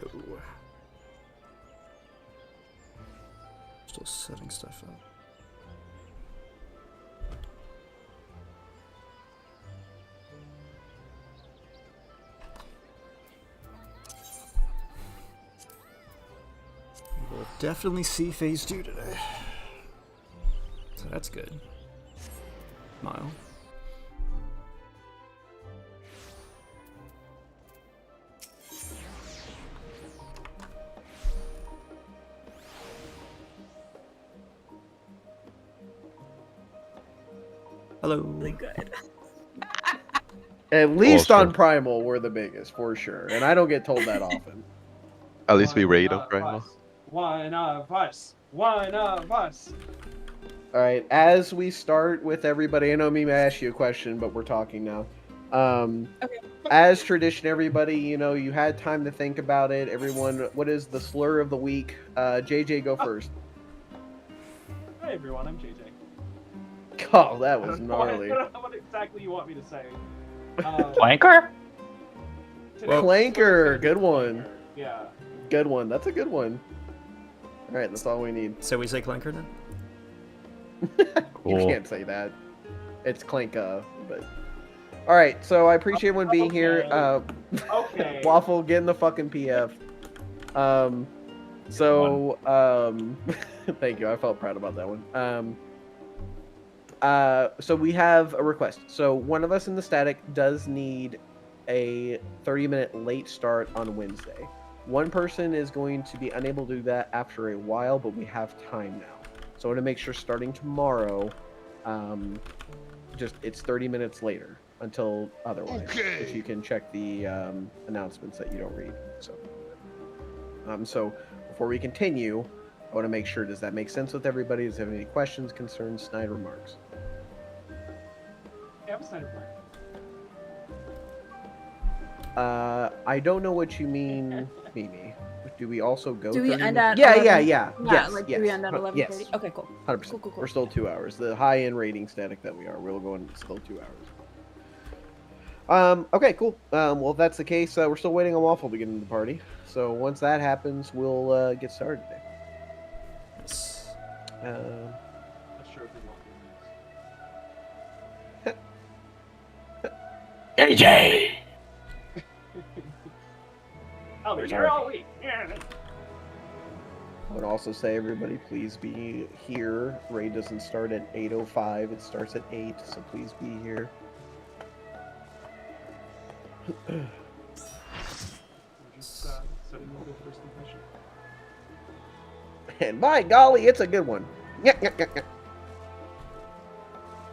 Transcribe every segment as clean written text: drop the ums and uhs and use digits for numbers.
go. Still setting stuff up. We'll definitely see phase 2 today. So that's good. Mile. Hello. Really good. At least Awesome. on Primal, we're the biggest, for sure. And I don't get told that often. At least we raid One him, of right? us. One of us. One of us. All right, as we start with everybody, I know me asked you a question, but we're talking now. Okay. As tradition, everybody, you know, you had time to think about it. Everyone, what is the slur of the week? JJ, go first. Hi everyone, I'm JJ. Oh, that I was don't know what- I gnarly. don't know what exactly you want me to say. Flanker? Today- Clanker, good one. Yeah. Good one. That's a good one. All right, that's all we need. So we say Clanker then? You Cool. can't say that. It's Clanka, but. All right, so I appreciate everyone being here. Okay. Waffle, get in the fucking PF. Thank you. I felt proud about that one. So we have a request. So one of us in the static does need a 30-minute late start on Wednesday. One person is going to be unable to do that after a while, but we have time now. So I want to make sure starting tomorrow, it's 30 minutes later until otherwise. Okay. If you can check the announcements that you don't read. So before we continue, I want to make sure, does that make sense with everybody? Does have any questions, concerns, snide remarks? Yeah, I'm Snyder Black. I don't know what you mean, Mimi. Do we also go? Do we 30 end minutes? at Yeah. 11? Yes, like yes. do we end at 11:30? Yes. Okay, cool. 100%. Cool. We're still 2 hours. The high-end rating static that we are, we're going still 2 hours. Okay, cool. Well, if that's the case, we're still waiting on Waffle to get into the party. So once that happens, we'll get started today. Yes. Not sure if we want JJ! I'll be here all week. Yeah. I would also say, everybody, please be here. Raid doesn't start at 8:05. It starts at 8, so please be here. We're just setting a good first impression. And by golly, it's a good one. Yeah.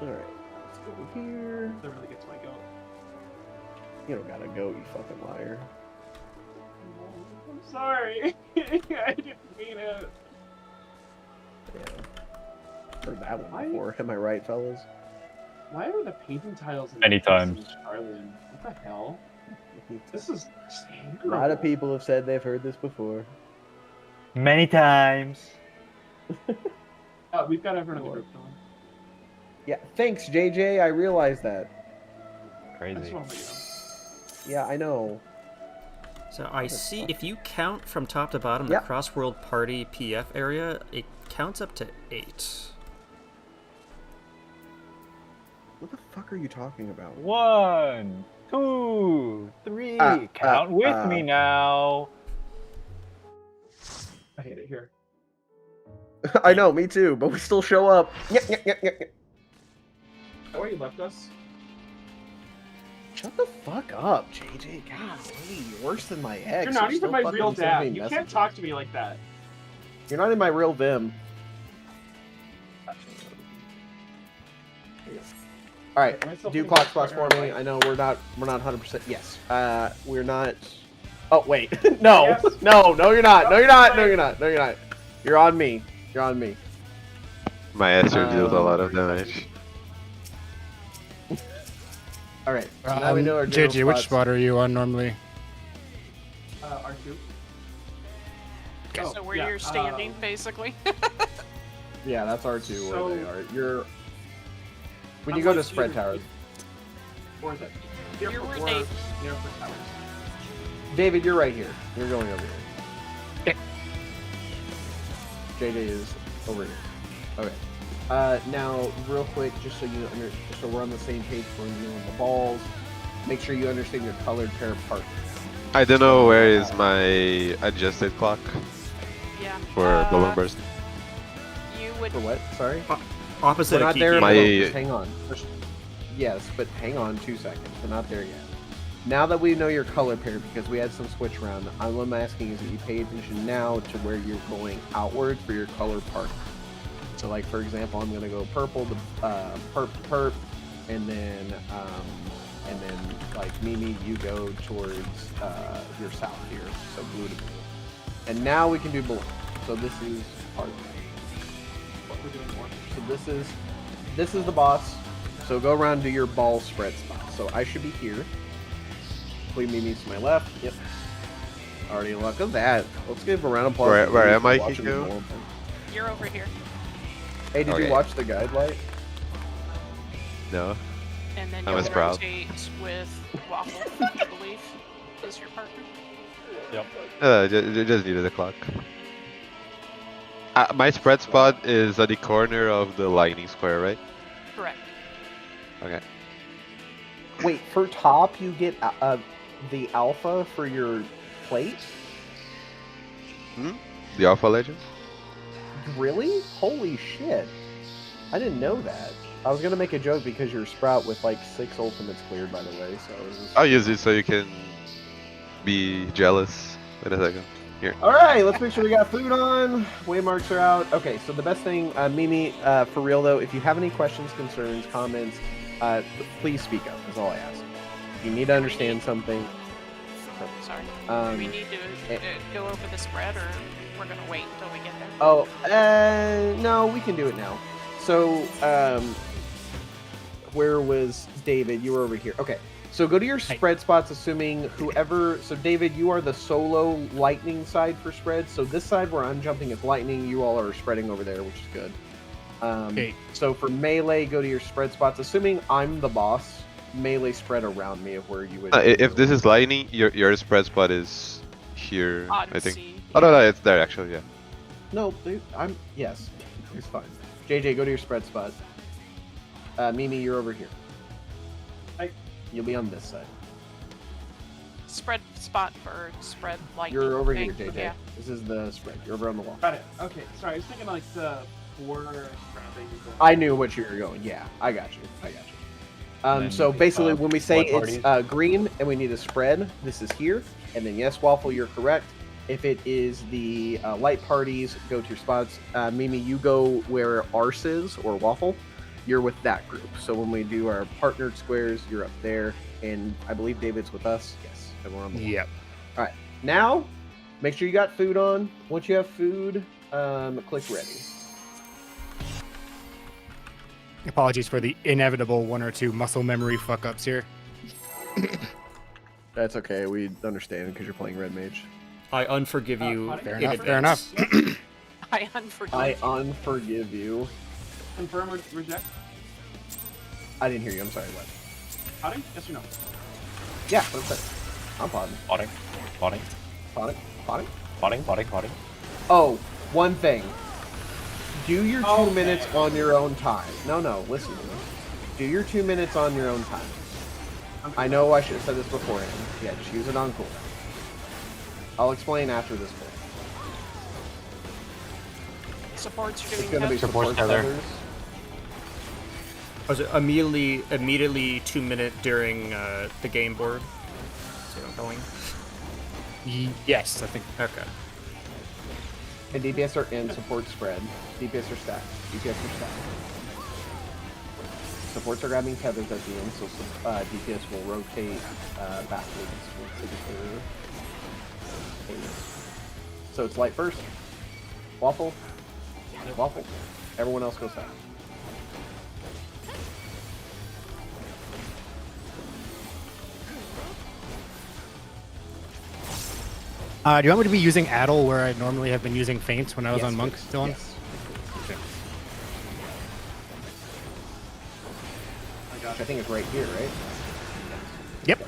All right, let's go here. That really gets my goat. You don't gotta go, you fucking liar. I'm sorry. I didn't mean it. Yeah. Heard that one Why? before. Am I right, fellas? Why are the painting tiles in Many times. Charlene? What the hell? This is A lot of people have said they've heard this before. Many times. We've got everyone in the group going. Yeah, thanks, JJ. I realize that. I Crazy. just want to let you know. Yeah, I know. So I see if you count from top to bottom Yep. the Crossworld Party PF area, it counts up to 8. What the fuck are you talking about? 1, 2, 3. Count with me now. I hate it here. I know, me too, but we still show up. Yeah. Oh, you left us? Shut the fuck up, JJ. Golly, you're worse than my ex. You're not still even my fucking real sending dad. me You can't messages. talk to me like that. You're not in my real Vim. All right, Myself do being clock a spots for partner, me. like- I know we're not 100%. Yes, we're not. Oh wait, no, Yes. no, you're not. No, you're not. No, you're not. No, you're not. You're on me. You're on me. My Esther deals a lot of damage. All right. So now we know our JJ, general which spots. spot are you on normally? R2. So where yeah, you're standing, basically. Yeah, that's R2 So- where they are. You're when I'm you go to like spread either- towers. Or is it? You're Or eight. near for towers. David, you're right here. You're going over here. JJ is over here. Okay. Now, real quick, just so so we're on the same page for you on the balls. Make sure you understand your colored pair of partners. I don't know where is my adjusted clock Yeah. for balloon burst. You would. For what? Sorry. Opposite We're of not there. Kiki. Just hang on. Yes, but hang on 2 seconds. We're not there yet. Now that we know your color pair, because we had some switch around, all I'm asking is that you pay attention now to where you're going outward for your color partner. So, like for example, I'm gonna go purple to perp, and then like Mimi, you go towards your south here, so blue to blue. And now we can do blue. So this is part. What we're doing more. So this is the boss. So go around to your ball spread spot. So I should be here. Please Mimi's to my left. Yep. Already look at that. Let's give a round of applause. Where am I, Watching Kiko? the ball. You're over here, Hey, did you watch the guide light? No. and then I you'll was proud. rotate with Waffle, I believe, is your partner. Just needed the clock. My spread spot is at the corner of the lightning square, right? Correct. Okay. Wait, for top you get the alpha for your plate? The Alpha Legend? Really? Holy shit! I didn't know that. I was gonna make a joke because you're Sprout with like 6 ultimates cleared, by the way. So. I'll use it so you can be jealous in a second. Here. All right, let's make sure we got food on. Waymarks are out. Okay, so the best thing, Mimi, for real though, if you have any questions, concerns, comments, please speak up. That's all I ask. If you need to understand something. Sorry. Um, Do we need to go over the spread, or we're gonna wait until we get there? Oh, no, we can do it now. So, where was David? You were over here. Okay, so go to your spread spots, assuming whoever... So, David, you are the solo lightning side for spread. So, this side where I'm jumping is lightning. You all are spreading over there, which is good. Okay. So, for melee, go to your spread spots. Assuming I'm the boss, melee spread around me of where you would... If this is lightning, your spread spot is here, I think. Odyssey. Oh no, it's there actually, yeah. No, dude, yes, it's fine. JJ, go to your spread spot. Mimi, you're over here. Hi. You'll be on this side. Spread spot for spread lightning. You're over thing. here, JJ. Yeah. This is the spread. You're over on the wall. Got it. Okay. Sorry, I was thinking like the 4 round thing. I knew what you were going. Yeah, I got you. then, So basically, when we say what it's green and we need a spread, this is here. And then yes, Waffle, you're correct. If it is the light parties, go to your spots. Mimi, you go where Arse is, or Waffle. You're with that group. So when we do our partnered squares, you're up there. And I believe David's with us. Yes, and we're on the wall. Yep. All right. Now, make sure you got food on. Once you have food, click ready. Apologies for the inevitable 1 or 2 muscle memory fuck-ups here. That's okay. We understand because you're playing Red Mage. I unforgive you Fair in enough, advance. fair enough. I unforgive. I unforgive you. Confirm or reject? I didn't hear you. I'm sorry. What? Potting? Yes or no? Yeah, that's it. I'm potting. Potting. Potting. Potting. Potting. Potting. Potting. Potting. Oh, one thing. Do your 2 Okay. minutes on your own time. No, listen to me. Do your 2 minutes on your own time. I know I should have said this beforehand. Yeah, just use it on cooldown. I'll explain after this point. Supports are It's doing going to be good. Support support tether. tethers. Was it immediately 2 minute during the game board? See what I'm going? Yes, I think. Okay. And DPS are in, support spread. DPS are stacked. DPS are stacked. Supports are grabbing tethers at the end, so DPS will rotate backwards once they get their payments. So it's light first. Waffle. Waffle. Everyone else goes fast. Do you want me to be using Addle where I normally have been using Feints when I was Yes, on Monk, please. Dylan? Yes. Okay. Which I think is right here, right? Yep.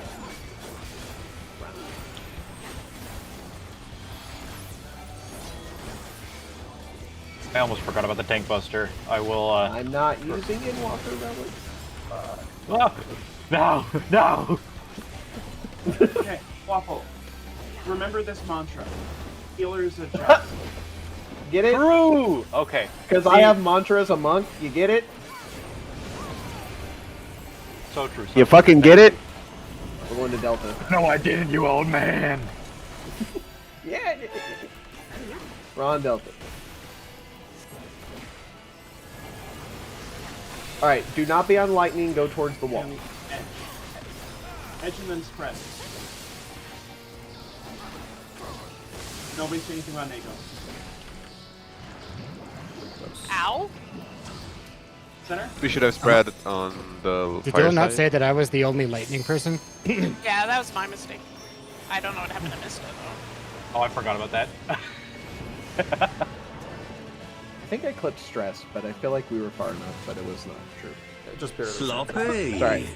almost forgot about the tank buster. I will. I'm not using Inwalker Relic. Ah! No! No! Okay, Waffle. Remember this mantra. Healers adjust. Get it? True! Okay. Because I have mantra as a monk. You get it? So true. So You true. fucking get it? We're going to Delta. No, I didn't, you old man! Yeah. We're on Delta. Alright, do not be on lightning, go towards the wall. And edge. Edge and then spread. Nobody say anything about Nago. Ow. Center? We should have spread on the Did fire Dylan not side. say that I was the only lightning person? Yeah, that was my mistake. I don't know what happened. I missed it though. Oh, I forgot about that. I think I clipped stress, but I feel like we were far enough, but it was not true. Just barely. Sloppy. Sorry.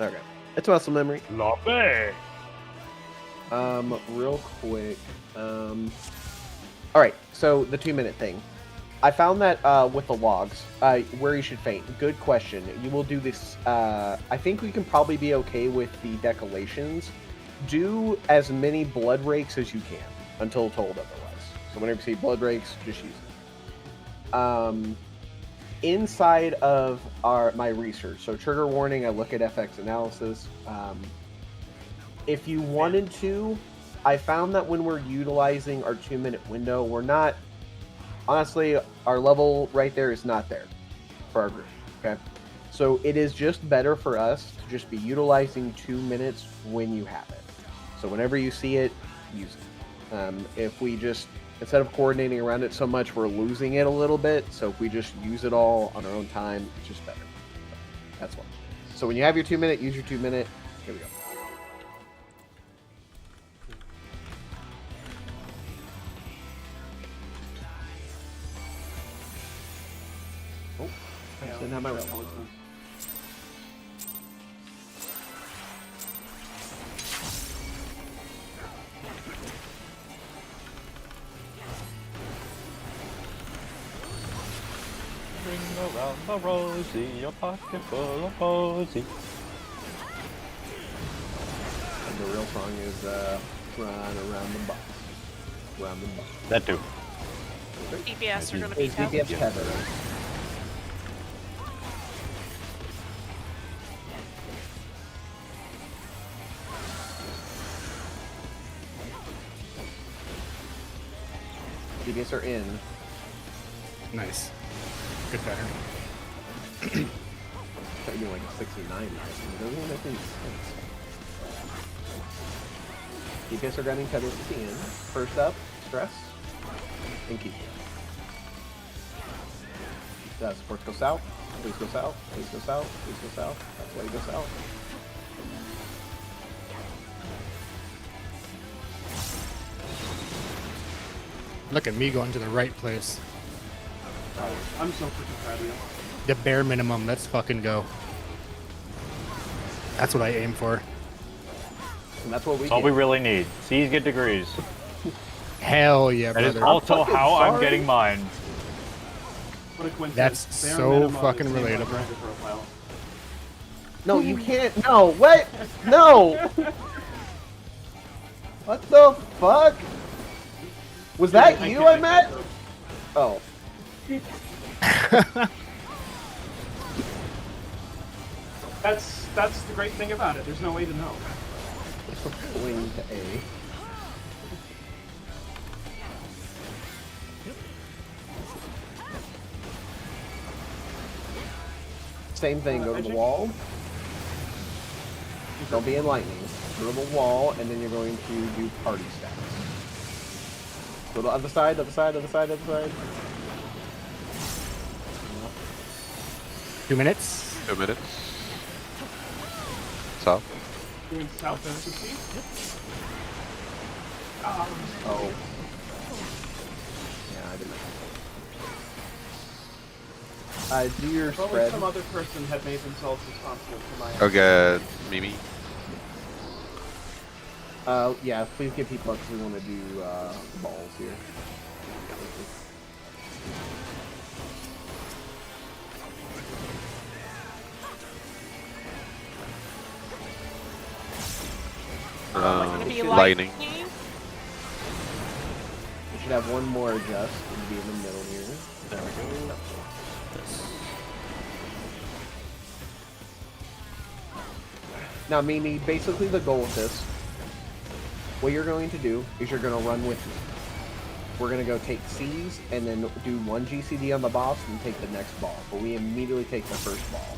Okay. It's muscle memory. Lobby! Real quick. Alright, so the 2-minute thing. I found that with the logs, where you should faint. Good question. You will do this. I think we can probably be okay with the decolations. Do as many blood rakes as you can until told otherwise. So whenever you see blood rakes, just use it. Inside of my research, so trigger warning, I look at FX analysis. If you wanted to, I found that when we're utilizing our 2-minute window, we're not, honestly, our level right there is not there for our group, okay? So it is just better for us to just be utilizing 2 minutes when you have it. So whenever you see it, use it. If we just, instead of coordinating around it so much, we're losing it a little bit. So if we just use it all on our own time, it's just better. That's one. So when you have your 2-minute, use your 2-minute. Here we go. Oh, I didn't have my red one. Ring around the rosy, your pocket full of posy. And the real song is Run Around the Box. Around the box. That too. DPS are gonna be Is tough. DPS tether. DPS are in. Nice. Good pattern. Thought you were like a 69 or something. Doesn't even make any sense. DPS are gunning tethers at the end. First up, stress. And keep. Supports go south. Please go south. Please go south. Please go south. That's why you go south. Look at me going to the right place. I'm so freaking proud of you. The bare minimum. Let's fucking go. That's what I aim for. And that's what we That's all get. we really need. C's get degrees. Hell yeah, That is brother. also fucking how I'm sorry. getting mine. What a coincidence. That's Bare so minimum fucking is the name of relatable. my Grindr profile. No, you can't. No, what? No! What the fuck? Was that you I met? Oh. That's the great thing about it. There's no way to know. Wing to A. Same thing, go to the wall. Don't be in lightning. Go to the wall, and then you're going to do party stacks. Go to the other side, other side, other side, other side. 2 minutes. 2 minutes. South. Doing south empathy. Oh. Yeah, I didn't. Do your Probably spread. some other person had made themselves responsible for my Okay, Mimi. Yeah, please give people up because we want to do balls here. Gonna be Lightning. You should have one more adjust and be in the middle here. There we go. Now, Mimi, basically the goal with this, what you're going to do is you're going to run with me. We're going to go take C's and then do one GCD on the boss and take the next ball. But we immediately take the first ball.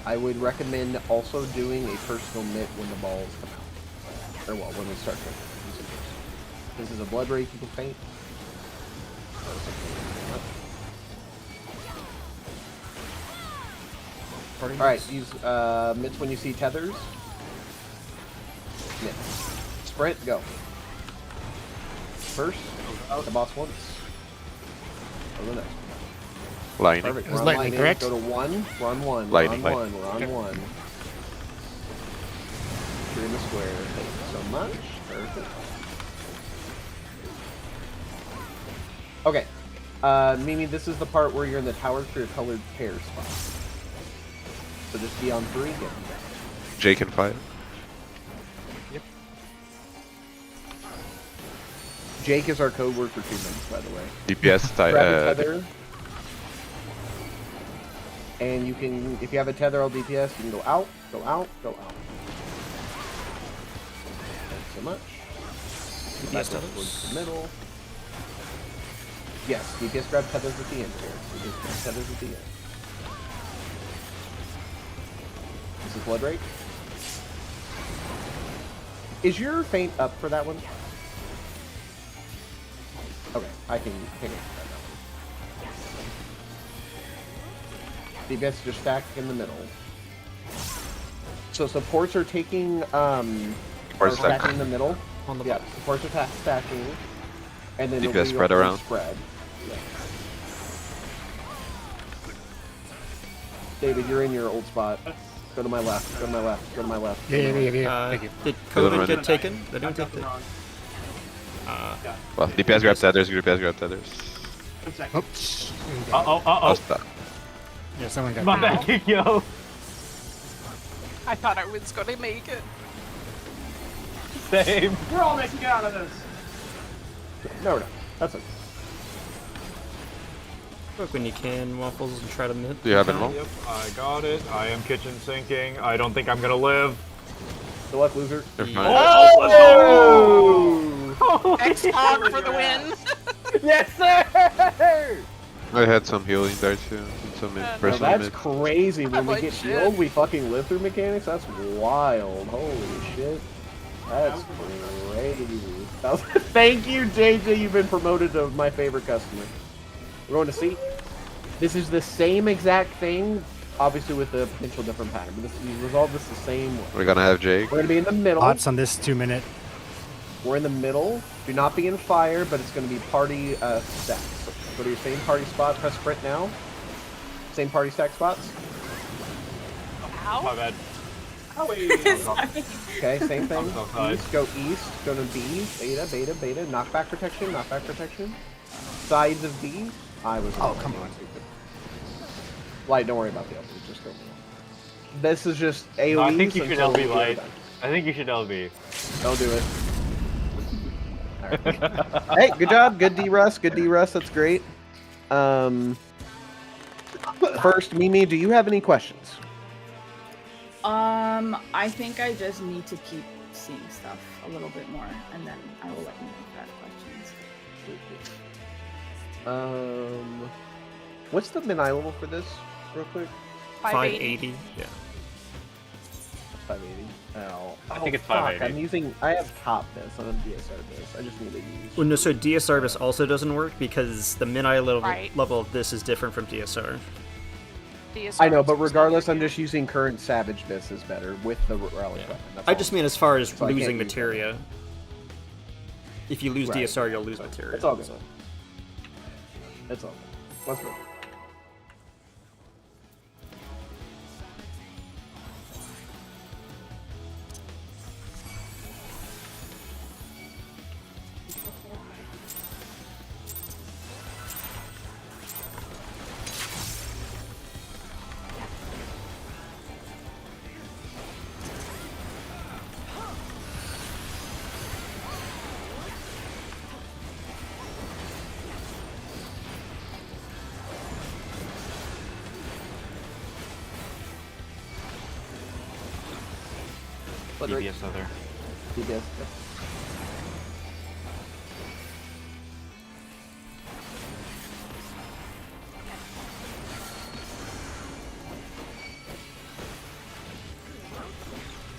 I would recommend also doing a personal mitt when the balls come out. Or well, when we start to use it. This is a blood ray, people faint. Alright, use mitts when you see tethers. Mitts. Sprint, go. First, the boss once. Go to the next. Lightning. Perfect. It was We're on lightning, correct? Go to one. We're on one. Lightning, We're on lightning. one. We're on one. You're in the square. Thank you so much. Perfect. Okay. Mimi, this is the part where you're in the tower for your colored pair spot. So just be on 3. Get them down. Jake can fight. Jake is our code word for 2 minutes, by the way. DPS Grab a tether. And you can, if you have a tether on DPS, you can go out, go out, go out. Thanks so much. DPS Back tethers? towards the middle. Yes, DPS grab tethers at the end here. So just grab tethers at the end. This is blood rate. Is your feint up for that one? Okay, I can grab that one. DPS just stack in the middle. So supports are taking are stacking in the middle. On the Yeah, supports are stacking. And then DPS spread around. Spread. Yeah. David, you're in your old spot. Go to my left. Go to my left. Go to my left. Yeah. Thank you. Did Don't COVID run get it. taken? They don't take it. Well, DPS grab tethers, DPS grab tethers. 1 second. Oops. I'll stop. Yeah, someone got My bad, yo. I thought I was gonna make it. Same. We're all making it out of this. No, we're not. That's it. Look when you can, Waffles, and try to mid. Do you have it all? Yep, I got it. I am kitchen sinking. I don't think I'm gonna live. Good luck, loser. You're fine. Oh! X-Hog for the win. Yes, sir! I had some healing there too. And some No, Now personal that's mid. crazy. When we like get shit. healed, we fucking live through mechanics? That's wild. Holy shit. That's crazy. That was Thank you, JJ. You've been promoted to my favorite customer. We're going to see. This is the same exact thing, obviously with a potential different pattern, but this, you resolve this the same way. We're gonna have Jake. We're going to be in the middle. Lots on this 2-minute. We're in the middle. Do not be in fire, but it's going to be party stacks. So go to your same party spot. Press sprint now. Same party stack spots. My Ow. bad. Okay, same thing. I'm so sorry. East, go east. Go to B. Beta, beta, beta. Knockback protection. Knockback protection. Sides of B. I was. Oh, come on. Light, don't worry about the others. Just go. This is just AoE. No, I think you should LB light. I think you should LB. Don't do it. Alright. Hey, good job. Good D-Rust. Good D-Rust. That's great. First, Mimi, do you have any questions? I think I just need to keep seeing stuff a little bit more, and then I will let you know if I have questions. What's the min-eye level for this, real quick? 580. Yeah. 580. Oh, I think it's fuck, 580. I have top this, I don't have DSR this. I just need to use. Well, no, so DSR this also doesn't work because the min-eye level, Right. level of this is different from DSR. I know, but regardless, I'm just using current Savage Biss is better with the relic weapon. That's I all. just mean as far as So I can't losing use materia. If you lose Right. DSR, you'll lose materia. It's all good. so. It's all good. Let's go. DBS other. DBS. Yep.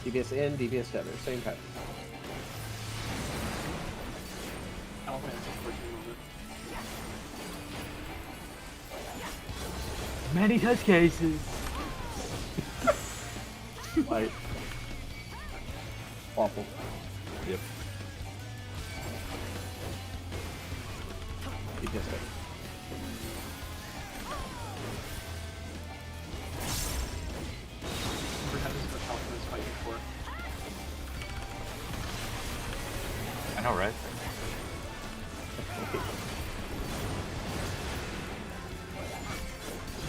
DBS in, DBS together, same pattern. I don't think it's unfortunate moment. Many test cases. Like, awful. Yep. DBS together. Never had this much health in this fight before. I know, right?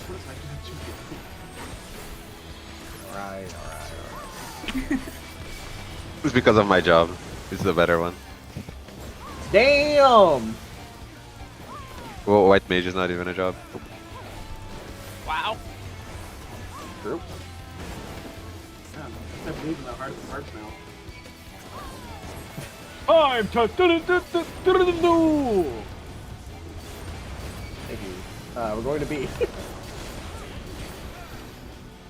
What is that doing to you? Alright. It's because of my job. It's the better one. Damn! Well, white mage is not even a job. Wow. True. Yeah, I believe in the hearts now. Time to do. Thank you. We're going to B.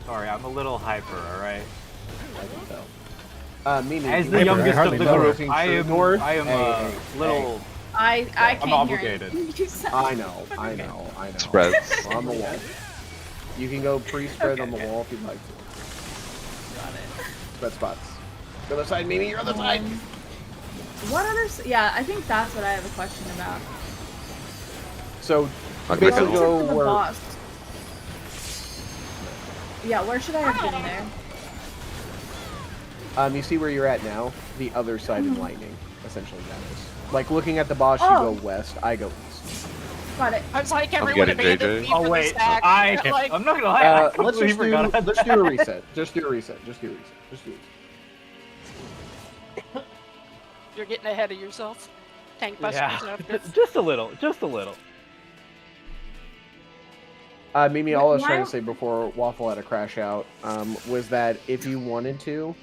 Sorry, I'm a little hyper. All right. I can tell. Mimi, As you the were youngest of hardly the know her. group, I am Hey, little. I can't hear obligated. anything you said. I know. Spreads. We're on the wall. You can go pre-spread on the wall if you'd like to. Got it. Spread spots. The other side, Mimi, your other side. What others? Yeah, I think that's what I have a question about. So, Like basically Michael. go For the where... boss. Yeah, where should I have been there? You see where you're at now? The other side in lightning, essentially, that is. Like, looking at the boss, Oh. you go west, I go east. Got it. I was like, I'm everyone getting abandoned JJ. me Oh for wait, this act. Like, I'm not gonna lie. I Let's completely just do, forgot about let's that. do a reset. Just do a reset. Just do a reset. Just do a reset. you're getting ahead of yourself. Tank busters Yeah, no good. just a little, just a little. Mimi, all I was trying Why- to say before Waffle had a crash out was that if you wanted to,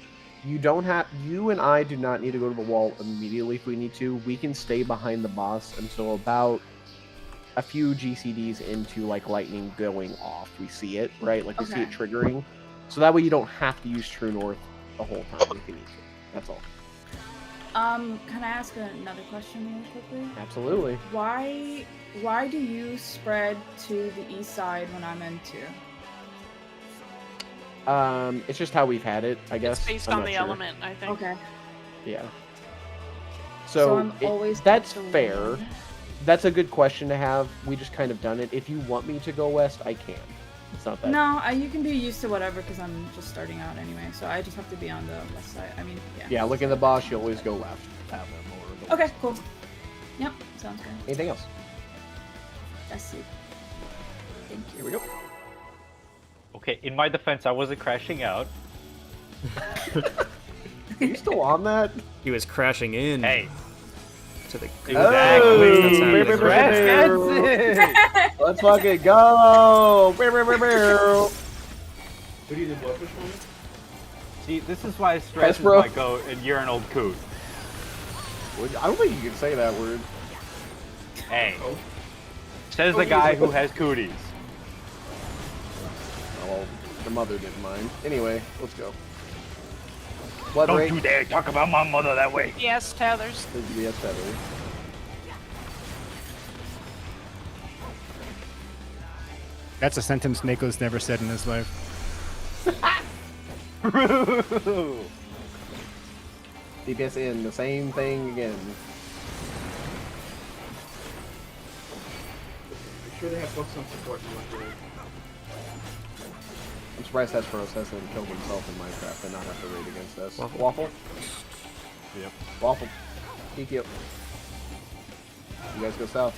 you and I do not need to go to the wall immediately if we need to. We can stay behind the boss until about a few GCDs into like lightning going off. We see it, right? Like we see it Okay. triggering. So that way you don't have to use True North the whole time if you need to. That's all. Can I ask another question real quickly? Absolutely. Why do you spread to the east side when I'm in two? It's just how we've had it, I guess. It's based I'm on not the sure. element, I think. Okay. Yeah. So So, I'm always that's the fair. one. That's a good question to have. We just kind of done it. If you want me to go west, I can. It's not that. No, you can be used to whatever because I'm just starting out anyway. So I just have to be on the west side. I mean, yeah. Yeah, look at the boss. You always go left. Okay, cool. Yep, sounds good. Anything else? That's it. Thank you. Here we go. Okay, in my defense, I wasn't crashing out. Are you still on that? He was crashing in Hey, to the exactly. That's happening. Brr, brr, Crash brr, gets it. Let's fucking go! Brr, brr, brr, brr. Who do you do blowfish one? See, this is why stress is bro. my goat, and you're an old coot. I don't think you can say that word. Hey, says the guy who has cooties. Well, the mother didn't mind. Anyway, let's go. Blood Don't rage. you dare talk about my mother that way. Yes, Tethers. Yes, better. That's a sentence Nako's never said in his life. DPS in, the same thing again. I'm sure they have books on support in what they're... I'm surprised Hesperos hasn't killed himself in Minecraft and not have to raid against us. Waffle. Waffle? Yep. Waffle. Peek you. You guys go south.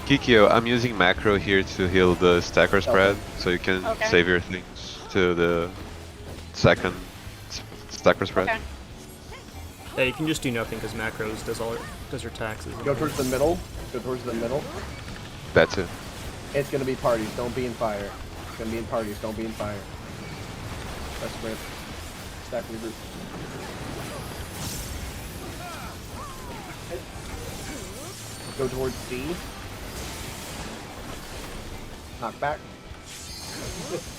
Kikyo, I'm using macro here to heal the stacker spread, so you can Okay. save your things to the second stacker spread. Okay. Yeah, you can just do nothing because macros does your taxes. Go towards the middle. Go towards the middle. That too. It's gonna be parties. Don't be in fire. It's gonna be in parties. Don't be in fire. Let's sprint. Stack regroup. Go towards D. Knock back.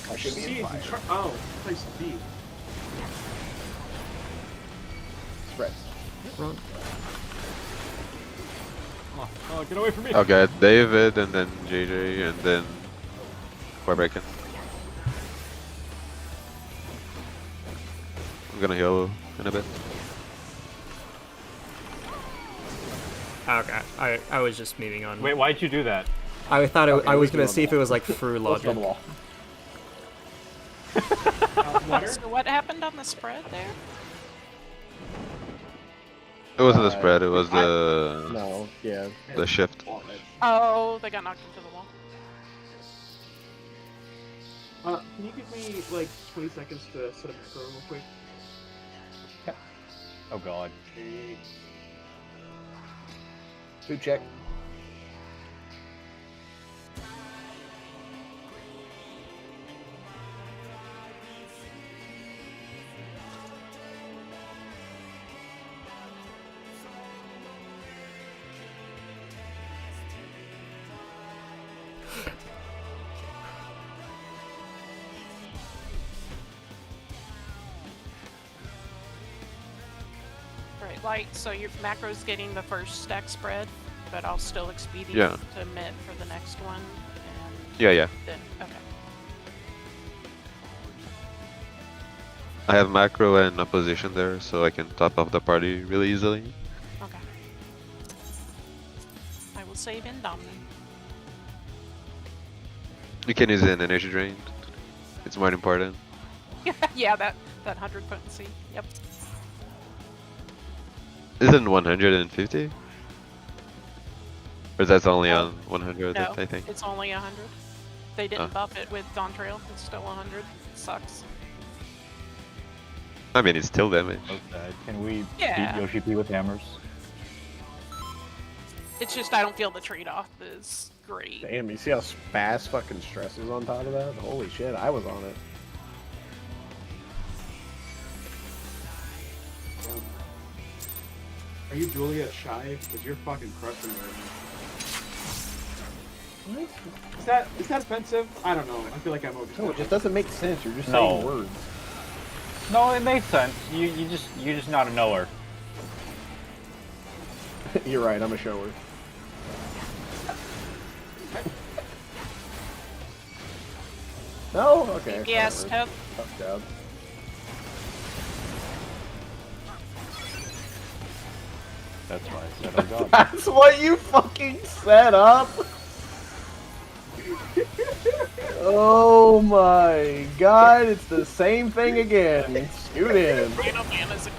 I should be C in is fire. oh, place B. Spreads. Run. Oh, get away from me! Okay, David and then JJ and then Warbraken. I'm gonna heal in a bit. Okay, I was just moving on. Wait, why'd you do that? I thought Okay, I was we gonna can see if run it was like through Let's logic. run the wall. Water? So what happened on the spread there? It wasn't the spread, it was the No, yeah. the shift. Oh, they got knocked into the wall. Can you give me like 20 seconds to set up macro real quick? Oh god. Okay. Food check. Right, light. So your macro's getting the first stack spread, but I'll still expedite Yeah. to mid for the next one. And Yeah. then okay. I have macro and opposition there, so I can top off the party really easily. Okay. I will save in dominant. You can use an energy drain. It's more important. Yeah, that 100 potency. Yep. Isn't 150? Or that's only on 100, No, I think. it's only 100. They didn't Oh. buff it with Dawn Trail. It's still 100. Sucks. I mean, it's still damage. Okay, can we Yeah. beat Yoshi P with hammers? It's just I don't feel the trade-off is great. Damn, you see how Spaz fucking stresses on top of that? Holy shit, I was on it. Are you Juliet shy? Because you're fucking crushing right now. Is that offensive? I don't know. I feel like I'm over. No, it just doesn't make sense. You're just No. saying words. No, it makes sense. You're just not a knower. You're right, I'm a shower. No? Okay. Yes, whatever. Teb. Tough job. That's why I said oh god. That's what you fucking set up? Oh my god, it's the same thing again. Scoot in. Random man is a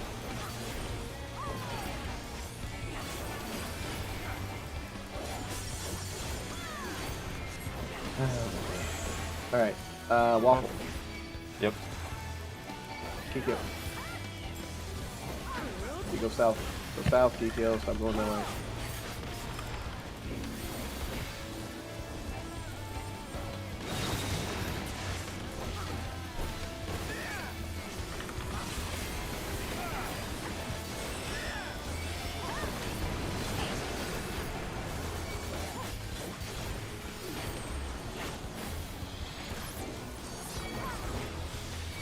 Alright, waffle. Yep. Keep going. You go south. Go south, Kikyo. Stop going that way.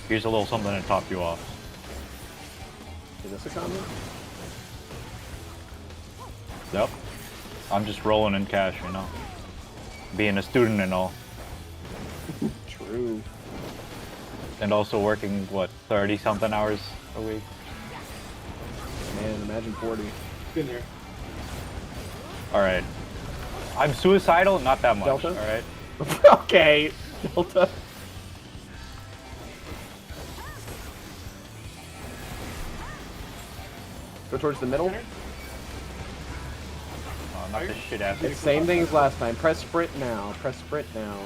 Here's a little something to top you off. Is this a comment? Yep. I'm just rolling in cash, you know. Being a student and all. True. And also working, what, 30 something hours a week? Man, imagine 40. Been there. Alright. I'm suicidal, not that much, Delta? alright? Okay, Delta. Go towards the middle. Oh, not this shit ass. It's same thing as last time. Press sprint now. Press sprint now.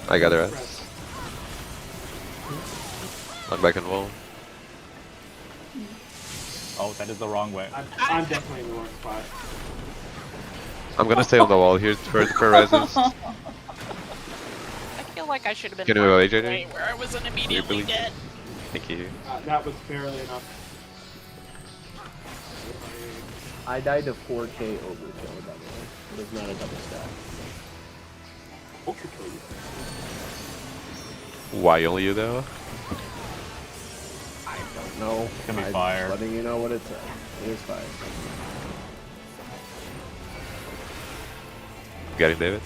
I got the rest. I'm back on wall. Oh, that is the wrong way. I'm definitely in the wrong spot. I'm gonna stay on the wall here for resist. I feel like I should have been Can you move farther AJ? away where I wasn't immediately believe- dead. Thank you. That was barely enough. I died to 4K overkill, by the way. It was not a double stack. Ultra kill you. Why only you though? I don't know. It's gonna be I'm fire. just letting you know what it says. It is fire. Getting David.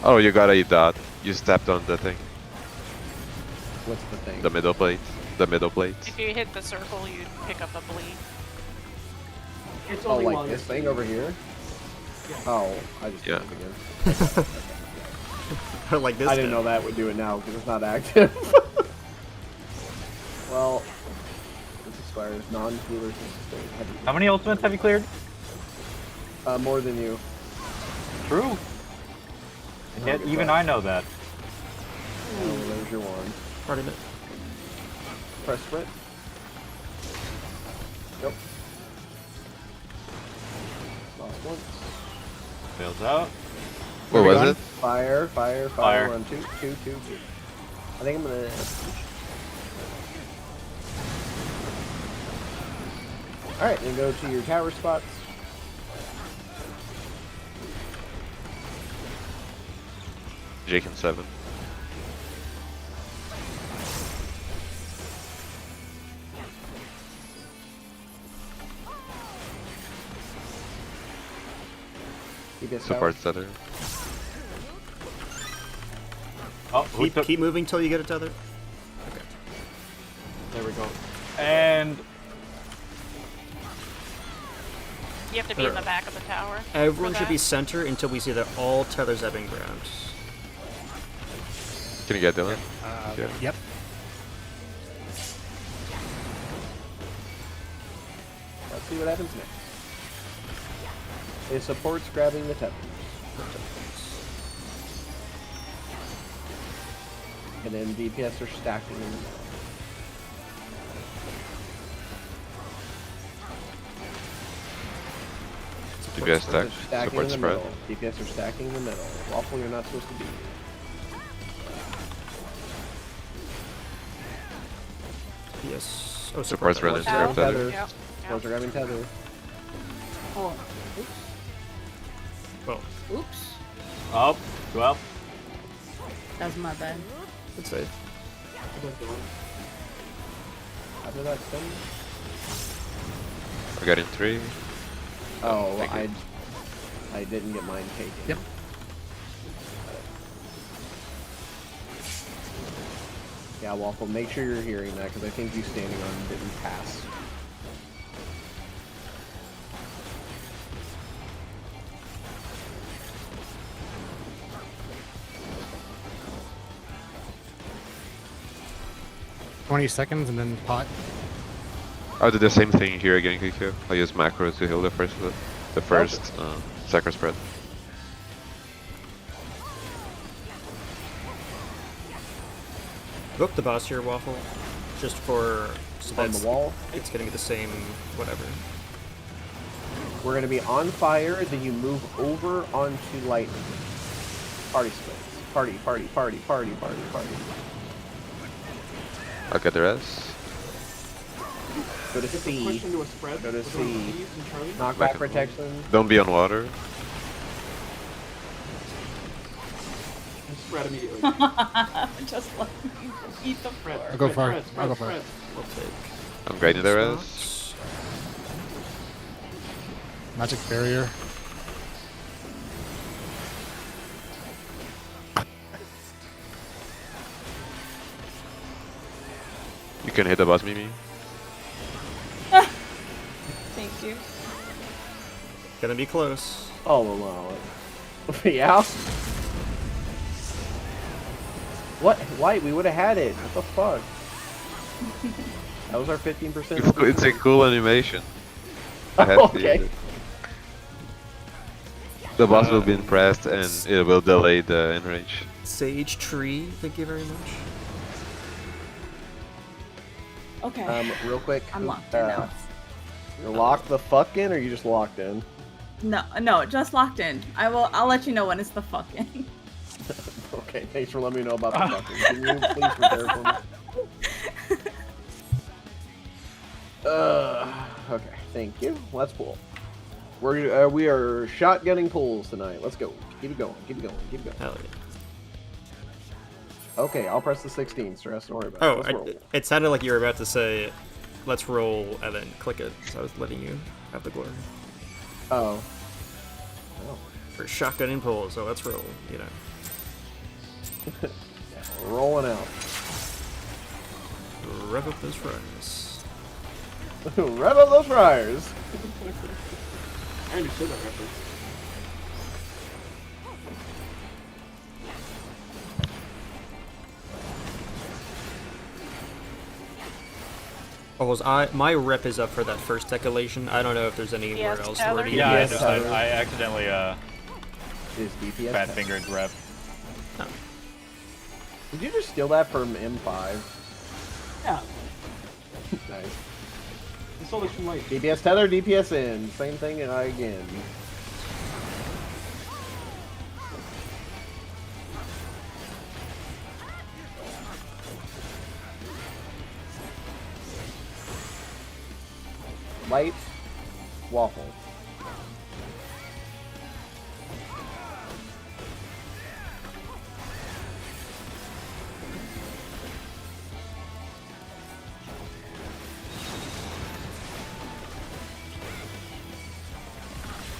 Oh, you gotta eat that. You stepped on the thing. What's the thing? The middle plate. The middle plate. If you hit the circle, you'd pick up a bleed. It's Oh, only like while this you're thing over here? Oh, I just Yeah. did it again. Like this. I didn't guy. know that would do it now because it's not active. Well, this expires non-healer sustain. How many ultimates have you cleared? More than you. True. And yet, even I know that. Oh, there's your one. Pardon it. Press sprint. Yep. Lost once. Fails out. What was it? Fire, fire, fire. Fire. We're on two. I think I'm gonna. Alright, then go to your tower spots. Jake and 7. You get Support tether. Oh, who took? Keep moving till you get a tether. There we go. And You have to be in the back of the tower. Everyone for should be that. center until we see that all tethers have been grabbed. Can you get Dylan? Yeah. Yep. Let's see what happens next. It supports grabbing the tethers. And then DPS are stacking in the middle. DPS stack. Stacking Support in the spread. middle. DPS are stacking in the middle. Waffle, you're not supposed to be. Yes. Oh, Support's tether. running. Grab tether. Yep. Supports are grabbing tether. Oh, oops. Well, Oops. oh, well, That was my bad. good save. After that spin. We're getting 3. Oh, Thank you. I didn't get mine taken. Yep. Yeah, Waffle, make sure you're hearing that, because I think you standing on didn't pass. $20 and then pot. I'll do the same thing here again, Kiko. I'll use macro to heal the first sacred spread. Book the boss here, Waffle. Just for so On that's the wall. It's gonna be the same whatever. We're going to be on fire, then you move over onto lightning. Party splits. Party, party, party, party, party, party. I'll get the rest. Go to If it's C. pushed into a spread, Go to we're going C. C's and Charlie. Knockback Back and protection. Don't be on water. And spread immediately. Just let me eat the Spread, floor. I'll go for spread, it. spread, I'll go for spread. it. We'll take. I'm grinding the rest. spots. Magic barrier. You can hit the boss, Mimi. Thank you. Gonna be close. I'll allow it. Yeah. What? White? We would have had it. What the fuck? That was our 15%. It's a cool animation. I have to Okay. use it. The boss will be impressed and it will delay the end range. Sage Tree, thank you very much. Okay. Real quick. I'm locked in now. You're locked the fuck in, or you just locked in? No, just locked in. I'll let you know when it's the fucking. Okay, thanks for letting me know about the fucking. Can you please prepare for me? Okay, thank you. Let's pull. We are shotgunning pulls tonight. Let's go. Keep it going. Keep it going. Keep it going. Hell yeah. Okay, I'll press the 16. So don't worry about it. Oh, Let's roll. it sounded like you were about to say, "Let's roll," and then click it. So I was letting you have the glory. Oh. For shotgunning pulls, so let's roll. You know. Yeah, we're rolling out. Rev up those fryers. Rev up those fryers. I understood that reference. Oh, my rep is up for that first decalation. I don't know if there's anywhere Yes, else Tyler? where to Yeah, I Yes, understood. Tyler. I accidentally Is DPS? fat fingered rep. Did you just steal that from M5? Yeah, Nice. I saw this from like. DPS tether, DPS in. Same thing again. Light, waffle.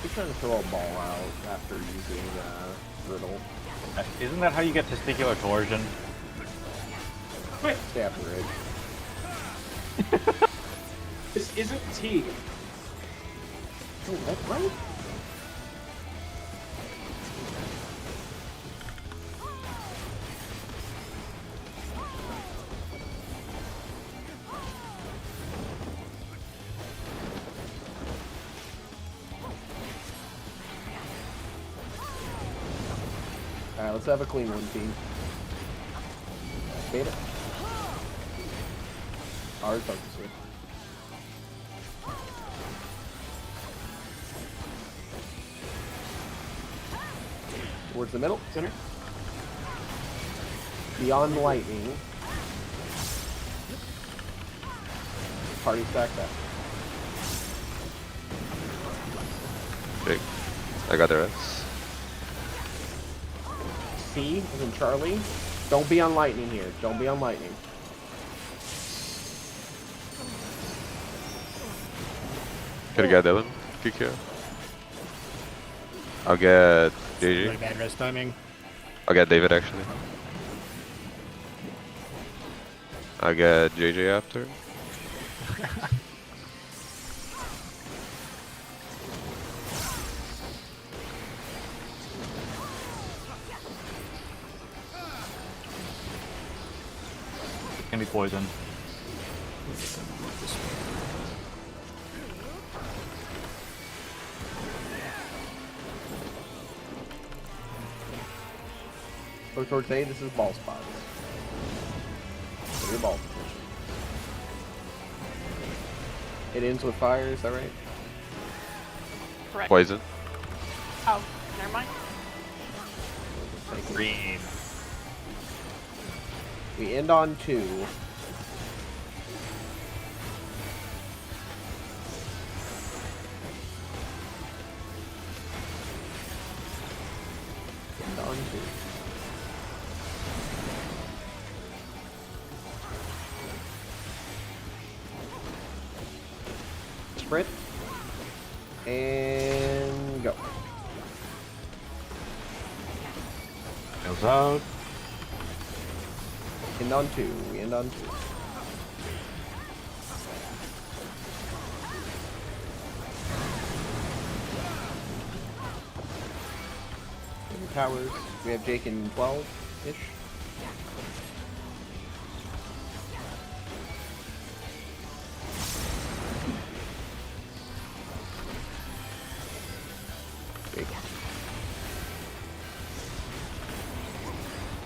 He's trying to throw a ball out after using riddle. Isn't that how you get testicular torsion? Wait, Stab bridge. this isn't tea. Oh, that's right. Alright, let's have a clean one, team. Bait it. Hard focus here. Towards the middle. Center. Beyond lightning. Party stack that. Jake, I got the rest. C as in Charlie. Don't be on lightning here. Don't be on lightning. Can I get Dylan? QQ? I'll get Really JJ. bad rest timing. I'll get David actually. I'll get JJ after. Can be poisoned. Look towards A. This is ball spots. So your ball position. It ends with fire. Is that right? Correct. Poison. Oh, never mind. Thank you. Green. We end on 2. End on 2. Sprint. And go. Goes out. End on 2. We end on 2. your towers. We have Jake in 12-ish. Jake.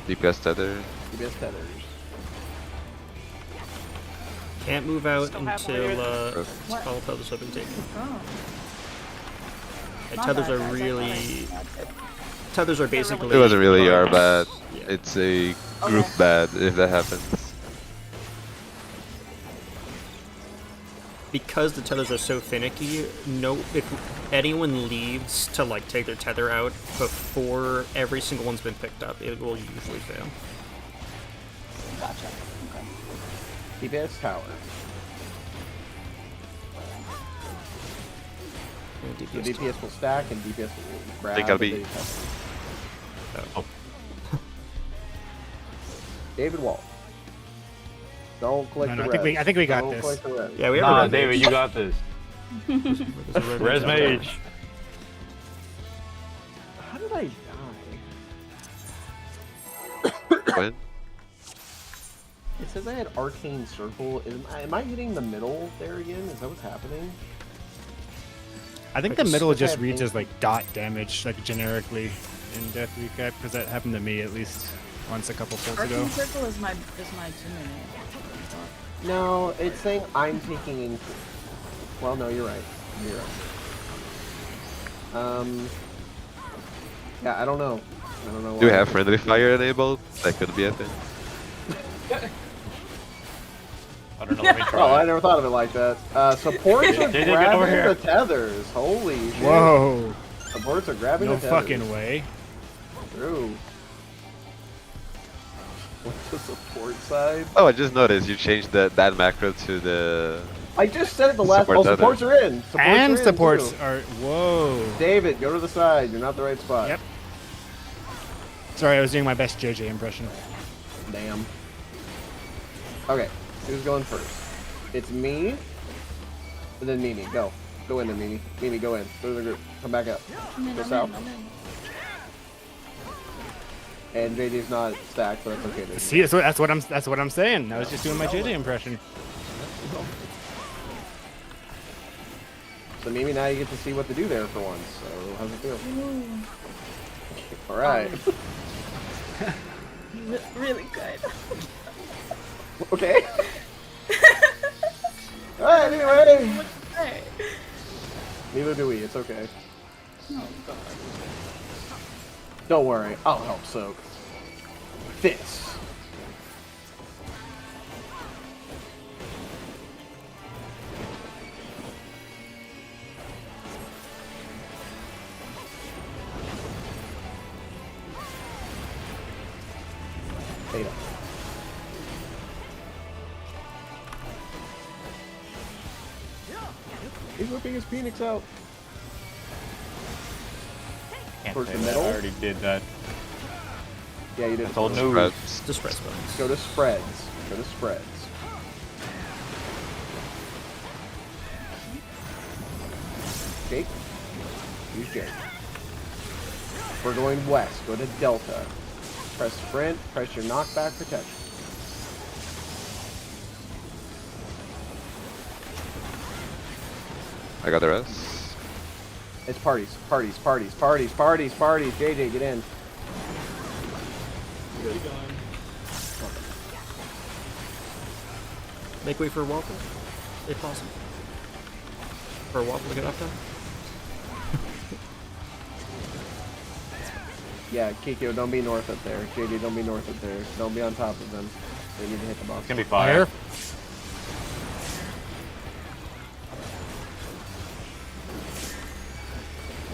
DPS tether. DPS tethers. Can't move out Still have until one. all tethers have been taken. Oh. And Not tethers bad, are guys, I really thought I- tethers are They're really basically. good. It wasn't really our cards. bad. Yeah. It's a group Okay. bad if that happens. Because the tethers are so finicky, if anyone leaves to like take their tether out before every single one's been picked up, it will usually fail. Gotcha. Okay. DPS tower. And The DPS DPS will stack and DPS will grab. Think I'll the be- tether. Oh. David Wall. Don't click No, the no, res. I think we got Don't this. click the res. Yeah, we have a Nah, red David, mage. you got this. There's a red Res mage out there. mage. How did I die? When? It says I had arcane circle. Am I hitting the middle there again? Is that what's happening? I think Like the a middle s- just have reads any- as like dot damage, like generically in Death Recap, because that happened to me at least once a couple folds ago. Arcane Circle is my Jiminy. No, it's saying I'm taking in. Well, no, you're right. You're right. Yeah, I don't know. I don't know. Do we why. have friendly fire enabled? That could be a thing. I don't know. Let me try. Oh, I never thought of it like that. Supports are JJ, get over grabbing here. the tethers. Holy shit. Whoa! Supports are grabbing No the tethers. fucking way. True. What's the support side? Oh, I just noticed you changed that macro to the. I just said it the last. Support Oh, tether. supports are in. Supports And are in, supports too. are. Whoa! David, go to the side. You're not the right spot. Yep. Sorry, I was doing my best JJ impression. Damn. Okay, who's going first? It's me, and then Mimi. Go. Go in then, Mimi. Mimi, go in. Go to the group. Come back up. Go south. And JJ's not stacked, but that's okay. Dude. See, that's what I'm saying. I was just doing my JJ impression. So Mimi, now you get to see what to do there for once. So how's it feel? All right. Really good. Okay. All right. Anyway. Hey. Neither do we. It's okay. Oh god. Don't worry. I'll help soak. This. Beta. He's whipping his Phoenix out. Can't Towards say the that. middle? I already did that. Yeah, you did. That's old news. Spreads. Just press buttons. Go to spreads. Go to spreads. Jake. Use Jake. We're going west. Go to Delta. Press sprint. Press your knockback protection. I got the rest. It's parties. Parties. Parties. Parties. Parties. Parties. JJ, get in. Make way for Waffle, if possible. For Waffle to get off time. Yeah, Kikyo, don't be north up there. JJ, don't be north up there. Don't be on top of them. They need to hit the box. It's gonna be fire.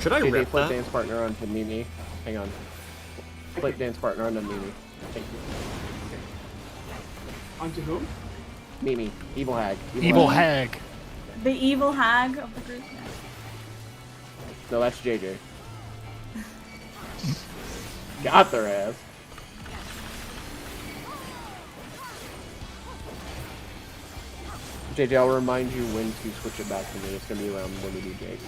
Should I JJ, rip flip that? dance partner onto Mimi. Hang on. Flip dance partner onto Mimi. Thank you. Onto whom? Mimi. Evil hag. Evil hag. The evil hag of the group. Yeah. No, that's JJ. Got their ass. JJ, I'll remind you when to switch it back to me. It's gonna be around when we do Jake.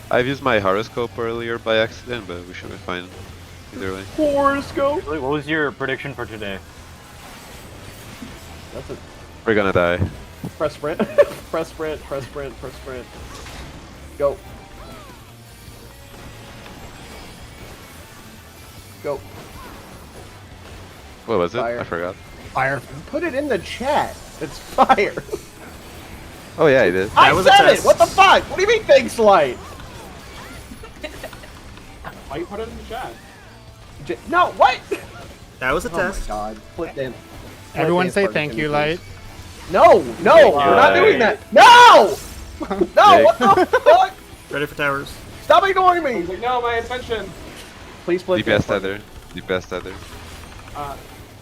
I've used my horoscope earlier by accident, but we should be fine either way. Horoscope. What was your prediction for today? That's it. We're gonna die. Press sprint. Press sprint. Press sprint. Press sprint. Go. Go. What was it? Fire. I forgot. Fire. Put it in the chat. It's fire. Oh yeah, I did. I was a said it. test. What the fuck? What do you mean, thanks, light? Why you put it in the chat? No, what? That was a Oh my test. god. Flip dance. Everyone Dance say party, thank can you, please? Light. No, no, we're not doing that. No! No, what the fuck? Ready for towers. Stop ignoring I was me. like, no, my attention. Please flip DPS dance party. tether. DPS tether.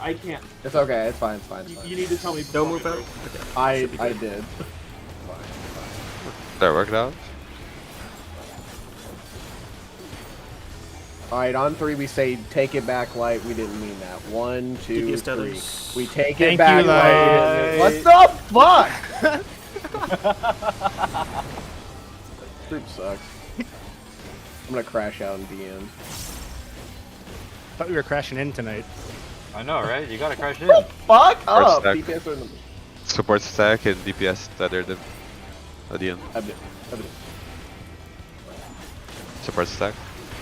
I can't. It's okay. It's fine. It's fine. It's fine. You need to tell me. Don't before move I out. break. Okay. I did. That worked out. All right, on 3 we say take it back, light. We didn't mean that. 1, 2, DPS 3. tethers. We take Thank it back, you, light. Light. What the fuck? Group sucks. I'm gonna crash out in DM. Thought we were crashing in tonight. I know, right? You gotta crash in. Fuck up. stack. DPS are in the Support stack and DPS tether them at the end. Evident. Support stack.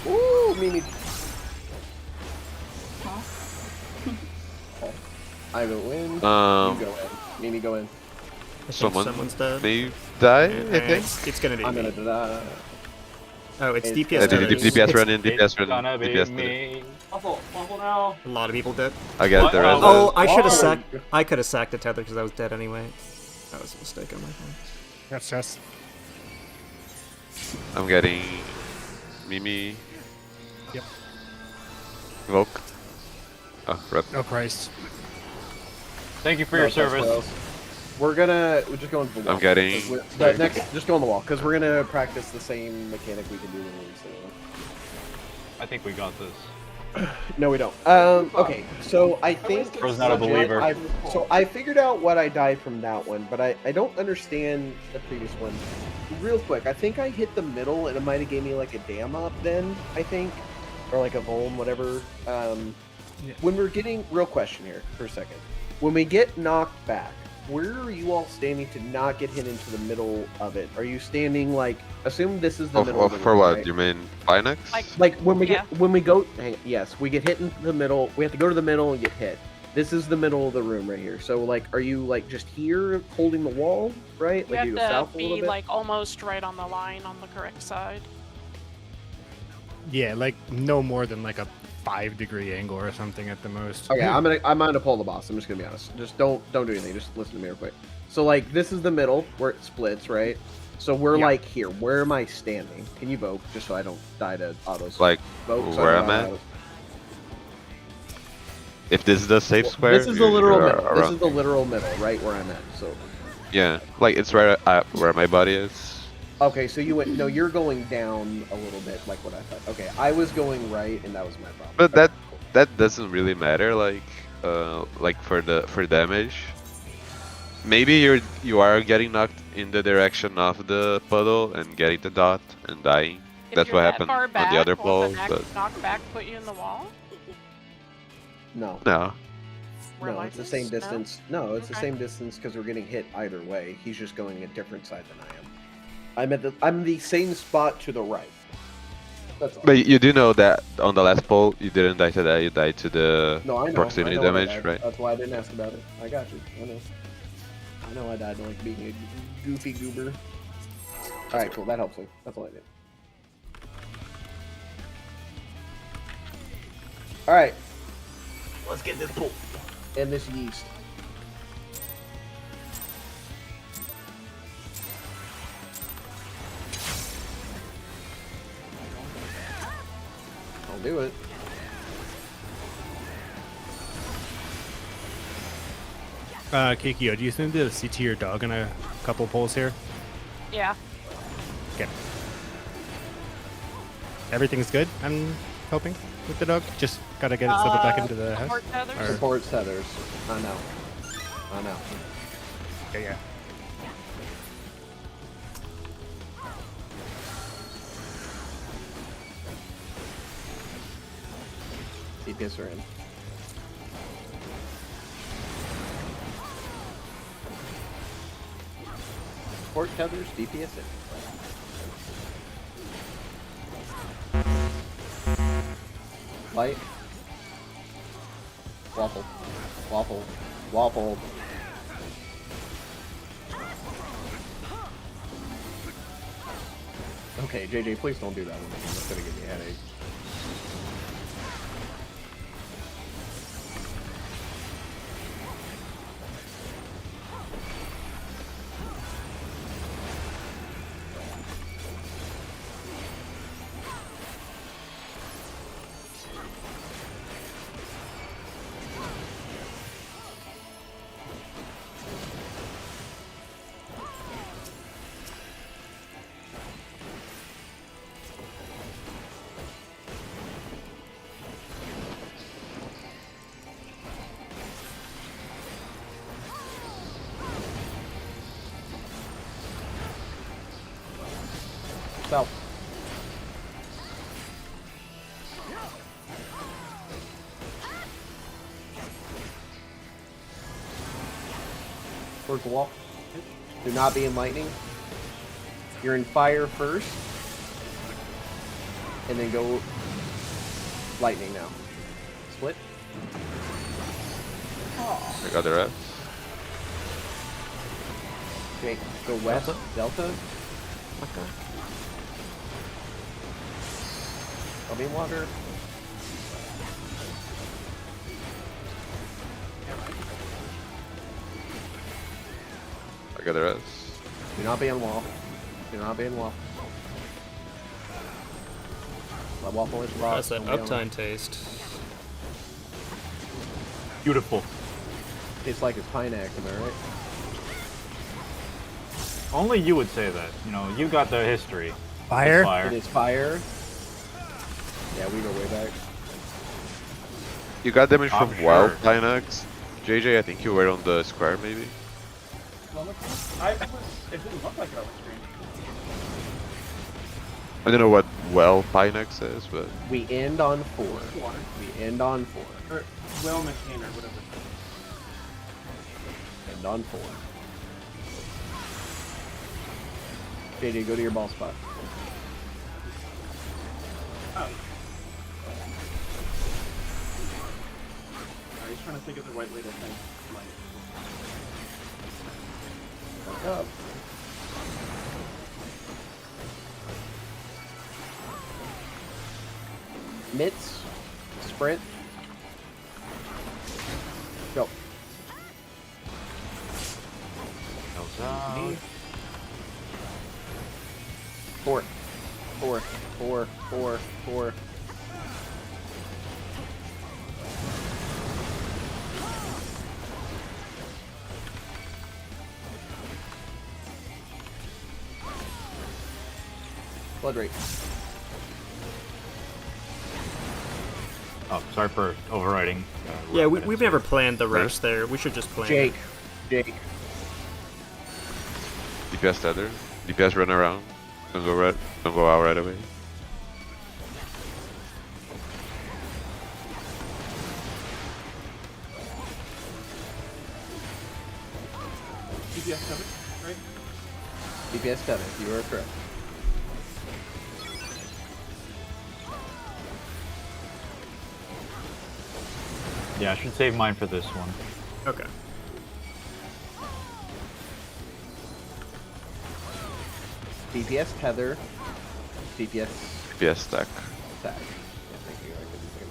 Ooh, Mimi. I go in. You go in. Mimi, go in. I think Someone someone's dead. may die, I And think. it's gonna be I'm me. gonna die. Oh, it's It's- DPS Yeah, tethers. DPS run in, It's DPS run gonna in, be DPS tether. me. Waffle now. A lot of people dead. I got What? the rest. Oh, I should have Oh. sacked. I could have sacked the tether because I was dead anyway. That was a mistake on my part. That's just. I'm getting Mimi. Yep. Volk. Oh, rep. Oh Christ. Thank you for No, your that's service. close. We're just going to the wall. I'm getting- 'Cause the next, just go on the wall, because we're gonna practice the same mechanic we can do when we I think we got this. No, we don't. Okay, so I think Bro's not a believer. So I figured out what I died from that one, but I don't understand the previous one. Real quick, I think I hit the middle, and it might have gave me like a dam up then, I think, or like a Volm, whatever. When we're getting real question here for a second, when we get knocked back, where are you all standing to not get hit into the middle of it? Are you standing like? Assume this is the middle. Of the For room, what? right? You mean Binex? Like when we Yeah. go, yes, we get hit in the middle. We have to go to the middle and get hit. This is the middle of the room right here. So like, are you like just here holding the wall, right? You Like you go have south to a little be bit. like almost right on the line on the correct side. Yeah, like no more than like a 5-degree angle or something at the most. Okay, I'm gonna pull the boss. I'm just gonna be honest. Just don't do anything. Just listen to me real quick. So like, this is the middle where it splits, right? So we're Yeah. like here. Where am I standing? Can you vote just so I don't die to autos? Like, vote, so I where don't I'm die to at? autos. if this is the safe square, This is the literal you're middle. This around- is the literal middle, right where I'm at. So Yeah, like it's where my body is. okay, so you went. No, you're going down a little bit, like what I thought. Okay, I was going right, and that was my problem. But Okay, cool. that doesn't really matter. Like for damage. Maybe you are getting knocked in the direction of the puddle and getting the dot and dying. If That's you're what that happened far on back, the other will polls. the But knockback put you in the wall? No. no, Where No, mine it's the is? same No? distance. No, it's the Okay. same distance because we're getting hit either way. He's just going a different side than I am. I'm the same spot to the right. That's all. but you do know that on the last poll you didn't die to that. You died to the No, I know. proximity I know what I damage, died. right? That's why I didn't ask about it. I got you. I know. I know I died to like being a goofy goober. All right, cool. That helps me. That's all I did. All right. Let's get this pool and this yeast. I'll do it. Kikyo, do you think to CT your dog in a couple polls here? Yeah. Okay. Everything's good, I'm hoping, with the dog? Just gotta get it settled back into the house? Support tethers? Or- Support tethers. I know. I know. Yeah. DPS are in. Support tethers, DPS in. Light. Waffle. Waffle. Waffle. Okay, JJ, please don't do that one again. That's gonna give me a headache. South. Towards the wall. Do not be in lightning. You're in fire first. And then go lightning now. Split. I got the rest. Okay, go west. Delta. Okay. I'll be in water. I got the rest. Do not be on wall. Do not be in wall. My waffle is rock. That's that Don't be on uptime taste. Beautiful. wall. It's like it's Pinax, am I right? Only you would say that. You know, you got the history. Fire? It's fire. It is fire. Yeah, we go way back. You got damage from I'm Wild sure. Pinax. JJ, I think you were on the square maybe. Well, look, it didn't look like it on the screen. I don't know what well Pinax is, but We end on 4. Water. We end on 4. Or well maintained or whatever. End on 4. JJ, go to your ball spot. Oh. I was trying to think of the right way to think. Back up. Mitts. Sprint. Go. Goes out. 4. 4. 4. 4. 4. Blood rate. Oh, sorry for overriding. Yeah, we've never planned the reps there. We should just plan Jake. it. Jake. DPS tether. DPS run around. Don't go out right away. DPS covered, right? DPS 7. You are correct. Yeah, I should save mine for this one. Okay. DPS tether. DPS DPS stack. stack. Yeah, thank you. I couldn't think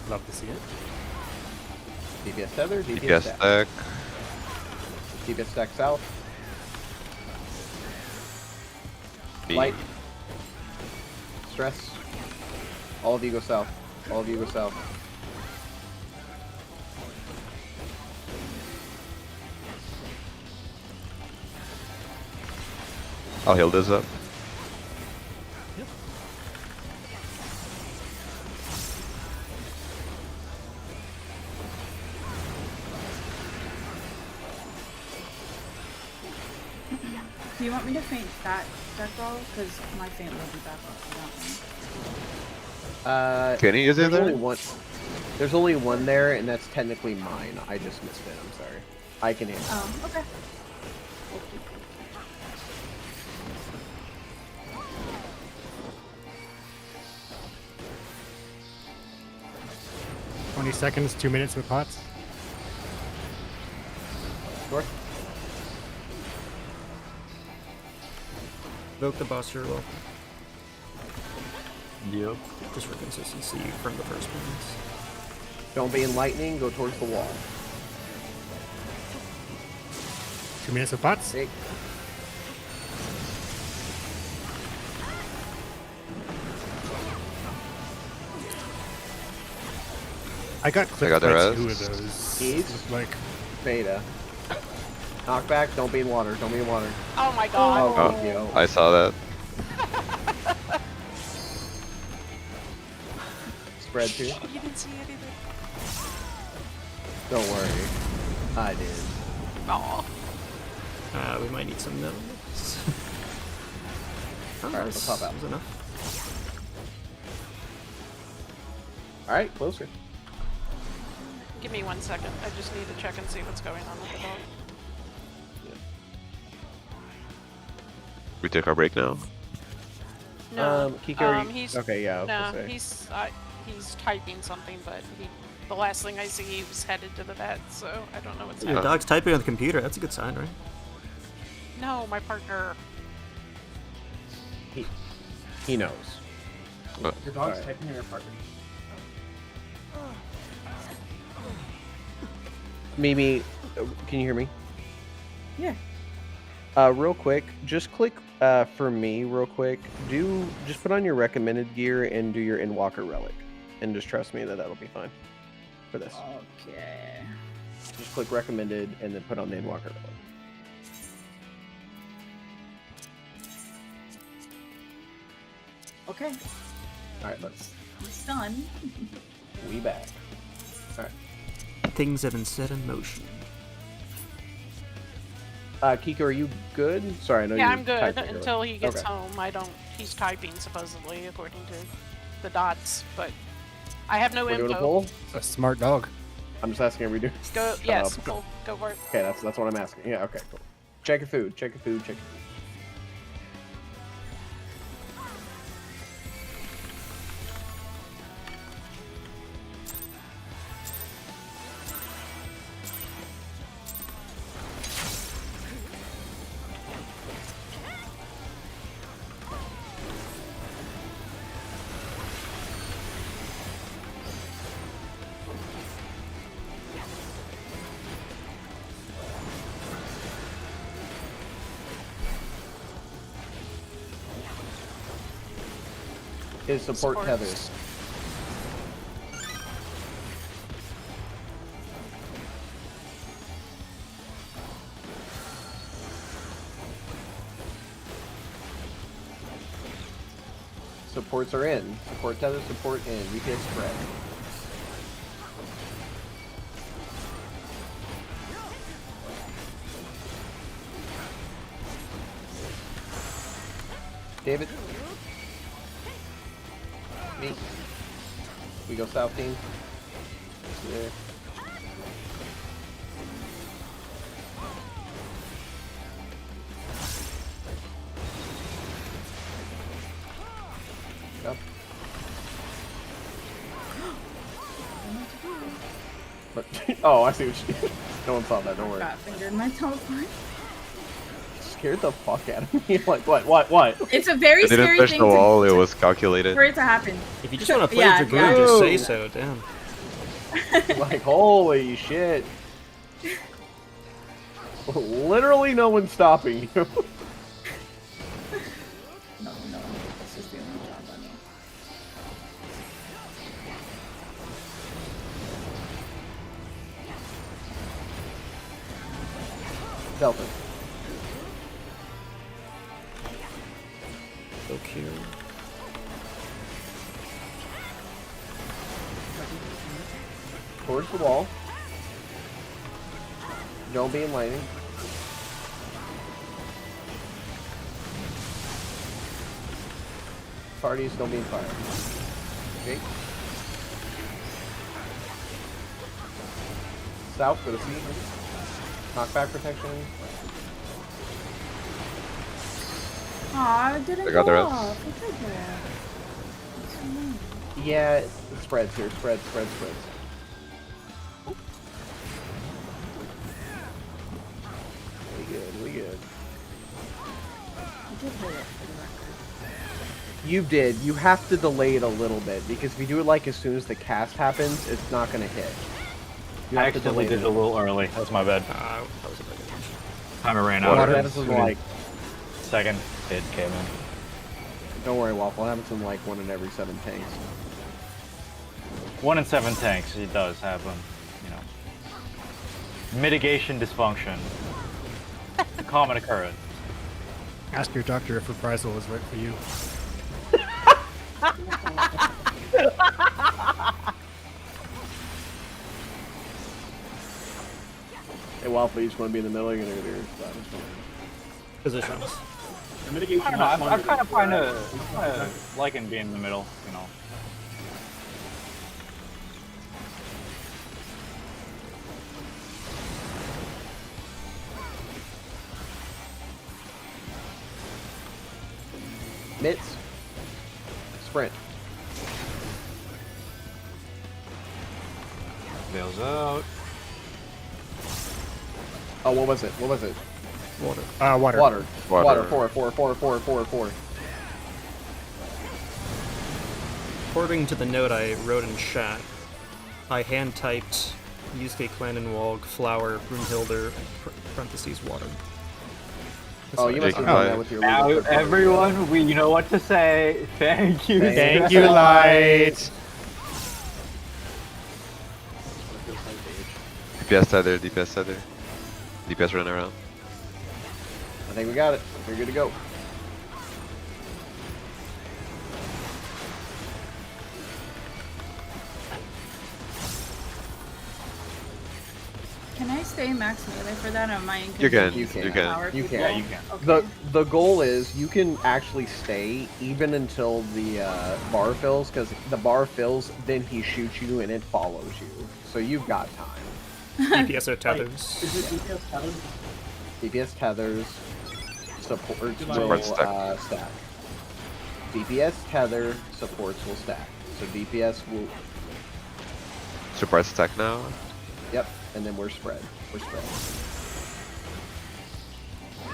of Love to see it. it. DPS tether. DPS, DPS stack. stack. DPS stack south. Me. Light. Stress. All of you go south. All of you go south. I'll heal this up. Do you want me to faint that deck roll? Because my faint will be back up for that one. Kenny, is it there's only there? one. There's only one there, and that's technically mine. I just missed it. I'm sorry. I can handle it. Okay. 20 seconds, 2 minutes with pots. North. Evoke the boss here, well, Yep. just for consistency from the first ones. Don't be in lightning. Go towards the wall. 2 minutes with pots. Hey. I got clipped got the by rest. 2 of those. Keys? Like, Beta. Knockback. Don't be in water. Don't be in water. Oh my god. Oh, Oh, yo. I saw that. Spread too. You didn't see anything. Don't worry. I did. Aw. We might need some notes. Oh, Alright, nice. we'll pop out. That was enough. All right, closer. Give me 1 second. I just need to check and see what's going on with the dog. We take our break now. No. Kiko, are you- he's okay, yeah. I was no, gonna say. he's typing something, but the last thing I see, he was headed to the vet, so I don't know what's Your happening. dog's typing on the computer. That's a good sign, right? No, my partner. He knows. Your dog's Alright. typing in your partner. Mimi, can you hear me? Yeah. Real quick, just click for me real quick. Just put on your recommended gear and do your Endwalker relic, and just trust me that that'll be fine for this. Okay. Just click recommended and then put on the Endwalker relic. Okay. All right, let's. It's done. We back. All right. Things have been set in motion. Kiko, are you good? Sorry, I know Yeah, you're I'm good typing earlier. until he gets Okay. home. He's typing supposedly according to the dots, but I have no We're doing a info. poll. a smart dog. I'm just asking, are we doing? Go, Shut yes, up. go for it. Okay, that's what I'm asking. Yeah, okay, cool. Check your food. Check your food. Check your food. His support Supports. tethers. Supports are in. Support tether, support in. VPS spread. David. Me. We go south team. Yeah. Yep. But, oh, I see what you did. No one saw that, don't worry. Got fingered my teleport. Scared the fuck out of me. Like, what? It's a very I didn't scary touch thing the wall. It to, was calculated. for it to happen. If you just want to play Yeah, with your yeah. groove, just say Ooh. so. Damn. Like, holy shit. Literally no one's stopping you. No, it's just the only job I know. Delta. Okay. Towards the wall. Don't be in lightning. Parties, don't be in fire. Jake. South, go to C. Knockback protection. Aw, it didn't I got go the rest. off. It did that. That's so annoying. Yeah, it spreads here. Spreads. We good. I did hit it for the record. You did. You have to delay it a little bit because if you do it like as soon as the cast happens, it's not gonna hit. You I have to accidentally delay did it a little early. That's my bad. That was a big one. Timer ran Water. out. What happens in like, Second hit came in. don't worry, Waffle. It happens in like 1 in every 7 tanks. 1 in 7 tanks. It does happen. You know. Mitigation dysfunction. Common occurrence. Ask your doctor if reprisal is right for you. Hey, Waffle, you just want to be in the middle. You're gonna do your spot. Positions. The mitigation I don't know. lasts longer I'm kind of than liking being in the middle. You know. Mitts. Sprint. Bails out. Oh, what was it? Water. Water. Water. Water. Four. According to the note I wrote in chat, I hand typed Yusuke Clanenwalg, flower, Brunhilder, parentheses, water. That's Oh, what you I must did. have done that with your Now, legal foot. everyone, you know what to say. Thank you. Thank you, Light. DPS tether, DPS tether. DPS running around. I think we got it. We're good to go. Can I stay max melee for that? Or am I You can. You can. You can. Power You people? can. Yeah, you can. Okay. The goal is you can actually stay even until the bar fills, because the bar fills, then he shoots you and it follows you. So you've got time. DPS are tethers. Is it DPS tethered? DPS tethers, supports Support will stack. stack. DPS tether, supports will stack. So DPS will, Surprise attack now. yep, and then we're spread.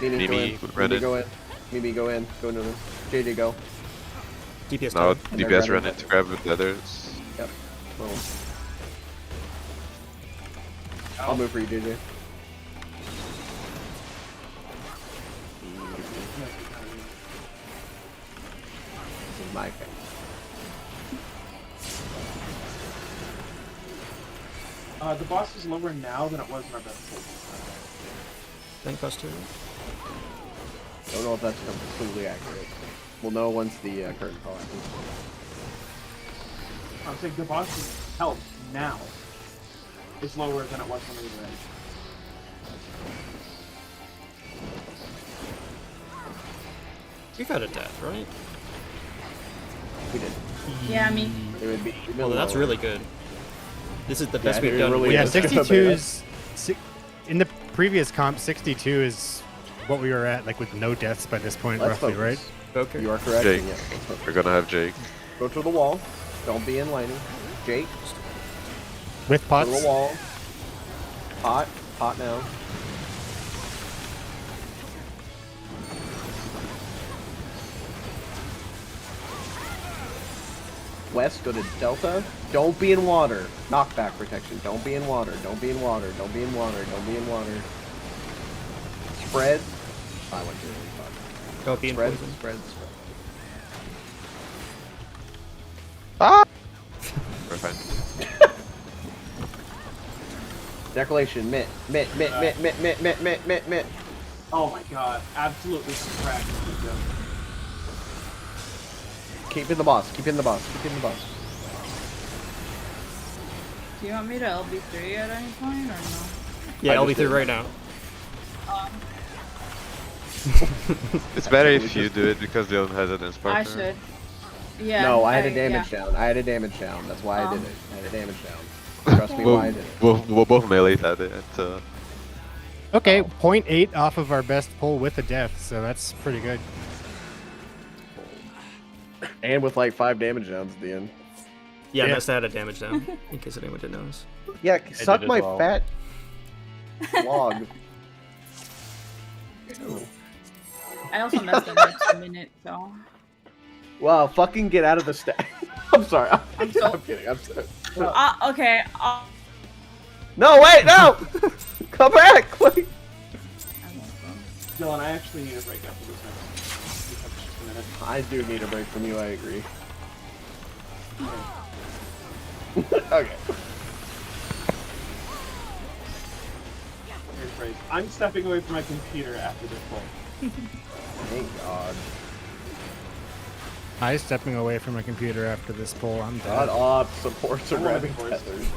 Mimi, Mimi, go in. run Mimi, it. go in. Mimi, go in. Go no. JJ, go. DPS Now tether. And then DPS run run in to grab with the others. Yep. Boom. I'll move for you, JJ. This is my thing. The boss is lower now than it was in our best place. Then cluster. Don't know if that's completely accurate. We'll know once the curtain call happens. I'm saying the boss's health now is lower than it was when we were ready. We've had a death, right? We did. Yeah, me. It would be even Well, that's lower. really good. This is the best Yeah, we've it done. really with Yeah, is. this. 62 is in the previous comp. 62 is what we were at, like with no deaths by this point, Let's roughly, focus. right? Okay. You are correct. Jake. and yes, let's focus. We're gonna have Jake. Go to the wall. Don't be in lining. Jake, With to pots. the wall. Hot now. West, go to Delta. Don't be in water. Knockback protection. Don't be in water. Don't be in water. Don't be in water. Don't be in water. Spread. I went to really fun. Don't be in Spread. poison. Spread. Ah! We're fine. Declaration. Mitt. Oh my god, absolutely cracked. Keep in the boss. Keep in the boss. Keep in the boss. Do you want me to LB3 at any point or no? Yeah, I I'll be just through did. right now. It's better if you do it because they don't have an partner. I should. Yeah. No, I had a damage down. I had a damage down. That's why I did Oh. it. I had a damage down. Trust me, why I did it. We'll both melee at it. Okay, 0.8 off of our best pull with a death, so that's pretty good. And with like 5 damage downs at the end. Yeah, Yeah. I must add a damage down, in case anyone didn't notice. Yeah, suck as my well. fat log. I also messed up next minute, so. Wow, fucking get out of the stack. I'm sorry. I'm so- kidding. I'm sorry. Okay. No, wait, no! Come back! Wait. Dylan, I actually need a break after this next. You have just a minute. I do need a break from you, I agree. Okay. Here's break. I'm stepping away from my computer after this pull. Thank God. I stepping away from my computer after this pull. I'm God dead. off, supports are I want grabbing the force. tethers.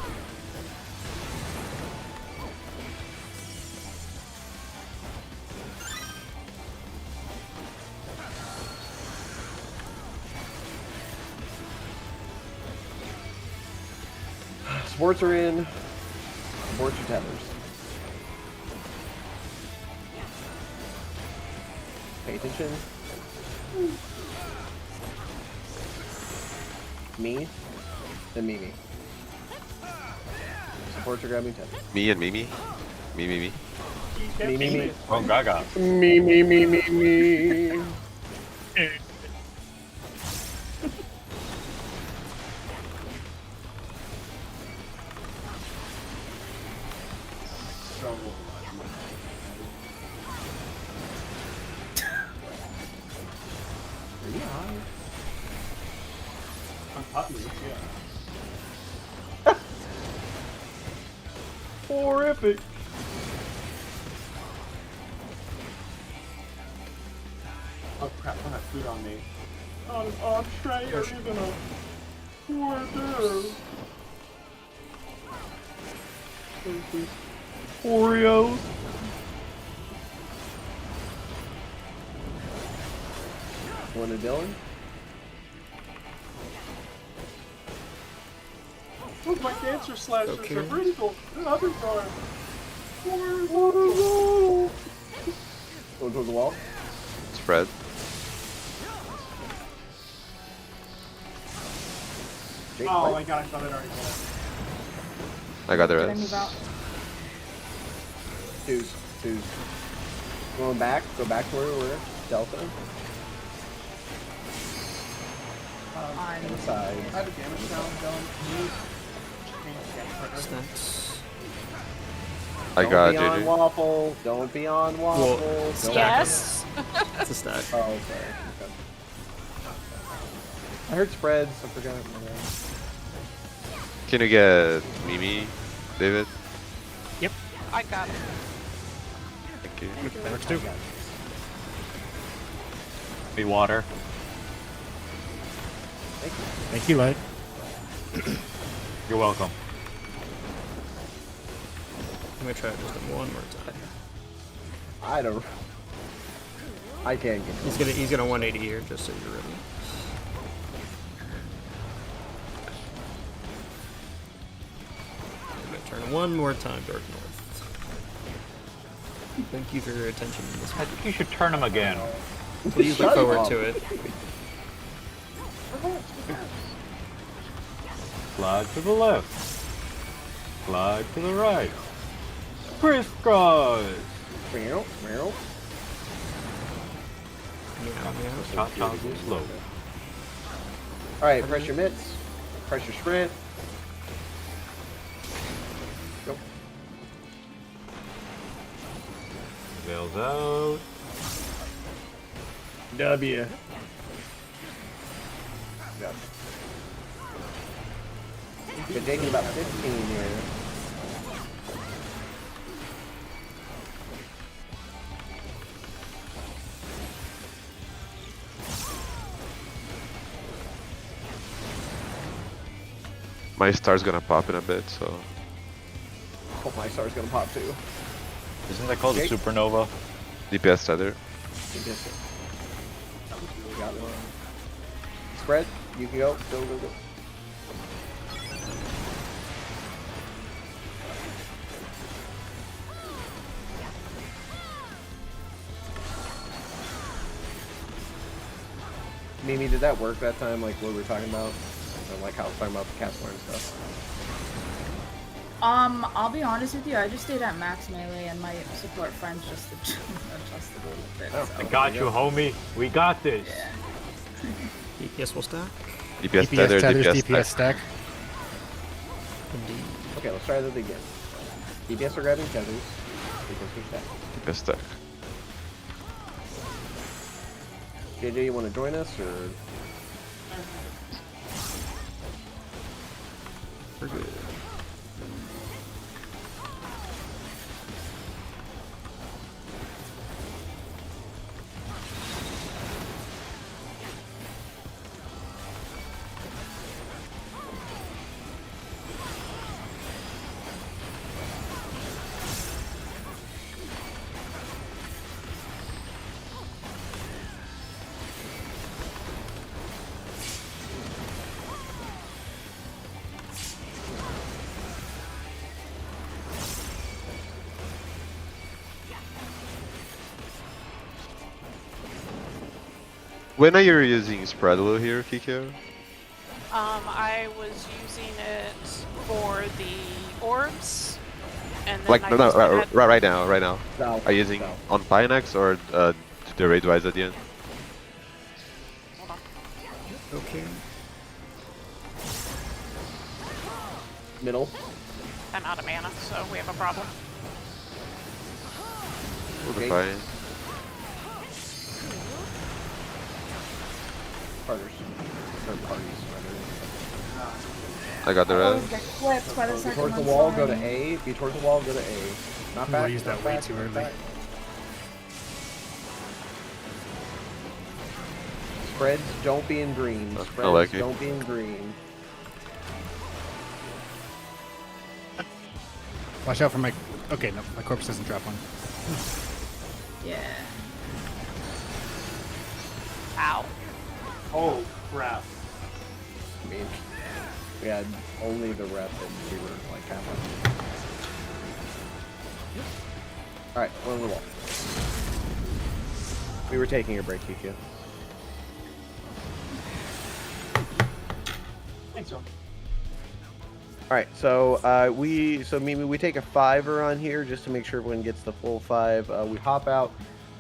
Sports are in. Sports are tethers. Pay attention. Me. Then Mimi. Supports are grabbing tethers. Me and Mimi. Me. Me, me, me. Oh, Gaga. Me. So much. Pretty high. On top of this, yeah. Horrific. Oh crap, I don't have food on me. On entree or even a hors d'oeuvre. Please. Oreos. One to Dylan. Look, my cancer slashers Okay. are brutal. Another time. Going towards the wall. Spread. Jake, Oh fight. my god, I thought I'd already done it. I got the Did I move rest. out? Twos. Going back. Go back to where we were. Delta. On. Inside. I have a damage down, Dylan. Can you change the Stacks. I Don't got be on JJ. waffle. Don't be on waffle. Don't- Yes. It's a stack. Oh, sorry. Okay. I heard spreads. I forgot. My bad. Can you get Mimi, David? I got it. Thank you. Works too. Be water. Thank you. Thank you, Light. You're welcome. I'm gonna try it just one more time. I don't. I can't get. He's gonna 180 here, just so you're ready. I'm gonna turn one more time dark north. Thank you for your attention in this I one. think you should turn him again. Please look Shut forward up. to it. Slide to the left. Slide to the right. Crisscross. Meow, meow. Meow, meow. Chop, chop, slow. All right, press your mitts. Press your sprint. Go. Veils out. W. Go. Been taking about 15 here. My star's gonna pop in a bit, so Hope my star's gonna pop too. Isn't that called a Jake? supernova? DPS tether. You missed it. Got one. Spread. You can go. Go, go, go. Mimi, did that work that time, like what we were talking about? Or like how I was talking about the cast and stuff? I'll be honest with you, I just stayed at max melee and my support friends just adjusted a little bit. Oh, So. I got you, homie. We got this. Yeah. DPS will stack. DPS DPS tether, tethers, DPS DPS stack. stack. Indeed. Okay, let's try that again. DPS are grabbing tethers. DPS are stacked. DPS stack. JJ, you want to join us, or? We're good. When are you using Spreadalo here, Kikyo? I was using it for the orbs, and then Like, I no, used it at- right now, right now. No. Are you using No. on Pinex or the raid wise at the end? Hold on. Okay. Middle. I'm out of mana, so we have a problem. We'll be Okay. fine. Partners. Or parties, rather. I got the Oh, res. get clipped by the Be second towards the one, wall, go to sorry. A. Be towards the wall, go to A. Not Ooh, back. I used not that way back, too not early. back. Spreads don't be in green. I Spreads like it. don't be in green. Watch out for my. Okay, no, my corpse doesn't drop one. Yeah. Ow. Oh crap. I mean, we had only the rep and we were like half on. Alright, one on the wall. We were taking a break, Kikyo. Thanks, so. Alright, so Mimi, we take a 5-er on here just to make sure everyone gets the full 5. We hop out.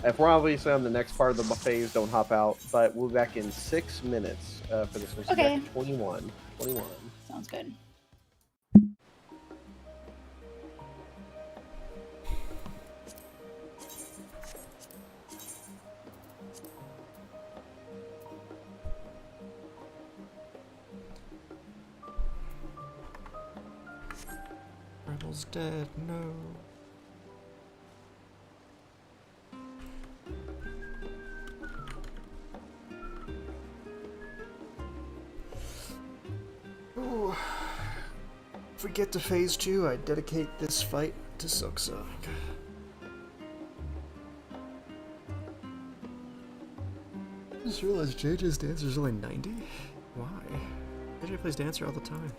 If we're obviously on the next part of the phase, don't hop out, but we'll be back in 6 minutes for this one. So Okay. back to 21. 21. Sounds good. Rebel's dead. No. Ooh. If we get to phase 2, I dedicate this fight to Silksong. I just realized JJ's dancer is only 90? Why? JJ plays dancer all the time.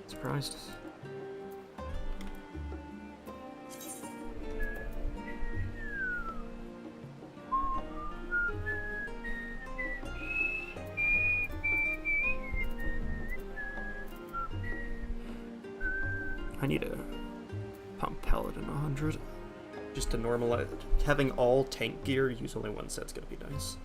Surprised. I need a pump paladin 100. Just to normalize. Having all tank gear, use only one set's gonna be nice.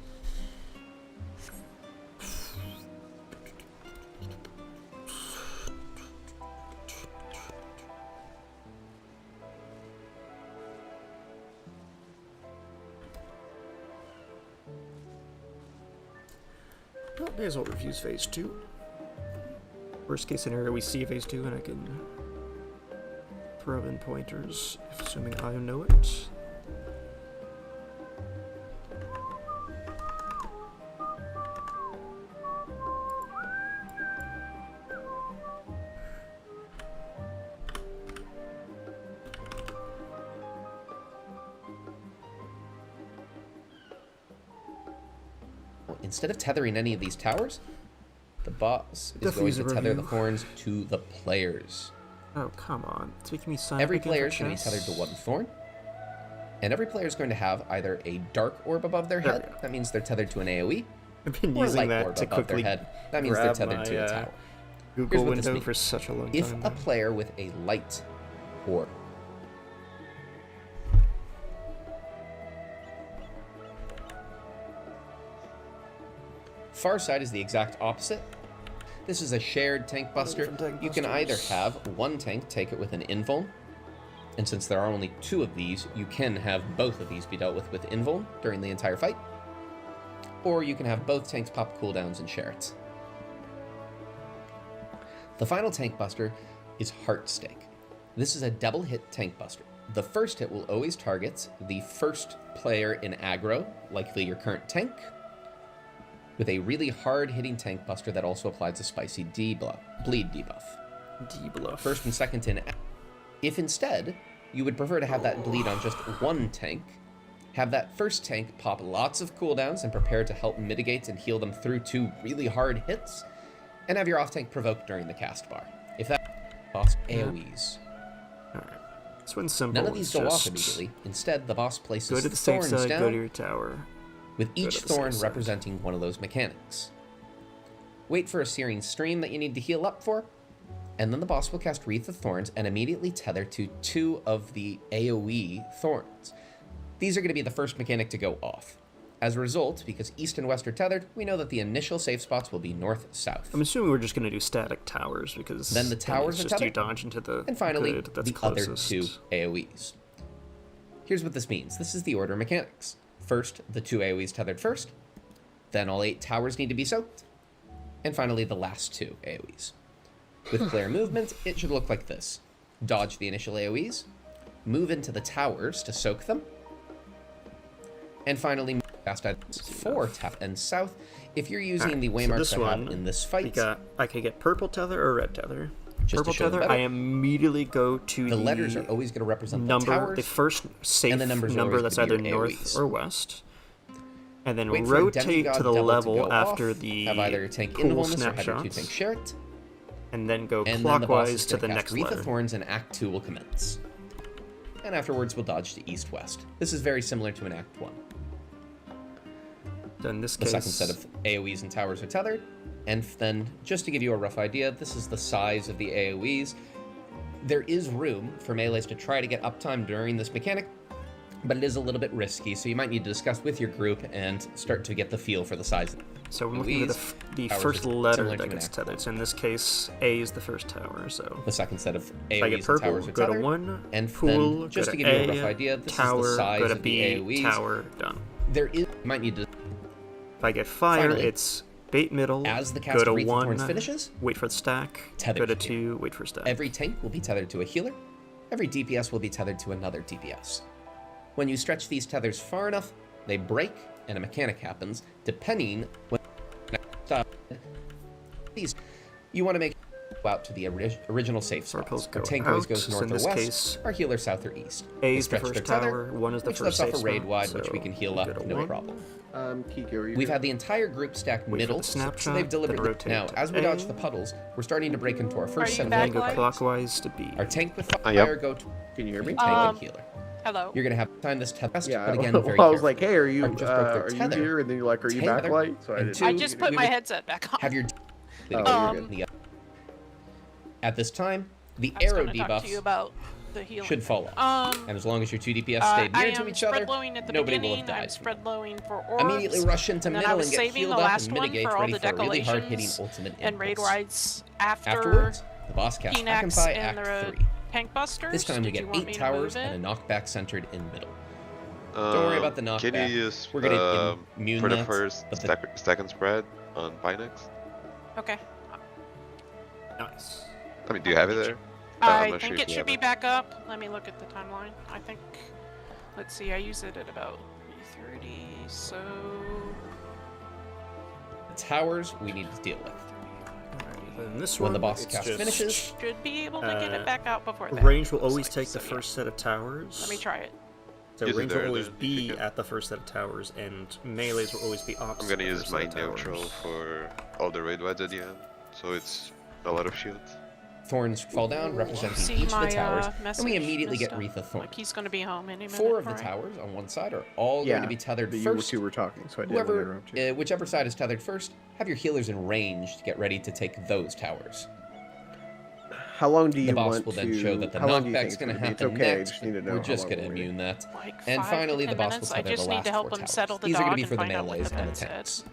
Well, may as well reviews phase 2. Worst case scenario, we see phase 2 and I can throw in pointers, assuming I know it. instead of tethering any of these towers, the boss is Definitely going to a tether the review. thorns to the players. Oh, come on. It's making me sign Every up again player for is going to be chess? tethered to one thorn, and every player is going to have either a dark orb above their There we head, go. that means they're tethered to an AoE, I've been or a using light that orb to above their quickly head, that means they're grab tethered my, to a tower. Google Here's what this window means. for such a long If time. a now. player with a light orb Far side is the exact opposite. This is a shared tank buster. different tank You can either busters. have one tank take it with an invuln, and since there are only 2 of these, you can have both of these be dealt with invuln during the entire fight. Or you can have both tanks pop cooldowns and share it. The final tank buster is Heartstake. This is a double hit tank buster. The first hit will always target the first player in aggro, likely your current tank, with a really hard hitting tank buster that also applies a spicy bleed debuff. D-bluff. First and second in. If instead you would prefer to have that bleed on just one tank, have that first tank pop lots of cooldowns and prepare to help mitigate and heal them through 2 really hard hits, and have your off tank provoke during the cast bar. If that boss AoEs. Alright. This one's simple. None of these It's go off just immediately. Instead, the boss places Go to the safe thorns side, down, go to your tower. with each to the safe thorn side. representing one of those mechanics. Wait for a searing stream that you need to heal up for, and then the boss will cast Wreath of Thorns and immediately tether to 2 of the AoE thorns. These are going to be the first mechanic to go off. As a result, because east and west are tethered, we know that the initial safe spots will be north-south. I'm assuming we're just going to do static towers because Then the that towers means are just you tethered. dodge into the And finally, good that's the other closest. 2 AoEs. Here's what this means. This is the order of mechanics. First, the 2 AoEs tethered first, then all 8 towers need to be soaked, and finally the last 2 AoEs. With player movement, it should look like this. Dodge the initial AoEs, move into the towers to soak them, and finally move past items 4 tap and south. If you're using Alright, the so waymarks this I have one, in this We fight, got, I could get purple tether or red tether. Just to Purple show them tether, better. I immediately go to the letters are always going to represent the number, towers. the first safe and the numbers are number always that's gonna be either your north AoEs. or west, and then Wait for a rotate demigod to the devil level go after off, the have either tank cool invulnus or have your 2 snapshots, tanks share it, and then go and then the boss clockwise is to going the to cast next Wreath letter. of Thorns and Act 2 will commence. And afterwards we'll dodge to east-west. This is very similar to an Act 1. Then in this The case, second set of AoEs and towers are tethered, and then, just to give you a rough idea, this is the size of the AoEs. There is room for melees to try to get uptime during this mechanic, but it is a little bit risky, so you might need to discuss with your group and start to get the feel for the size of so we're looking at AoEs. the Towers first are letter similar that to an gets Act tethered. So in this case, A is the first tower. So the second set of if I get AoEs and purple, towers are go to tethered. 1, And pool, then, just go to to give you a A, rough idea, this tower, is the size go to of B, the AoEs. tower, done. There is, you might need to, If I get fire, Finally, it's bait middle, as the go cast to of Wreath of 1, Thorns finishes, wait for the stack, tether go to to 2, wait for stack. every tank will be tethered to a healer. Every DPS will be tethered to another DPS. When you stretch these tethers far enough, they break, and a mechanic happens, depending when these. You want to make go out to the original safe Circles spots. Our go tank always out, goes so north in or this west, case, our healer south or east. A They is the stretch their first tether, tower, 1 is the which first lets off safe a raid spot, wide, which so we can heal go up, to no 1. problem. Kiko, are you We've good? had the entire group stacked Wait for middle, the so snapshot, they've then delivered. rotate Now, to as we A. dodge the puddles, we're starting to break into our first Are set you of Then back go light? clockwise to B. Our tank with yep. fire go to Can you hear me? tank Um, and healer. Hello. You're gonna have to time this test, Yeah. but again, well, very I was like, carefully. hey, are you Just broke their are you tether. here? And then you're like, are you Tether, backlight? So I and didn't. I two, just put we my would headset back on. have your Oh, you're good. at this time, the I was arrow gonna talk to you debuffs about the healing. should fall off. And as long as your 2 DPS stayed I near to am each spread other, blowing at the nobody will beginning. have died. I'm spread blowing for orbs. Immediately rush into and then I middle was and get saving healed the up last and one mitigate, for all ready the for a really hard hitting decolations ultimate and raid impulse. rides after Afterwards, the boss casts Phoenix Act and the Act 3. tank busters. This time we Did get you want 8 me to towers move and it? a knockback centered in middle. Don't worry about the knockback. Can you use We're gonna immune for the that, first but the- stack and spread on Pinex? Okay. Nice. I mean, do you have it there? I'm I not think sure if it you should have be it. back up. Let me look at the timeline. I think. Let's see. I use it at about 3:30. So. The towers we need to deal with. Then this When one, the boss it's cast just- finishes, Should be able to get it back out before that. Range will looks always like. take the So, yeah. first set of towers. Let me try it. So Use it ranged will there, always then, if you be can. at the first set of towers, and melees will always be opposite. I'm gonna the use first my set of towers. neutral for all the raid wides at the end, so it's a lot of shield. Thorns fall down, representing See each of my the towers, message, and we immediately get Mr. Wreath of Thorn. Like he's gonna be home any minute. 4 of the right? towers on one side are all Yeah, going to be tethered but you first. two were talking, so I didn't want to Whoever, interrupt you. whichever side is tethered first, have your healers in range to get ready to take those towers. How long do you The boss want will to? then show that the how long do you think knockback's it's going to gonna be? happen It's okay. I next. just need to know We're how just long going to we're waiting. immune that. Like And 5 to finally, 10 the boss will minutes. I tether the just need last to help 4 him towers. settle the These are dog going to be and for the find out what melees the and the vet said. tanks.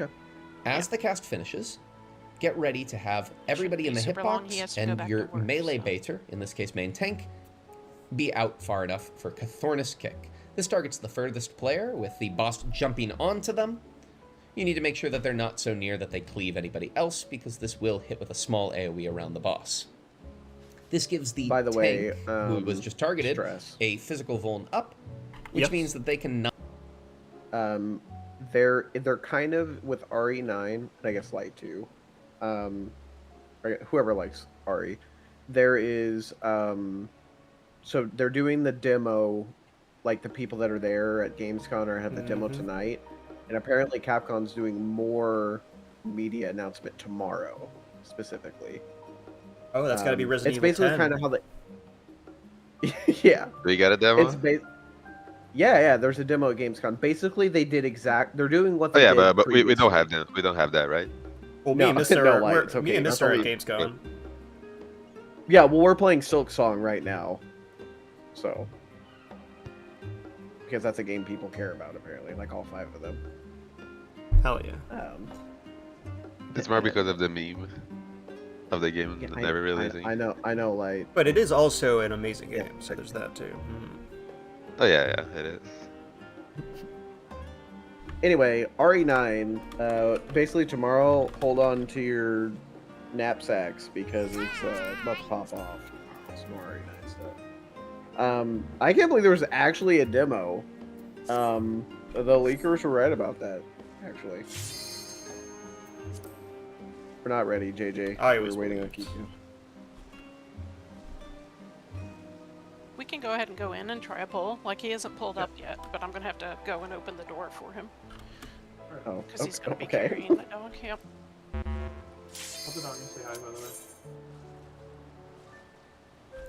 Okay. As the cast finishes, get ready to have everybody in the super long, he has hitbox to go and back your to work, melee so. baiter, in this case main tank, be out far enough for Cathornus Kick. This targets the furthest player, with the boss jumping onto them. You need to make sure that they're not so near that they cleave anybody else, because this will hit with a small AoE around the boss. This gives the By the tank, way, who was just targeted, stress. a physical vuln up, which Yep. means that they can not. They're kind of with RE9, and I guess Light 2. Or whoever likes RE. There is so they're doing the demo, like the people that are there at Gamescom or have the demo tonight, and apparently Capcom's doing more media announcement tomorrow, specifically. Oh, that's got to be Resident Evil It's basically 10. kind of how they. Yeah. We got a demo. It's yeah. There's a demo at Gamescom. Basically, they did They're doing what Oh they yeah, did but we don't previously. have that. We don't have that, right? Well, me No, and Mr. no, like, we're- it's okay. Me and That's Mr. all at we- Gamescom. Yeah, well, we're playing Silk Song right now, so because that's a game people care about, apparently, like all 5 of them. Hell yeah. It's more because of the meme of the game Yeah, never releasing. I know, like. But it is also an amazing game, so there's that too. Oh yeah, it is. Anyway, RE9. Basically, tomorrow, hold on to your knapsacks because it's about to pop off. Some more RE9 stuff. I can't believe there was actually a demo. The leakers were right about that, actually. We're not ready, JJ. I We're was waiting on waiting. Kiku. We can go ahead and go in and try a pull. Like he hasn't pulled up yet, but I'm gonna have to go and open the door for him Oh, because he's gonna be okay. carrying the dog. Yep. I'll be down and say hi, by the way.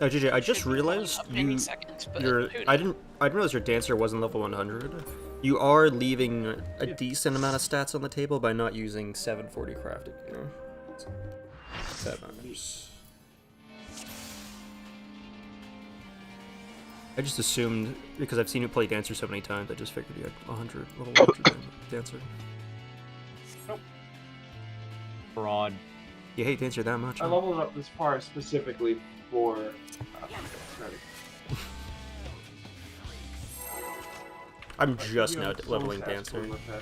Oh, JJ, I just Should be pulling realized up any second, but you're. who I knows? didn't realize your dancer wasn't level 100. You are leaving a decent amount of stats on the table by not using 740 crafted. You know, that matters. I just assumed because I've seen you play dancer so many times. I just figured you had 100 level 100 dancer. Fraud. You hate dancer that much? I Huh? leveled up this far specifically for. Sorry. I'm just You now know, leveling someone's asked for dancer. a repair.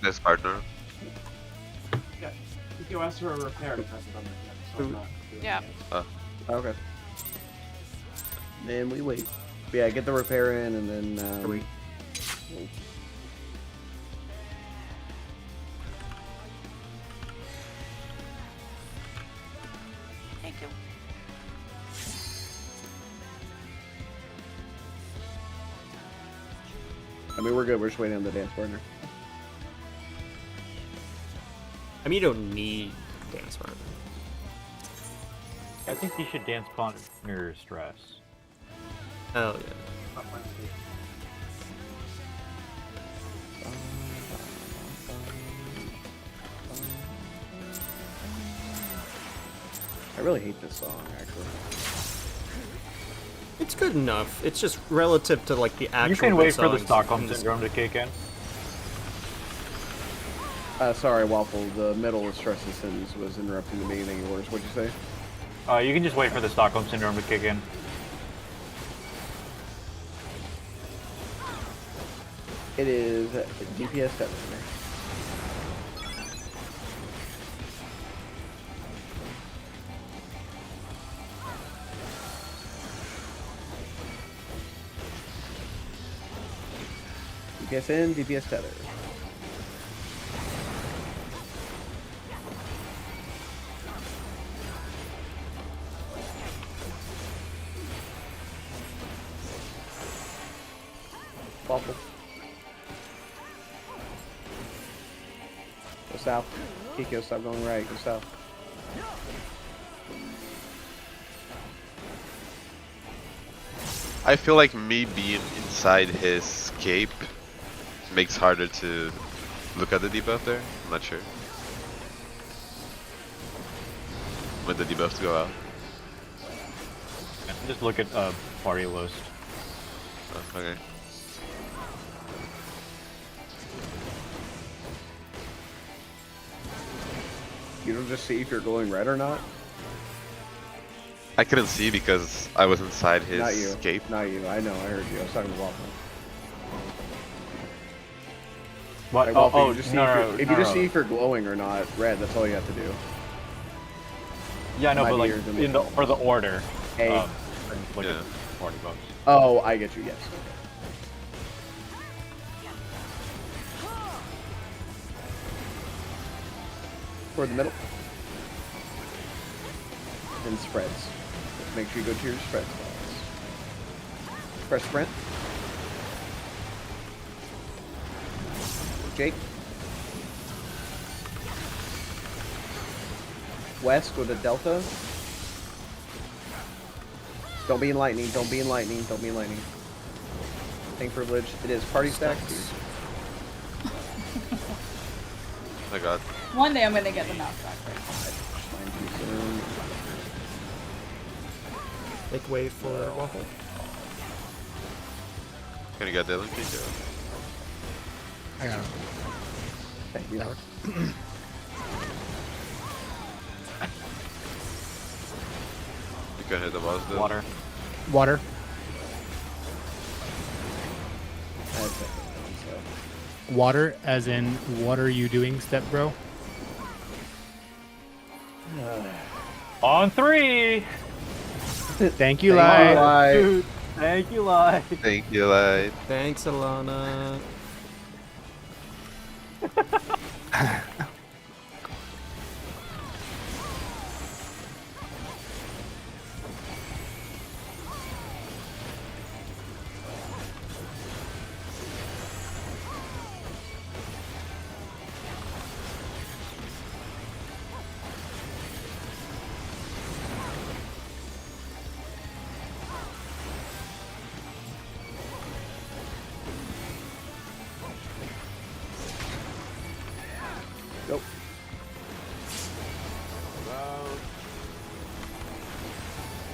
This partner. Yeah. If you ask for a repair, it hasn't done that yet, so I'm not doing Yeah. it. Okay. Then we wait. Yeah, get the repair in, and then. Wait. Thank you. I mean, we're good. We're just waiting on the dance partner. I mean, you don't need dance partner. I think you should dance partner stress. Hell yeah. Not my mistake. I really hate this song, actually. It's good enough. It's just relative to like the actual. You can good wait for the songs Stockholm in this- syndrome to kick in. Sorry, Waffle. The middle of Stress's sentence was interrupting the beginning of yours. What'd you say? You can just wait for the Stockholm syndrome to kick in. It is DPS 7. DPS in, DPS tether. Waffle. Go south. Kiko, stop going right. Go south. I feel like me being inside his cape makes harder to look at the debuff there. I'm not sure. When the debuffs go out. Just look at party list. Oh, okay. You don't just see if you're glowing red or not? I couldn't see because I was inside his Not you. cape. Not you. I know. I heard you. I was talking to Waffle. What? Like, Oh, Waffle, oh, you just see no, if you just see if you're glowing or not red, that's all you have to do. Yeah, I know, Might but be like yours in in the the- for the order. Hey. Look Yeah. at party buffs. Oh, I get you. Yes. Toward the middle. And spreads. Make sure you go to your spread spots. Press sprint. Jake. West with a delta. Don't be in lightning. Don't be in lightning. Don't be in lightning. Tank privilege. It is party stacks. Oh my god. One day I'm gonna get the mouse back. Mine too soon. Make way for Waffle. Can you get Dylan? Kiko? I got him. Thank you. You can hit the boss though. Water. Water. That's it. So. Water, as in, what are you doing, step bro? On 3. Thank you, Thank you, Lai. Lai. Dude, thank you, Lai. Thank you, Light. Thanks, Alana. Go.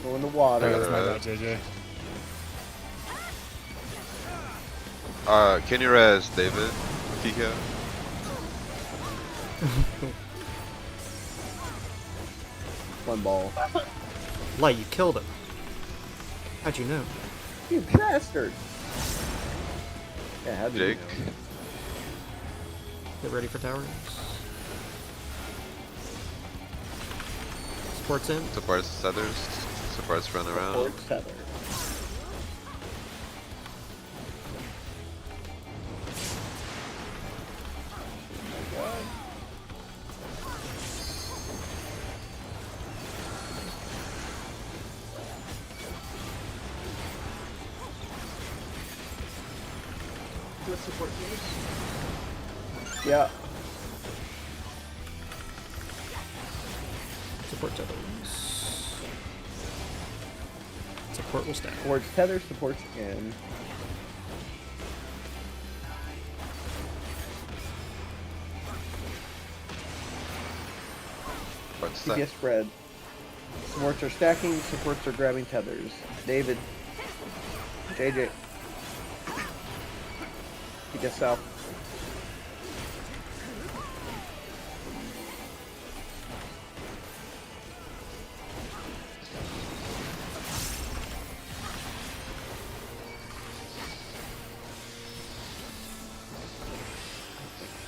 Go in the water. That's my bad, JJ. Can you res David? Kiko? One ball. Light, you killed him. How'd you know? You bastard. Yeah, how did Jake? you know? Get ready for towers. Support's in. Supports Feathers. Supports run around. Support feather. What support teams? Yeah. Support tethers. Support will stack. Supports tether, supports in. Supports CPS that. spread. Supports are stacking, supports are grabbing tethers. David. JJ. He gets south.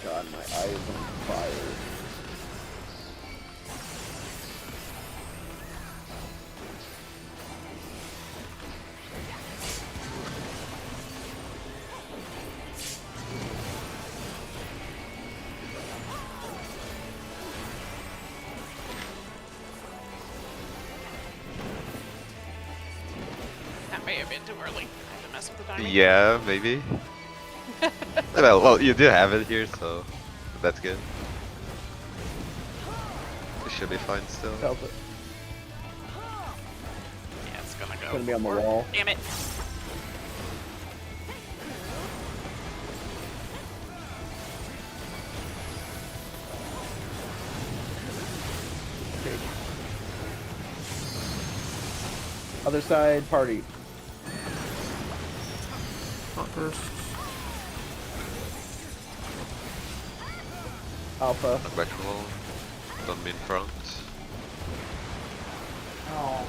God, my eye is on fire. That may have been too early. I had to mess with the timing. Yeah, maybe. Well, you do have it here, so that's good. It should be fine still. Felt it. Yeah, it's gonna go. Gonna be on the wall. Damn it. Okay. Other side, party. Hot first. Alpha. Knock back roll. Don't be in front. Oh.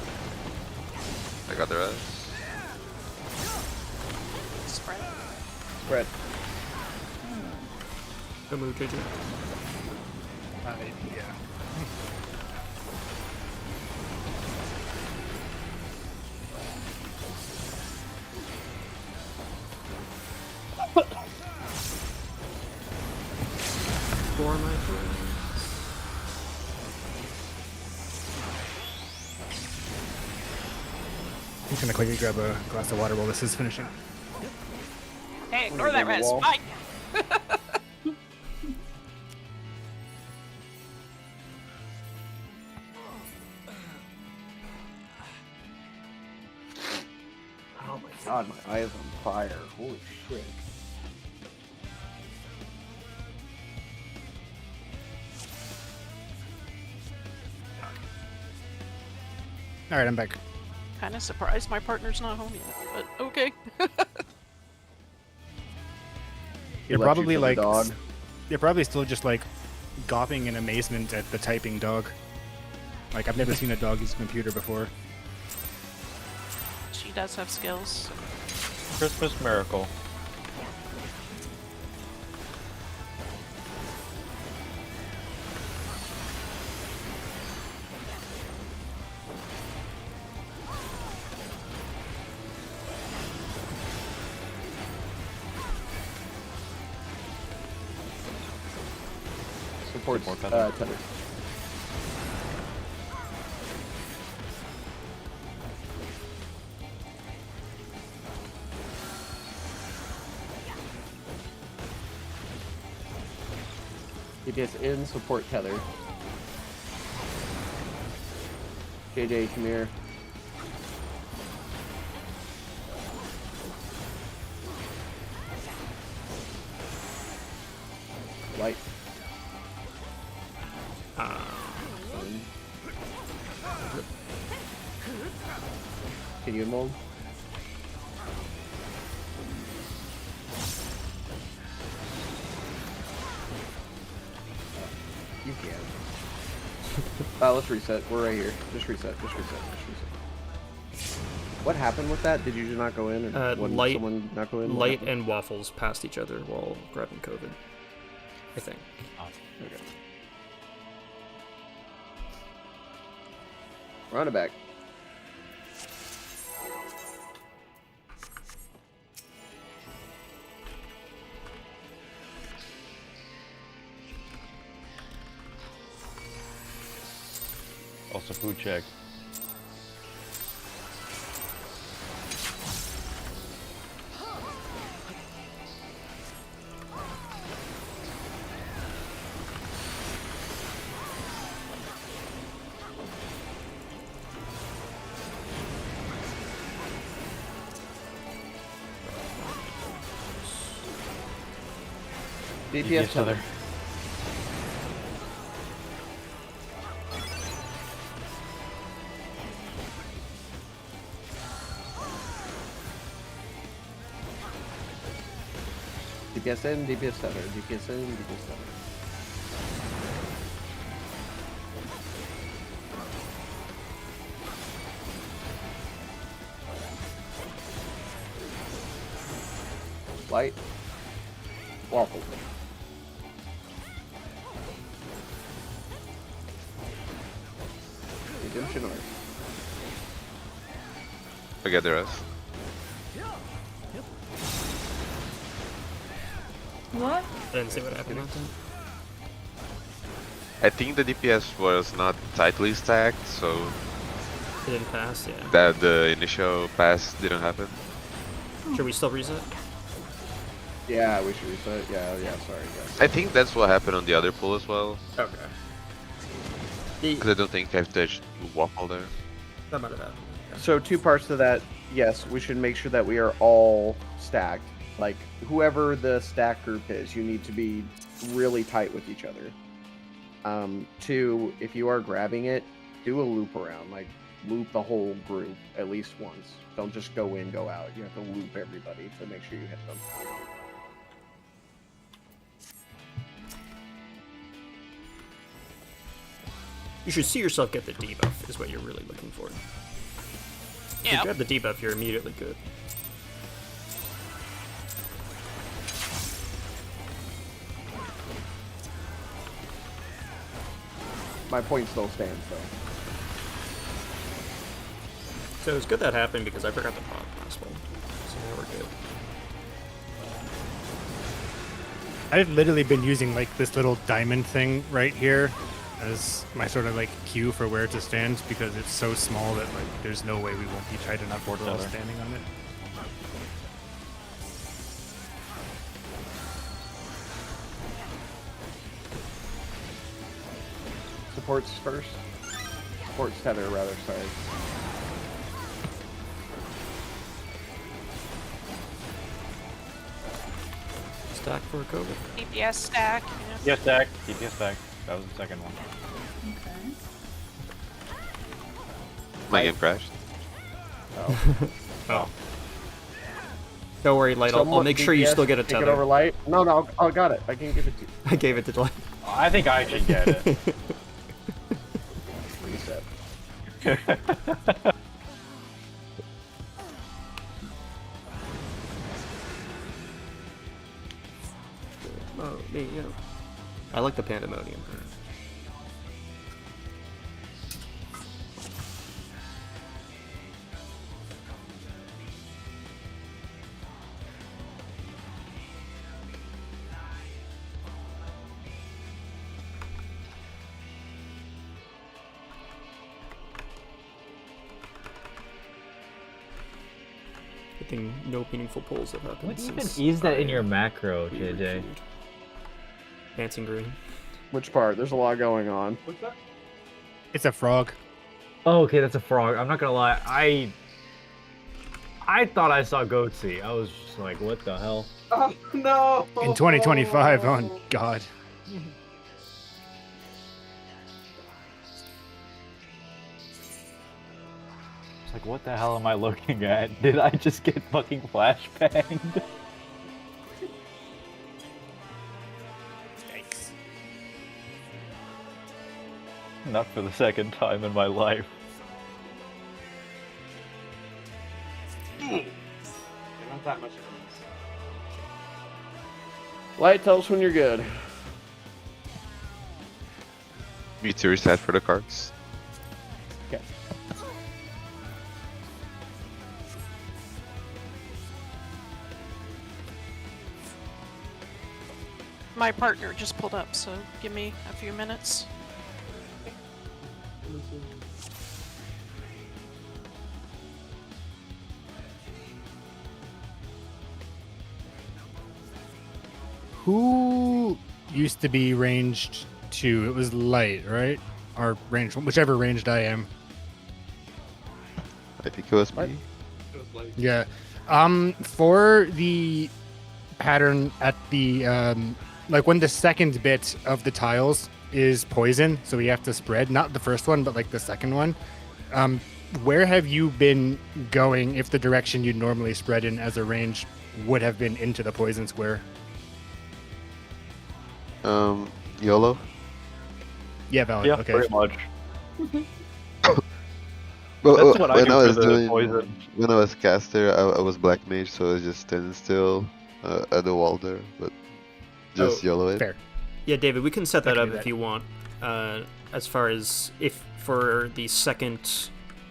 I got the rest. Spread. Spread. Go move, JJ. Yeah. For my friends. I'm just gonna quickly grab a glass of water while this is finishing. Hey, ignore that Over the res. wall. Bye. Oh my god, my eye is on fire. Holy shit. All right, I'm back. Kind of surprised my partner's not home yet, but okay. He They're left you probably for the like dog. they're probably still just like gawping in amazement at the typing dog. Like I've never seen a dog use a computer before. She does have skills. Christmas miracle. Supports Support tether. tether. DPS in, support tether. JJ, come here. Light. Can you mold? You can. Let's reset. We're right here. Just reset. Just reset. Just reset. What happened with that? Did you just not go in, or when Light- someone not go in? What Light happened? and Waffles passed each other while grabbing COVID. I think. Okay. Run it back. Also food check. DPS tether. DPS in, DPS tether, DPS in, DPS tether. Light. Waffle. Redemption art. Forget the rest. What? I didn't see what happened that time. I think the DPS was not tightly stacked, so It didn't pass, yeah. that the initial pass didn't happen. Should we still reset? Yeah, we should reset. Yeah, sorry guys. I think that's what happened on the other pool as well. Okay. Because I don't think I've touched waffle there. That might have happened. Yeah. So 2 parts to that. Yes, we should make sure that we are all stacked. Like whoever the stack group is, you need to be really tight with each other. 2, if you are grabbing it, do a loop around. Like loop the whole group at least once. Don't just go in, go out. You have to loop everybody to make sure you hit them. You should see yourself get the debuff, is what you're really looking for. If you Yeah. grab the debuff, you're immediately good. My point still stands though. So it's good that happened because I forgot to pop last one. So now we're good. I've literally been using like this little diamond thing right here as my sort of like cue for where to stand because it's so small that like there's no way we won't be tight enough for all standing on it. Supports first. Supports tether rather, sorry. Stack for a COVID. DPS stack. Yeah. DPS stack. DPS stack. That was the second one. Okay. My game crashed. Oh. Don't worry, Light. I'll make sure you still get a Take it tether. over Light. No, I got it. I can give it to you. I gave it to Light. I think I should get it. Reset. Oh, me, yeah. I like the pandemonium. Good thing no meaningful pulls have happened. What even since is that in I your macro, JJ? reviewed. Dancing green. Which part? There's a lot going on. What's that? It's a frog. Oh, okay, that's a frog. I'm not gonna lie, I thought I saw Goatsy. I was just like, what the hell? Oh no! In 2025, oh god. It's like, what the hell am I looking at? Did I just get fucking flashbanged? Yikes. Not for the second time in my life. Not that much of this. Light, tell us when you're good. Me to reset for the cards. Okay. My partner just pulled up, so give me a few minutes. Who used to be ranged 2? It was Light, right? Or ranged, whichever ranged I am. I think it was me. It was like Yeah. For the pattern at the like when the second bit of the tiles is poison, so we have to spread, not the first one, but like the second one. Where have you been going if the direction you'd normally spread in as a range would have been into the poison square? YOLO. Yeah, valid. Yeah, Okay. pretty much. Well, That's what I when do I was for the doing, poison. when I was caster, I was black mage, so I was just standing still at the wall there, but just YOLO it. Fair. Yeah, David, we can set that I can up do if that. you want. As far as if for the second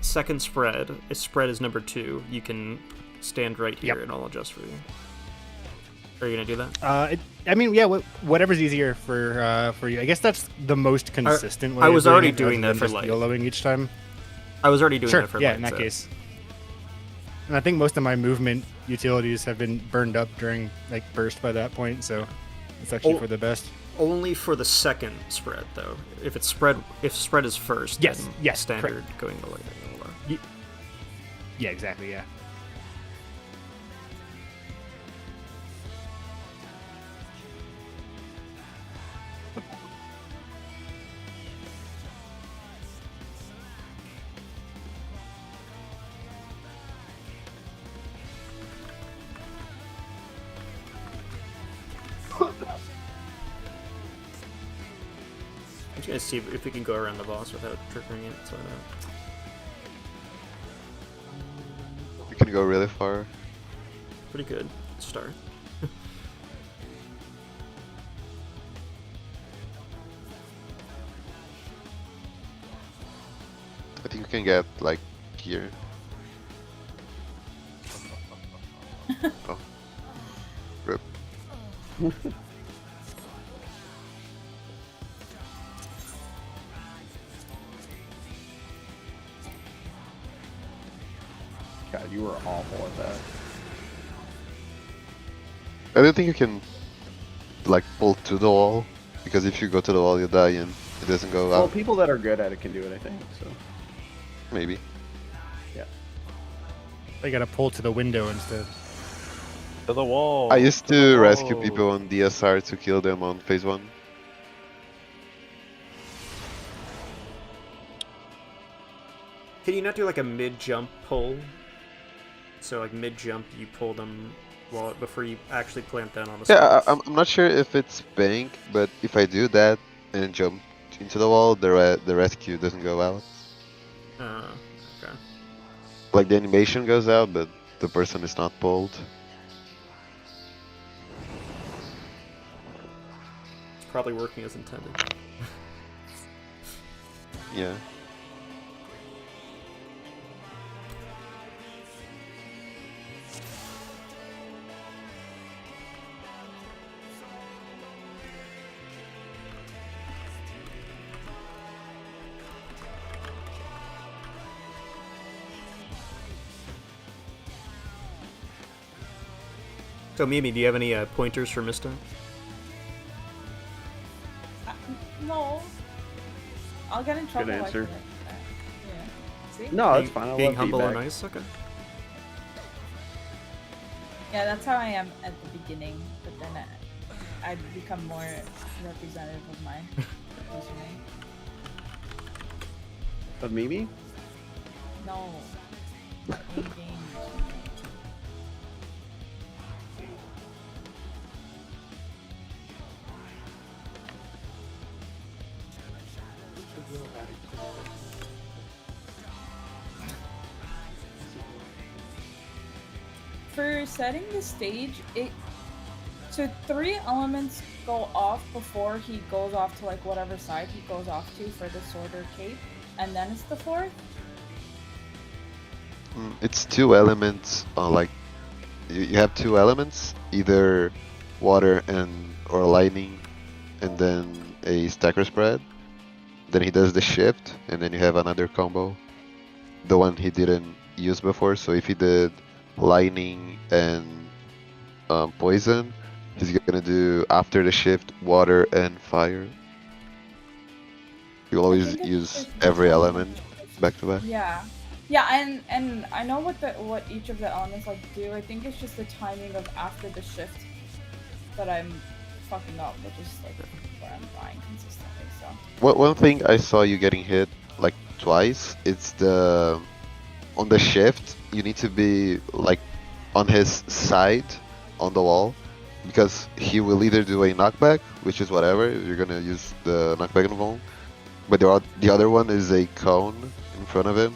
spread, if spread is number 2, you can stand right here Yep. and I'll adjust for you. Are you gonna do that? I mean, yeah, whatever's easier for you. I guess that's the most consistent way. I of was doing already it, doing rather that than for just Light. YOLOing each time. I was already doing Sure. that for Yeah, Light, in that so- case. And I think most of my movement utilities have been burned up during like burst by that point, so it's actually for the best. Only for the second spread, though. If spread is first, Yes, then yes, standard going to low. Yeah, exactly. Yeah. I'm just gonna see if we can go around the boss without triggering it. So You can go really far. pretty good start. I think you can get like here. Oh. Rip. God, you were awful at that. I don't think you can like pull to the wall, because if you go to the wall you die and it doesn't go Well, out. people that are good at it can do it, I think. So Maybe. yeah. They gotta pull to the window instead. To the wall. I used to the to rescue wall. people on DSR to kill them on phase 1. Can you not do like a mid-jump pull? So like mid-jump, you pull them before you actually plant down on the Yeah, spikes? I'm not sure if it's bank, but if I do that and jump into the wall, the rescue doesn't go out. Okay. Like the animation goes out, but the person is not pulled. It's probably working as intended. Yeah. So Mimi, do you have any pointers for Mista? No. I'll get in trouble. answer. Like that. Yeah. See? No, that's fine. I Being love humble feedback. and nice? Okay. Yeah, that's how I am at the beginning, but then I become more representative of my username. Of Mimi? No. In-game. For setting the stage, so 3 elements go off before he goes off to like whatever side he goes off to for the sword or cape, and then it's the 4th. It's 2 elements. Like you have 2 elements, either water or lightning, and then a stacker spread. Then he does the shift, and then you have another combo, the one he didn't use before. So if he did lightning and poison, he's gonna do after the shift water and fire. You'll always use every element back to back. Yeah. And I know what each of the elements like do. I think it's just the timing of after the shift that I'm fucking up, which is like where I'm dying consistently. So. One thing I saw you getting hit like twice. It's on the shift. You need to be like on his side on the wall, because he will either do a knockback, which is whatever. You're gonna use the knockback invuln, but the other one is a cone in front of him.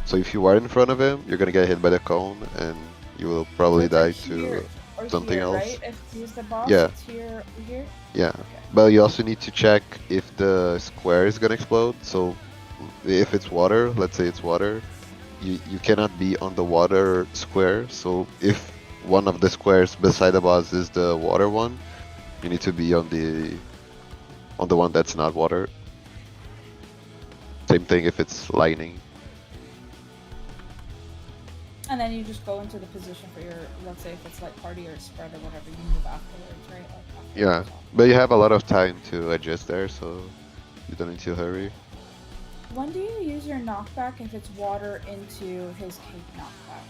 So if you are in front of him, you're gonna get hit by the cone, and you will probably die to something here, else. Right? If he's the boss, Yeah. it's here, over here. Yeah, Okay. but you also need to check if the square is gonna explode. So if it's water, let's say it's water, you cannot be on the water square. So if one of the squares beside the boss is the water one, you need to be on the one that's not water. Same thing if it's lightning. And then you just go into the position for your, let's say if it's like party or spread or whatever, you move afterwards, right? Like after Yeah, it's off. but you have a lot of time to adjust there, so you don't need to hurry. When do you use your knockback if it's water into his cake knockback?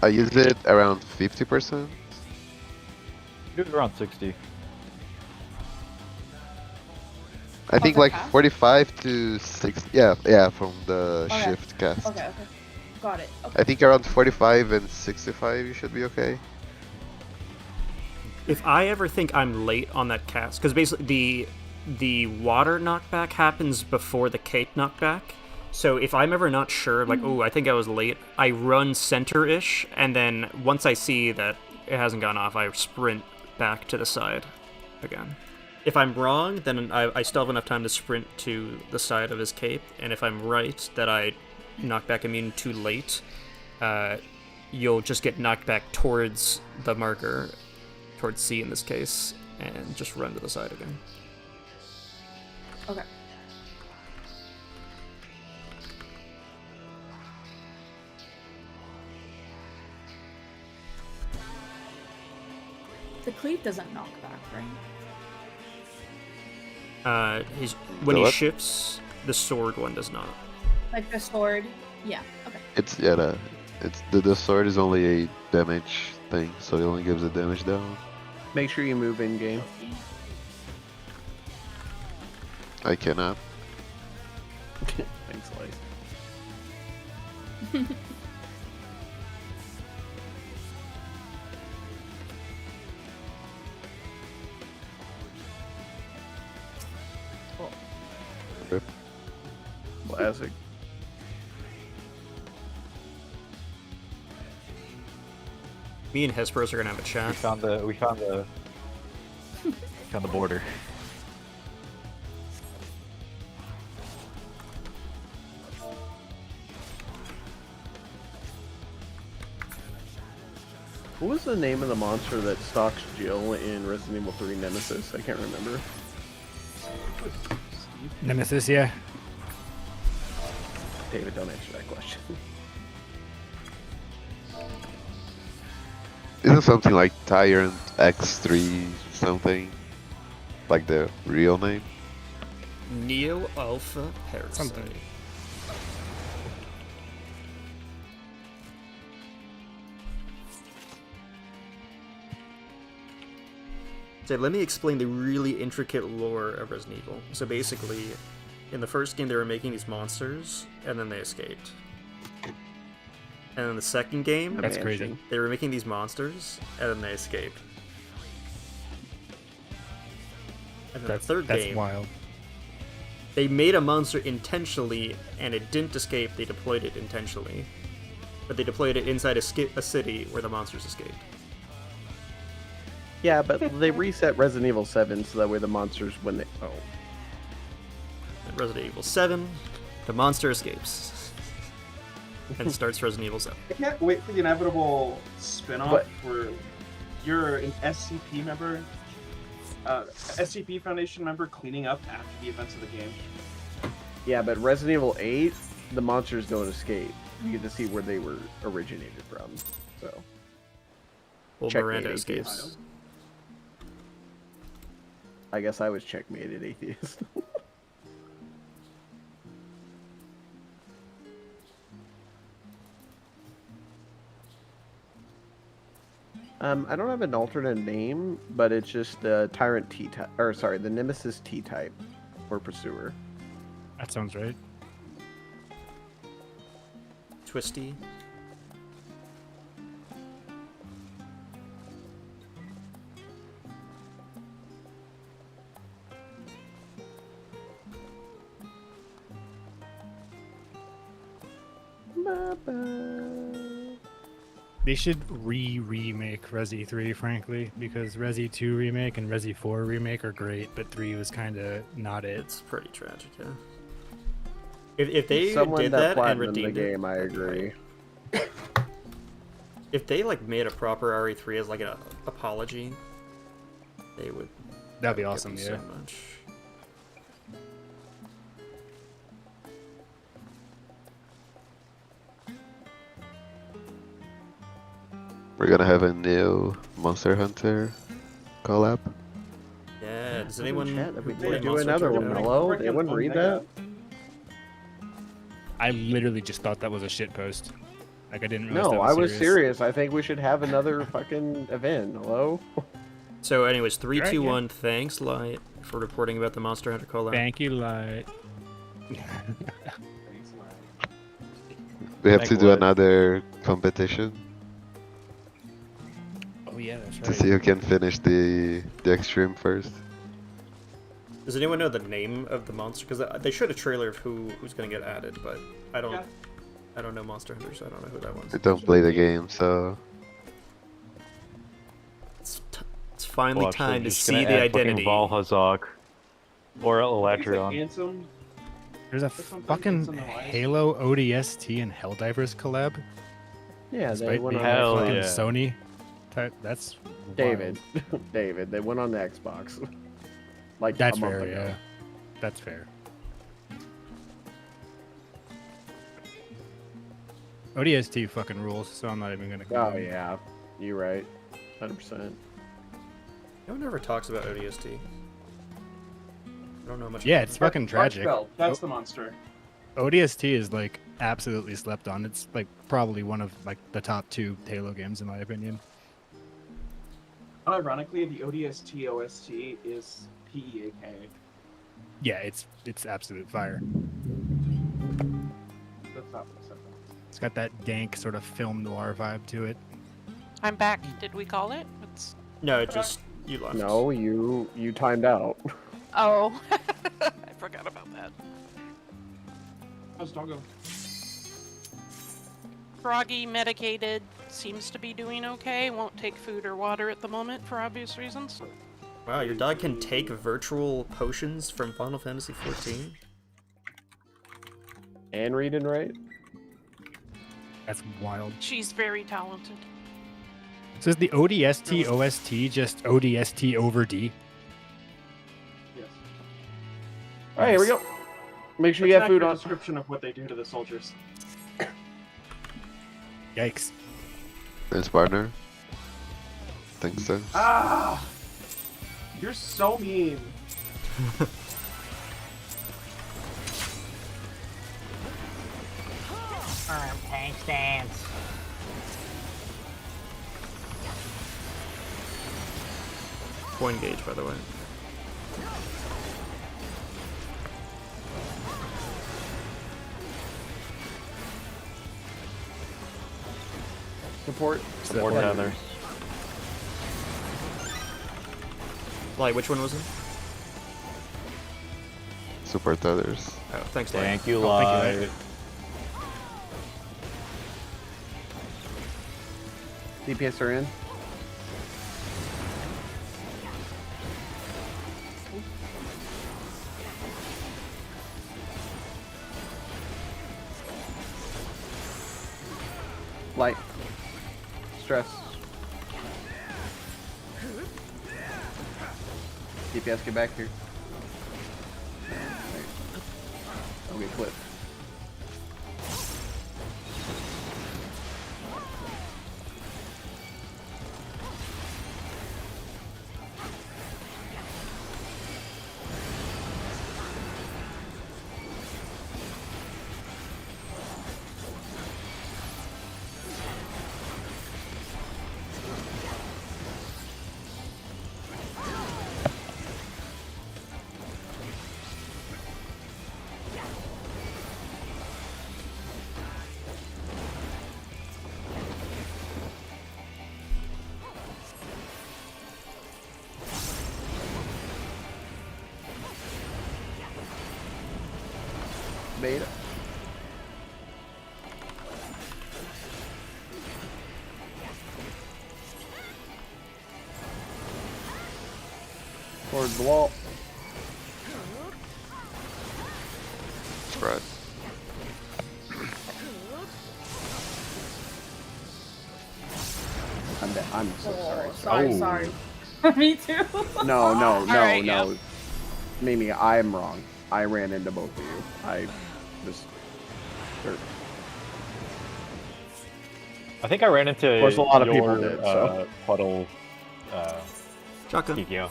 I use it around 50%. Do it around 60. I think the like cast? 45 to 60. Yeah, from the Okay. shift cast. Okay. Got it. Okay. I think around 45 and 65 you should be okay. If I ever think I'm late on that cast, because basically the water knockback happens before the cape knockback. So if I'm ever not sure, like, oh, I think I was late, I run center-ish, and then once I see that it hasn't gone off, I sprint back to the side again. If I'm wrong, then I still have enough time to sprint to the side of his cape, and if I'm right that I knock back immune too late, you'll just get knocked back towards the marker, towards C in this case, and just run to the side again. Okay. The cleave doesn't knock back, right? When The he what? shifts, the sword one does not. Like the sword. Yeah. Okay. It's the sword is only a damage thing, so it only gives a damage down. Make sure you move in game. I cannot. Thanks, Lice. Rip. Classic. Me and Hesperos are gonna have a We chat. found the border. What was the name of the monster that stalks Jill in Resident Evil 3 Nemesis? I can't remember. Nemesis, yeah. David, don't answer that question. Isn't something like Tyrant X3 something? Like the real name? Neo Alpha Parasite. Something. So let me explain the really intricate lore of Resident Evil. So basically, in the first game they were making these monsters, and then they escaped. And in the second game, That's crazy. they were making these monsters, and then they escaped. And then the third That's game, wild. they made a monster intentionally, and it didn't escape, they deployed it intentionally. But they deployed it inside a city where the monsters escaped. Yeah, but they reset Resident Evil 7 so that way the monsters, when they... Oh. In Resident Evil 7, the monster escapes. And starts Resident Evil 7. I can't wait for the inevitable spin-off What? where you're an SCP member, SCP Foundation member cleaning up after the events of the game. Yeah, but Resident Evil 8, the monsters don't escape. You get to see where they were originated from. So, Well, Checkmate, Miranda atheist. escapes. I guess I was checkmated, atheist. I don't have an alternate name, but it's just the Tyrant T-type, or sorry, the Nemesis T-type for Pursuer. That sounds right. Twisty. They should remake Resi 3, frankly, because Resi 2 remake and Resi 4 remake are great, but 3 was kind of not it. It's pretty tragic, yeah. If they Someone did that that and platinumed the redeemed game, I that'd be agree. great. If they like made a proper RE3 as like an apology, they would. That'd be give awesome, me yeah. So much. We're gonna have a new Monster Hunter collab. Yeah, does Put in anyone chat that we play did do Monster another Hunter one. now? Hello? They wouldn't read that? I literally just thought that was a shit post. Like I didn't realize No, that I was was serious. I think we should have another fucking event. Hello? So, anyways, 3, Right, 2, yeah. 1. Thanks, Light, for reporting about the Monster Hunter collab. Thank you, Light. We have Like to do what? another competition Oh yeah, that's to see who can finish the extreme first. Does anyone know the name of the monster? Because they showed a trailer of who's gonna get added, but I don't. Yeah. I don't know Monster Hunter, so I don't know who that was. I don't play the game, so It's finally Watch, they're time to just see gonna the add fucking identity. Valhazak or It's like Eladrion. Ansem. There's a something fucking that's in the live. Halo ODST and Helldivers collab. Yeah, they Despite went on being Hell fucking yeah. Sony. That's David. wild. David, they went on the Xbox. Like That's a month fair. ago. Yeah, that's fair. ODST fucking rules, so I'm not even gonna. Oh complain. yeah, you're right. 100%. No one ever talks about ODST. I don't know much. Yeah, it's fucking tragic. Archbell, that's the monster. ODST is like absolutely slept on. It's like probably one of like the top 2 Halo games in my opinion. Ironically, the ODST OST is PEAK. Yeah, it's absolute fire. That's not what I said. It's got that dank sort of film noir vibe to it. I'm back. Did we call it? It's... No, it just you left. No, you timed out. Oh, I forgot about that. How's Doggo? Froggy, medicated, seems to be doing okay. Won't take food or water at the moment for obvious reasons. Wow, your dog can take virtual potions from Final Fantasy XIV. And read and write. That's wild. She's very talented. So is the ODST OST just ODST over D? Yes. Alright, here we go. Make sure you That's have an food accurate on. description of what they do to the soldiers. Yikes. thanks, partner. Think so. Ah! You're so mean. Tank stance. Point gauge, by the way. Support. Support tethers. Light, which one was it? Support others. Oh, thanks, Light. Thank you, Oh, thank you, Light. DPS are in. Light. Stress. DPS, get back here. Don't get clipped. Beta. Towards the wall. Right. I'm so sorry. Sorry, Oh. sorry. Me too. No, no, no, right, no. yeah. Mimi, I'm wrong. I ran into both of you. I was. Or, I think I ran into Of course, a lot of people your, did, so. puddle, Shotgun. Kikyo.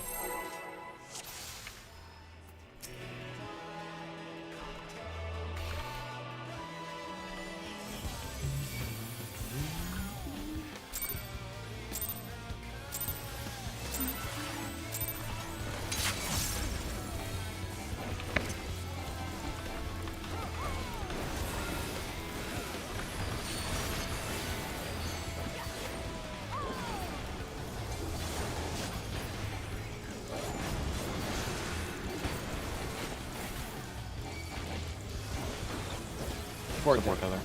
Support Support tether.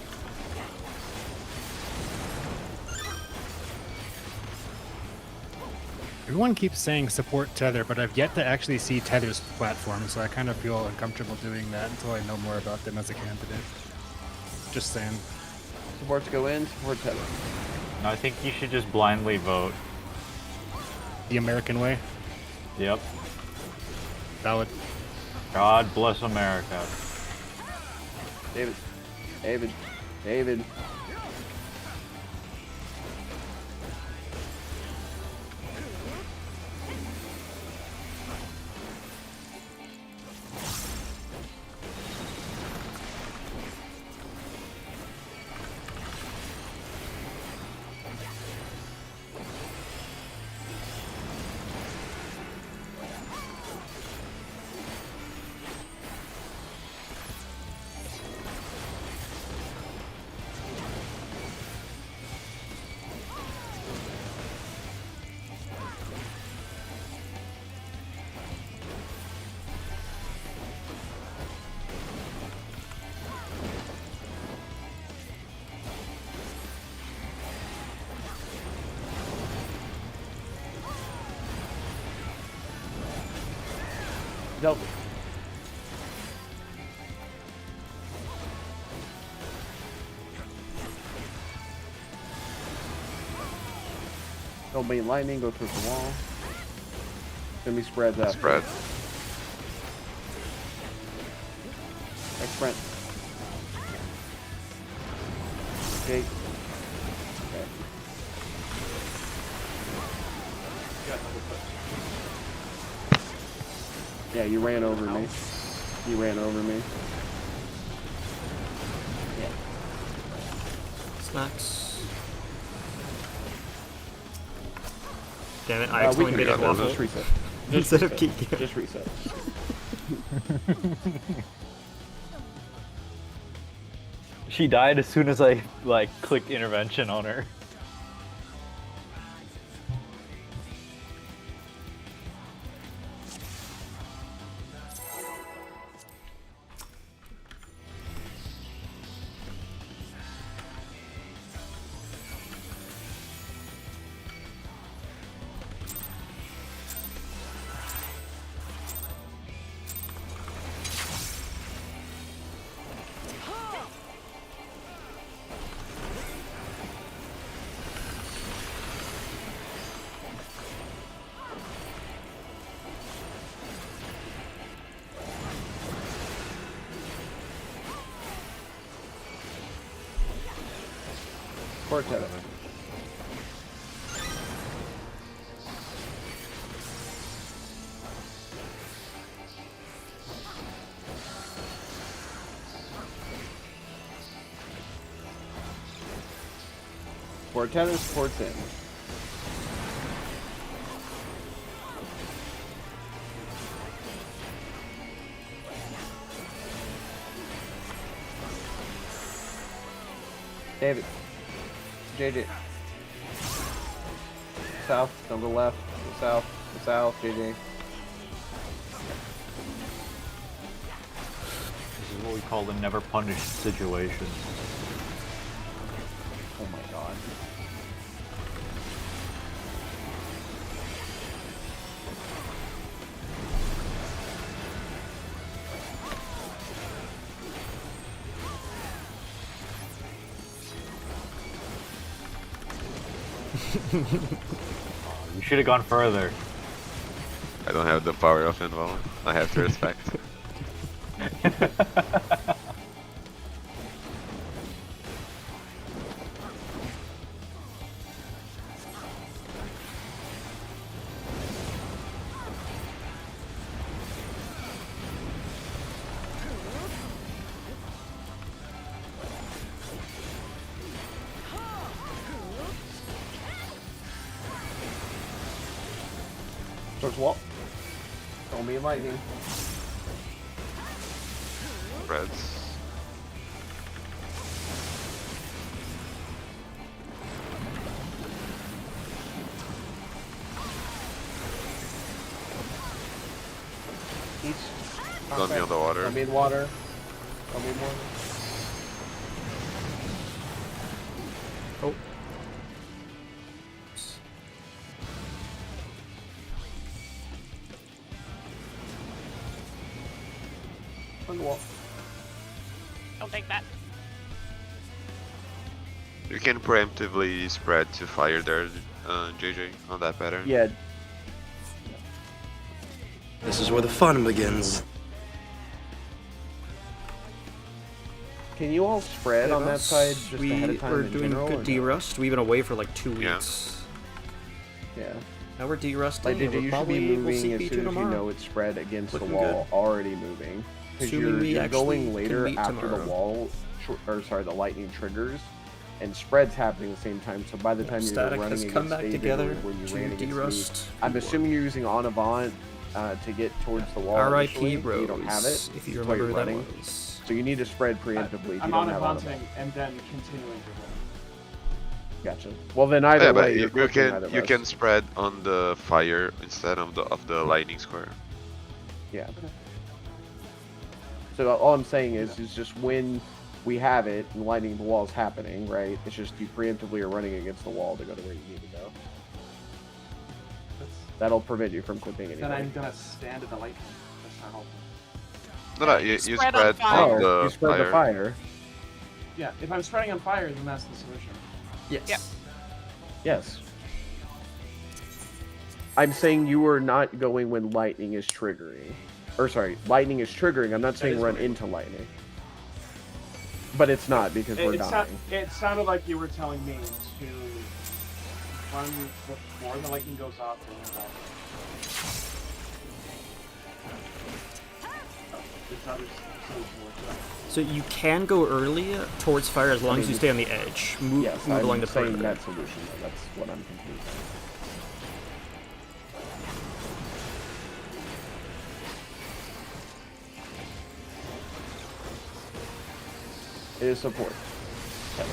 Everyone keeps saying support tether, but I've yet to actually see Tether's platform, so I kind of feel uncomfortable doing that until I know more about them as a candidate. Just saying. Supports go in, support tether. No, I think you should just blindly vote. The American way. Yep. Valid. God bless America. David. David. David. Delta. Don't be lightning, go towards the wall. Gonna be spreads out. Spread. Next sprint. Okay. Okay. Yeah, you ran over me. You ran over me. Yeah. Snacks. Damn it, I We accidentally can made do it that. waffle Just reset. instead of reset. Kikyo. Just reset. She died as soon as I clicked intervention on her. Support tether. Support tether, supports in. David. JJ. South, don't go left. Go south. Go south, JJ. This is what we call the never punished situation. Oh my god. You should have gone further. I don't have the power of involvement. I have to respect. Towards wall. Don't be lightning. Reds. Each. Don't be on the water. Don't be in water. Don't be in water. Oh. On the wall. Don't take that. You can preemptively spread to fire there, JJ, on that pattern. Yeah. This is where the fun begins. Can you all spread on that side just ahead of time We're in doing general, good or no? D-Rust. We've been away for like 2 Yeah. weeks. Yeah. Now we're D-Rusting. Like, dude, and we're you should be probably moving will as soon CP2 as you tomorrow. know it's spread against Looking the wall, already moving. Because Assuming we you're actually going can later meet after tomorrow. the wall, the lightning triggers, and spread's happening at the same time. So by the time you're Static running has against come back David, together or when you to ran against me, D-Rust. I'm assuming you're using on avant to get towards the wall. R.I.P. initially, Bros. You don't have it. If you That's why you're remember who that running. was. So you need to spread preemptively. If I'm you on don't have on advancing avant. and then continuing to run. Gotcha. Well then either Yeah, way, but you're you clicking either can you of can us. spread on the fire instead of the lightning square. Yeah. So all I'm saying is just when we have it and lightning the wall's happening, right? It's just you preemptively are running against the wall to go to where you need to go. That'll prevent you from clipping Then anyway. I'm gonna stand at the lightning. That's not helpful. No, you Spread spread on fire. on the you spread fire. the fire. Yeah, if I'm spreading on fire, then that's the solution. Yes. Yep. Yes. I'm saying you are not going when lightning is triggering. Or sorry, lightning is triggering. I'm not saying is run right. into lightning. But it's not because we're dying. It sounded like you were telling me to run before the lightning goes off and then die. It's not just solution works out. So you can go early towards fire as long as you stay on the edge. Move, Yes, move along I'm the saying perimeter. that solution. Though. That's what I'm confused. It is support. Okay.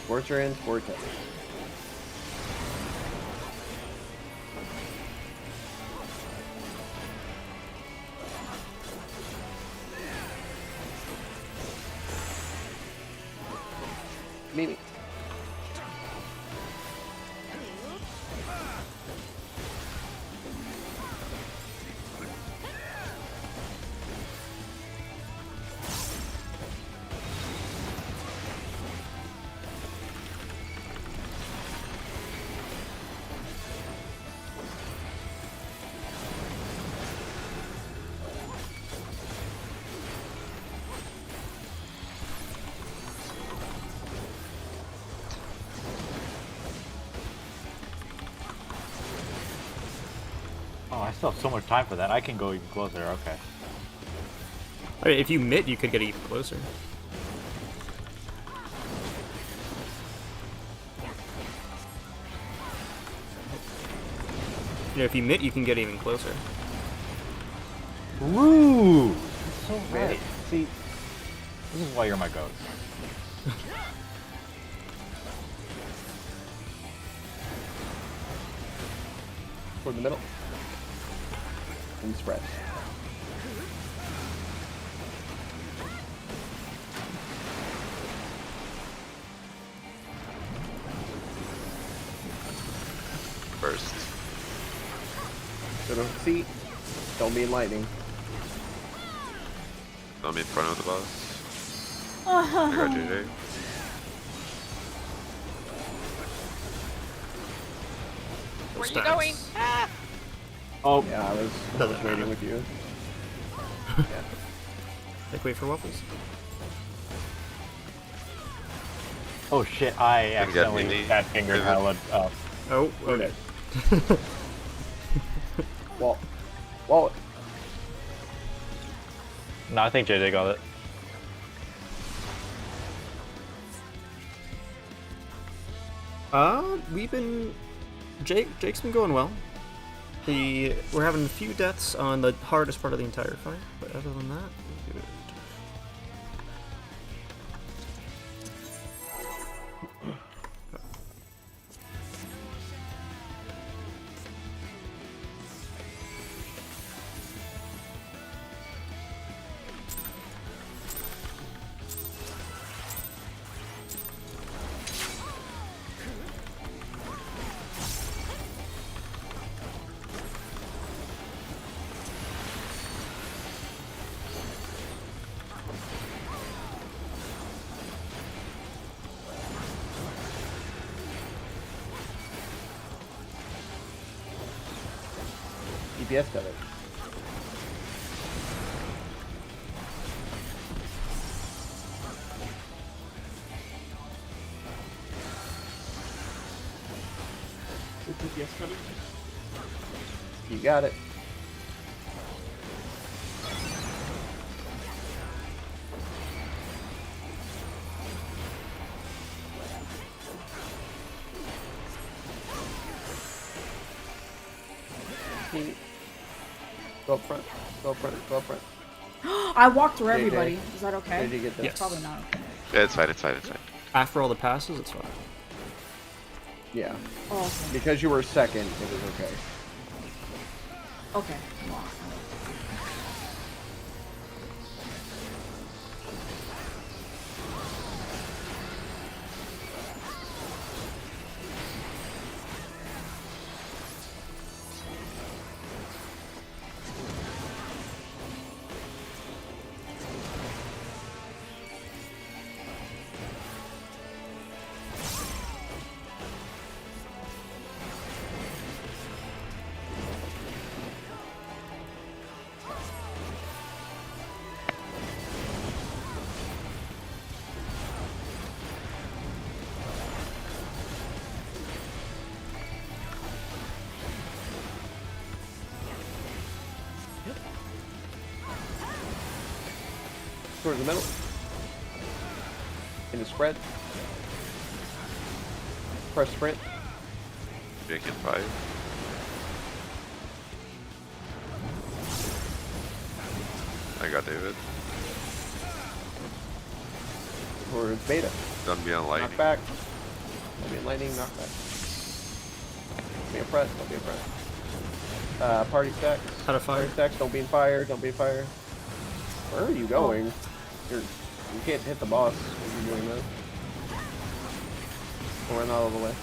Sports are in, sports out. Mimi. Oh, I still have so much time for that. I can go even closer. Okay. I mean, if you mitt, you could get even closer. You know, if you mitt, you can get even closer. Woo! That's so right. See, This is why you're my goat. toward the middle. And spread. First. So don't see. Don't be in lightning. I'm in front of the boss. I got JJ. Where are you going? Ah! Oh, Yeah, I was Doesn't waiting matter. with you. Like, wait for waffles. oh shit! I Can get accidentally mini. fat fingered Howard up. Oh, okay. Wall. Wall. No, I think JJ got it. Jake's been going well. We're having a few deaths on the hardest part of the entire fight, but other than that, we're good. DPS got it. DPS coming? You got it. Go up front. Go up front. Go up front. I walked through JJ. everybody. Is that okay? Did you get this? Yes. Probably not okay. Yeah, it's fine. It's fine. It's fine. After all the passes, it's fine. Yeah. Oh, okay. Because you were second, it was okay. Okay. I'm off. Towards the middle. In the spread. Press sprint. Jake in 5. I got David. Towards beta. Don't be on lightning. Knock back. Don't be in lightning, knock back. Don't be a press, don't be a press. Party stacks. How to fire? Party stacks, don't be in fire, don't be in fire. Where are you going? You can't hit the boss if you're doing that. We're not all the way.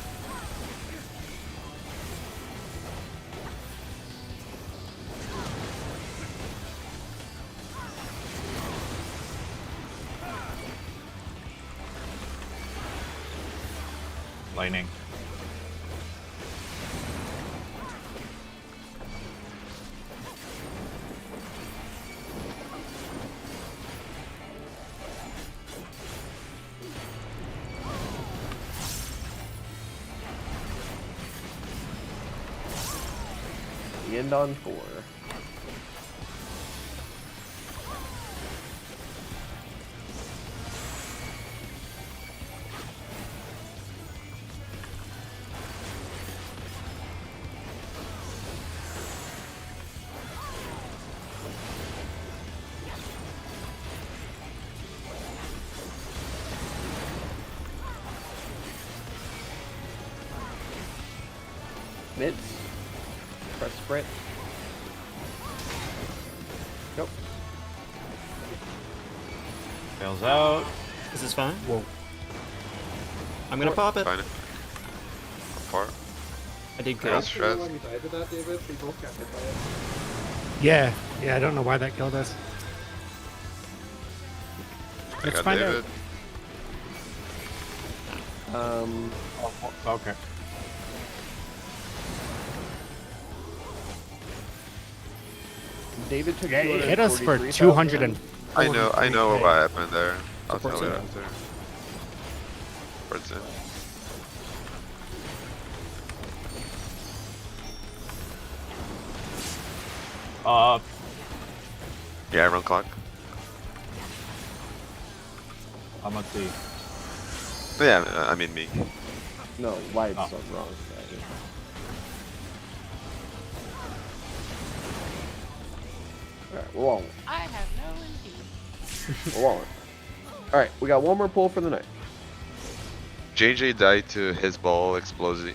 Lightning. The end on 4. Mids. Press sprint. Nope. Fails out. This is fine. Whoa. I'm gonna pop it. Fine. How far? I did I good. got stress. When we died to that, David, we both got hit by it. Yeah, I don't know why that killed us. I Let's got find David. out. Okay. David took Yeah, it hit us for 243,000. 200 and. I know what happened there. I'll Support's tell you in. after. Support's in. Uh, Yeah, run clock. I'm on C. Yeah, I mean me. No, white's Oh. on wrong side. Alright, we're walling. I have no indeed. We're walling. Alright, we got one more pull for the night. JJ died to his ball exploding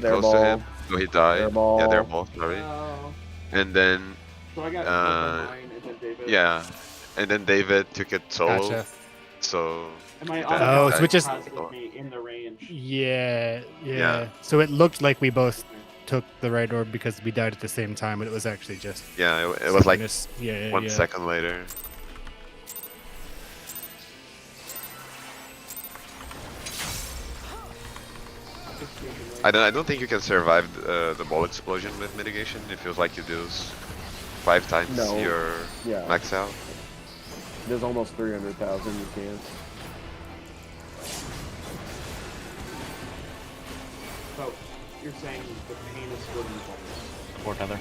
Their close ball. to him, so he died. Their ball. Yeah, their ball. Sorry. Oh. And then So I got killed by mine and then David. yeah, and then David took it solo. Gotcha. So And my that other Oh, guy so it just- has with me in the range. Yeah, yeah. Yeah. So it looked like we both took the right orb because we died at the same time, but it was actually just. yeah, it was like synchronous. Yeah, 1 yeah. second later. I don't think you can survive the ball explosion with mitigation. It feels like you do 5 times No. your Yeah. max out. There's almost 300,000 you can. So you're saying the pain is good in bonus. Support Heather.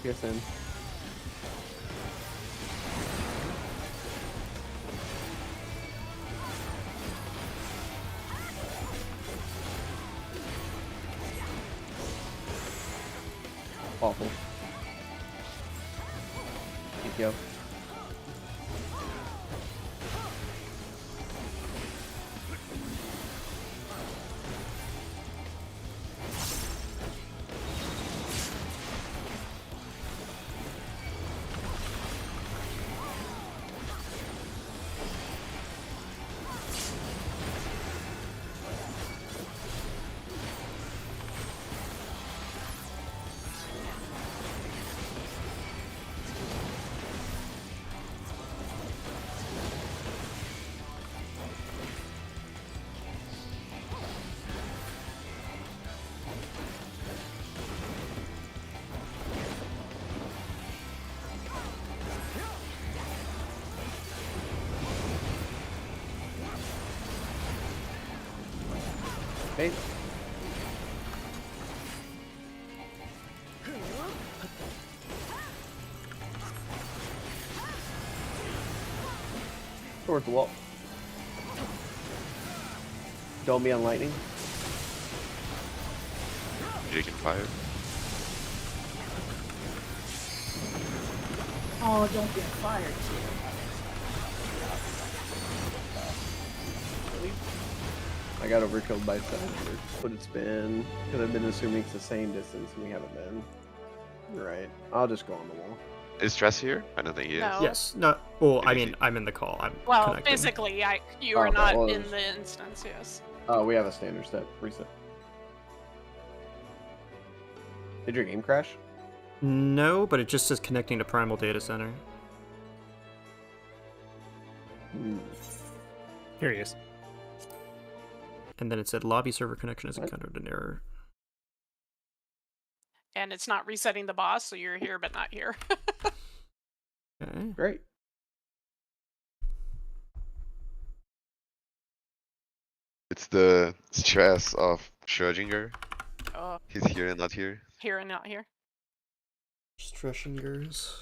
PSN. Awful. Thank you. Okay. Towards the wall. Don't be on lightning. You can fire. Oh, don't get fired, too. I got overkilled by 700. But it's been. Could have been assuming it's the same distance, and we haven't been. You're right. I'll just go on the wall. Is Tress here? I don't think he is. No. Yes. No. Well, I Maybe mean, I'm in the call. I'm Well, connecting. physically, you Oh, are okay, not well, in it's- the instance, yes. Oh, we have a standard step. Reset. Did your game crash? No, but it just says connecting to Primal Data Center. Hmm. Here he is. And then it said lobby server connection has What? encountered an error. And it's not resetting the boss, so you're here but not here. Okay. Great. It's the stress of Schrödinger. Oh, He's here and not here. here and not here. Stressingers.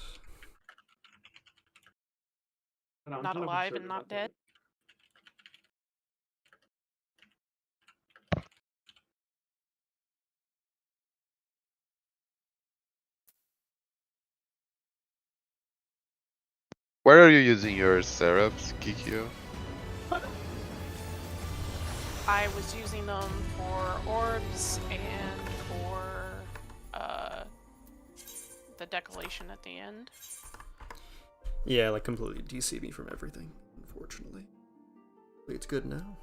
But I'm Not kind of alive and concerned not about dead. that. Where are you using your syrups, Kikyo? I was using them for orbs and for the decollation at the end. Yeah, like completely DC me from everything, unfortunately. But it's good now.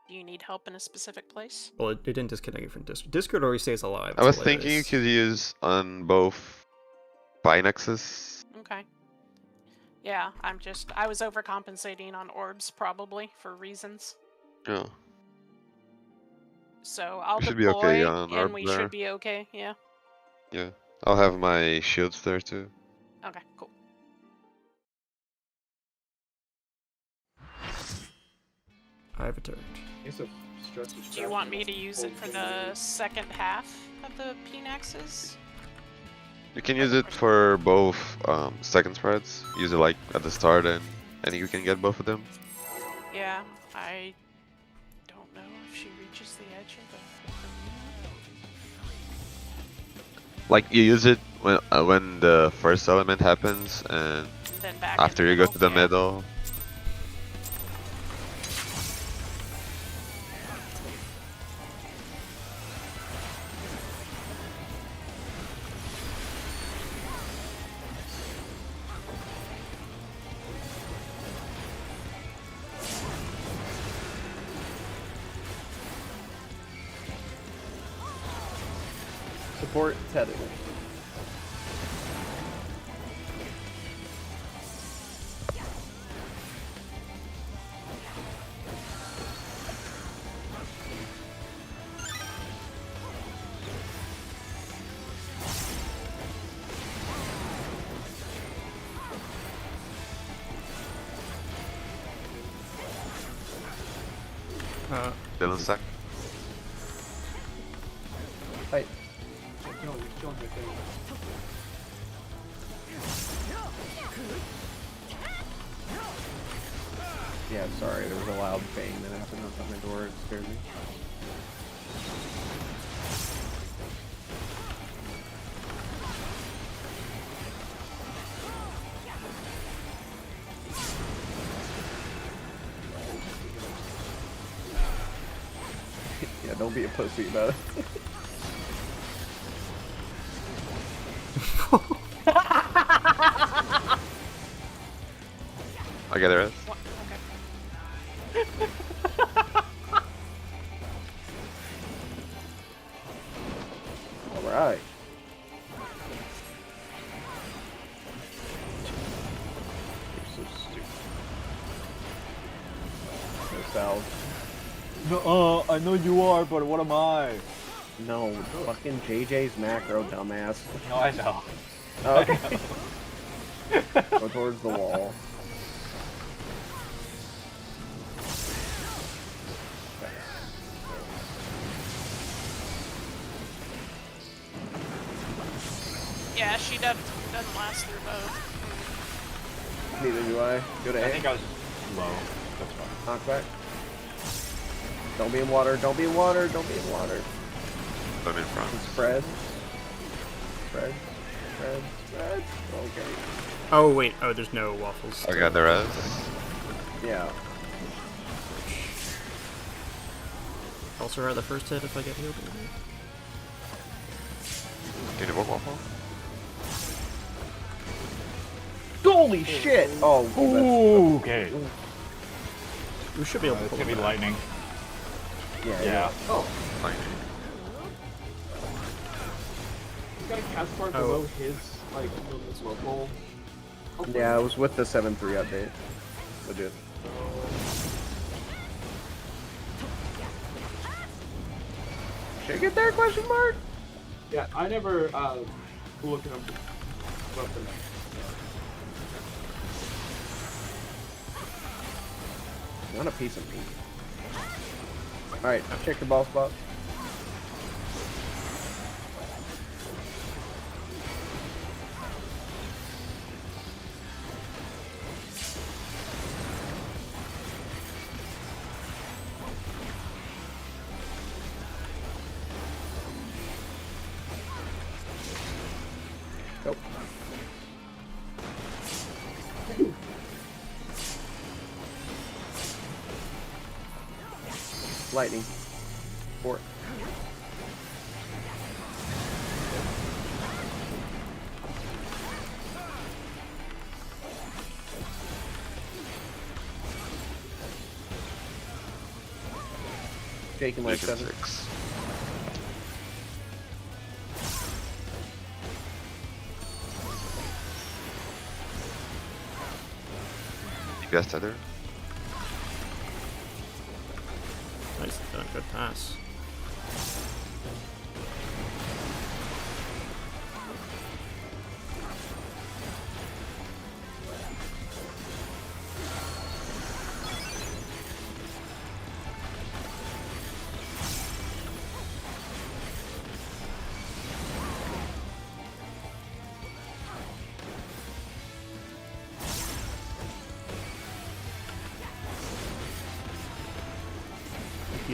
Do you need help in a specific place? Well, it didn't disconnect me from Discord. Discord always stays alive. I was It's thinking you hilarious. could use on both Pinexes. Okay. Yeah, I was overcompensating on orbs probably for reasons. Yeah. So I'll We should be deploy okay on and orb we there. should be okay, yeah. Yeah. I'll have my shields there too. Okay, cool. I've returned. Do you want me to use it for the second half of the Pnaxes? You can use it for both second spreads. Use it like at the start and you can get both of them. Yeah, I don't know if she reaches the edge of the Like you use it when the first element happens and then back after you go to the middle. Support tether. Dylan stuck. Fight. Yeah, sorry, there was a loud bang that happened outside my door. It scared me. Yeah, don't be a pussy about it. I get the rest. Alright. You're so stupid. No salve. No, I know you are, but what am I? No, fucking JJ's macro, dumbass. No, I know. Oh, okay. Go towards the wall. Yeah, she doesn't last through both. Neither do I. Go to A. I think I was low. That's fine. Knockback. Don't be in water. Don't be in water. Don't be in water. I'm in front. Spread. Spread. Spread. Spread. Okay. Oh wait, oh there's no waffles. I got the rest. Yeah. Also are the first hit if I get healed. Can you walk waffle? Holy shit! Oh, Ooh, okay. We should be able to It's pull gonna be it back. lightning. Yeah. Yeah. Oh, Fine. he's got a cast bar below his, like, his local. Yeah, it was with the 7.3 update. Legit. Should I get there? Question mark. Yeah, I never looked at him. Not a piece of meat. Alright, check the ball spot. Go. Lightning. 4. Shaking like 7. 6. You guys tether? Nice, done. Good pass.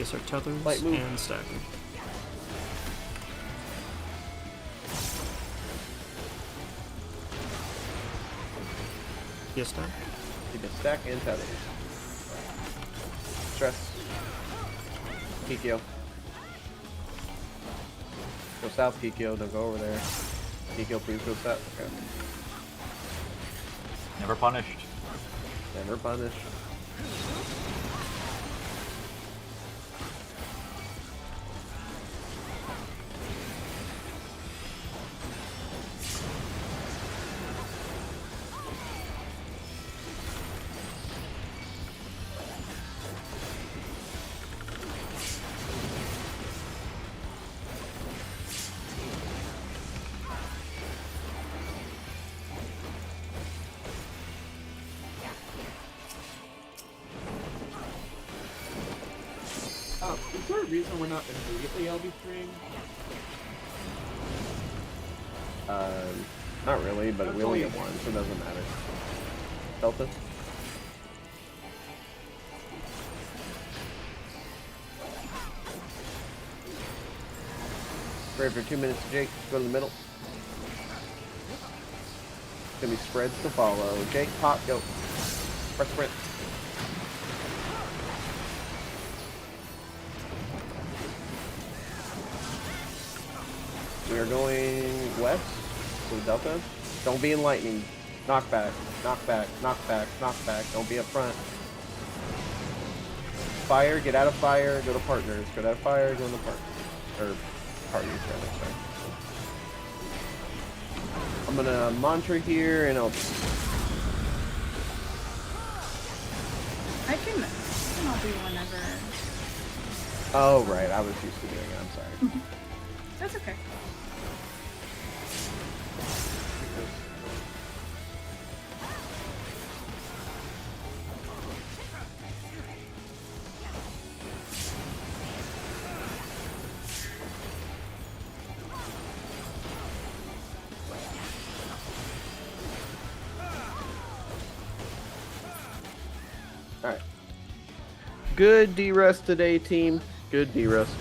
PSR tethers Light move. and stacking. PS stack. Keep it stack and tether. Stress. Kikyo. Go south, Kikyo. Don't go over there. Kikyo, please go south. Okay. Never punished. Never punish. Is there a reason we're not immediately LB3ing? Not really, but we only get one, so it doesn't matter. Delta? Pray for 2 minutes, Jake. Go to the middle. It's gonna be spreads to follow. Jake, pop, go. Press sprint. We are going west to the Delta. Don't be in lightning. Knockback, knockback, knockback, knockback. Don't be up front. Fire, get out of fire, go to partners. Go out of fire, go into partners. Or parties, rather, sorry. I'm gonna mantra here and I'll. I can not be whenever. Oh, right. I was used to doing it. I'm sorry. That's okay. Alright. Good D-Rust today, team. Good D-Rust.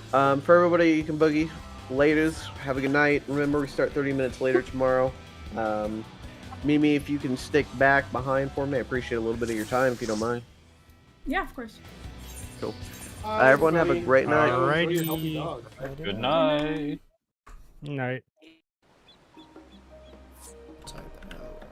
For everybody, you can boogie. Laters, have a good night. Remember, we start 30 minutes later tomorrow. Mimi, if you can stick back behind for me, I appreciate a little bit of your time, if you don't mind. Yeah, of course. Cool. Everyone have a great night. Alrighty. Good night. Night. Type out.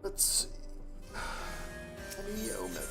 Let's see. Any Omega.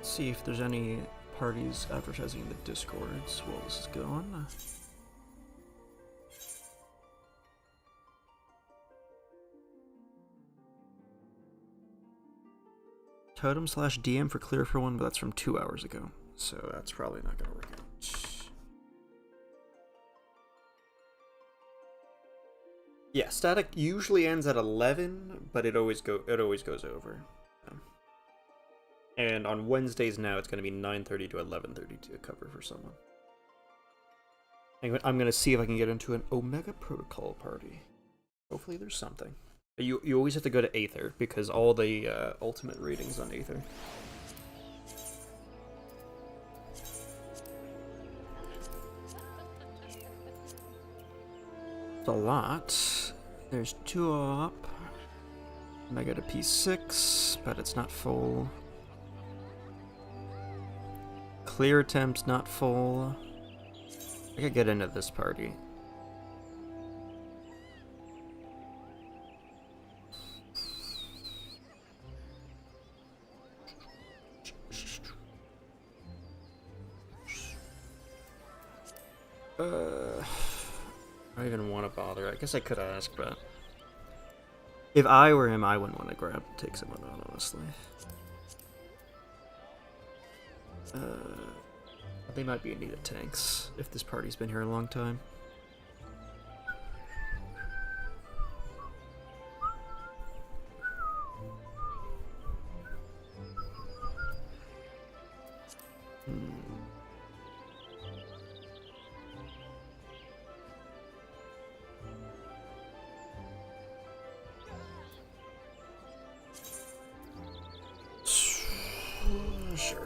See if there's any parties advertising in the Discords while this is going. Totem slash DM for clear for one, but that's from 2 hours ago, so that's probably not gonna work out. Yeah, static usually ends at 11, but it always goes over. And on Wednesdays now, it's going to be 9:30 to 11:30 to cover for someone. I'm going to see if I can get into an Omega Protocol party. Hopefully there's something. You always have to go to Aether, because all the ultimate ratings on Aether. It's a lot. There's 2 up. Omega to P6, but it's not full. Clear attempt, not full. I could get into this party. I don't even want to bother. I guess I could ask, but if I were him, I wouldn't want to take someone on, honestly. They might be in need of tanks if this party's been here a long time. Sure.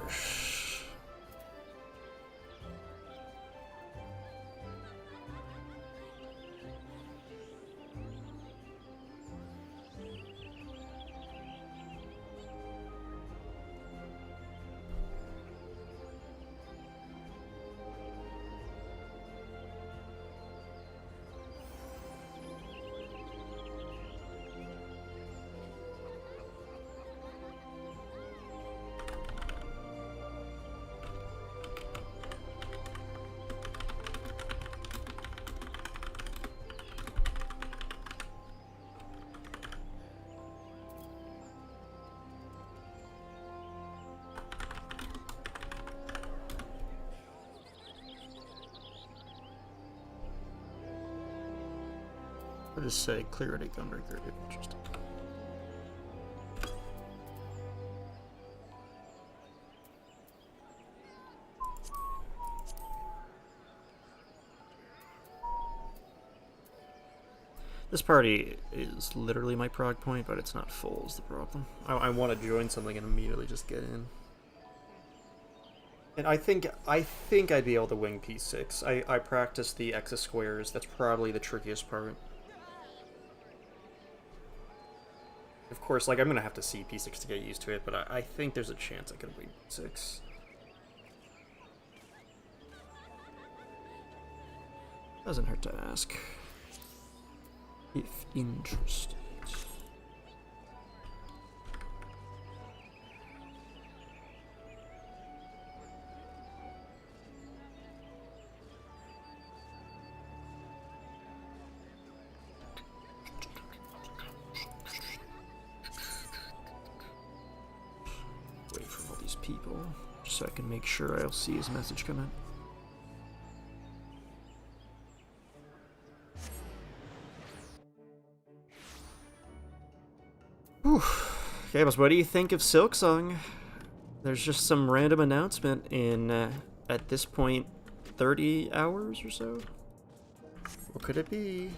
I'll just say clear at a gunbreaker if interested. This party is literally my prog point, but it's not full is the problem. I want to join something and immediately just get in. And I think I'd be able to wing P6. I practiced the X squares. That's probably the trickiest part. Of course, like, I'm gonna have to see P6 to get used to it, but I think there's a chance I could wing P6. Doesn't hurt to ask. If interested. Wait for all these people, just so I can make sure I'll see his message come in. Whew. Okay, boss, what do you think of Silksong? There's just some random announcement in, at this point, 30 hours or so? What could it be?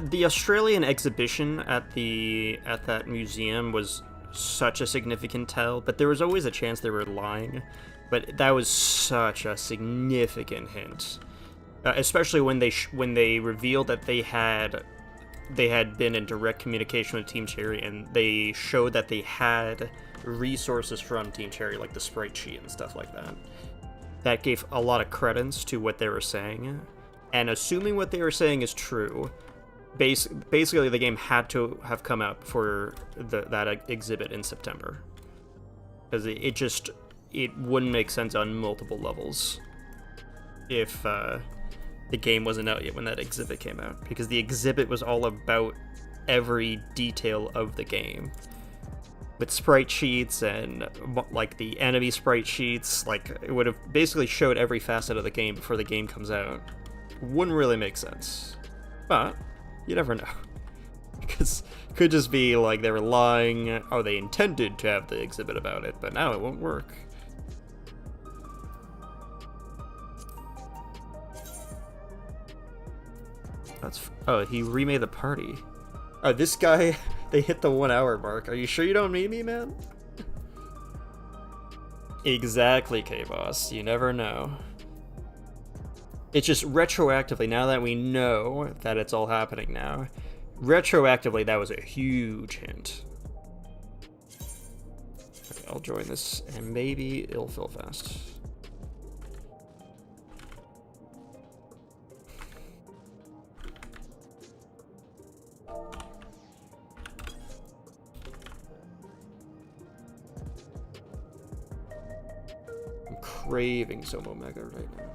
The Australian exhibition at that museum was such a significant tell, but there was always a chance they were lying. But that was such a significant hint, especially when they revealed that they had been in direct communication with Team Cherry, and they showed that they had resources from Team Cherry, like the sprite sheet and stuff like that. That gave a lot of credence to what they were saying, and assuming what they were saying is true. Basically, the game had to have come out for that exhibit in September, because it wouldn't make sense on multiple levels if the game wasn't out yet when that exhibit came out, because the exhibit was all about every detail of the game, with sprite sheets and like the enemy sprite sheets. Like, it would have basically showed every facet of the game before the game comes out. Wouldn't really make sense, but you never know. Because it could just be like they were lying, or they intended to have the exhibit about it, but now it won't work. Oh, he remade the party. Oh, this guy, they hit the 1 hour mark. Are you sure you don't mean me, man? Exactly, K-Boss. You never know. It's just retroactively, now that we know that it's all happening now, retroactively, that was a huge hint. Okay, I'll join this, and maybe it'll fill fast. I'm craving some Omega right now.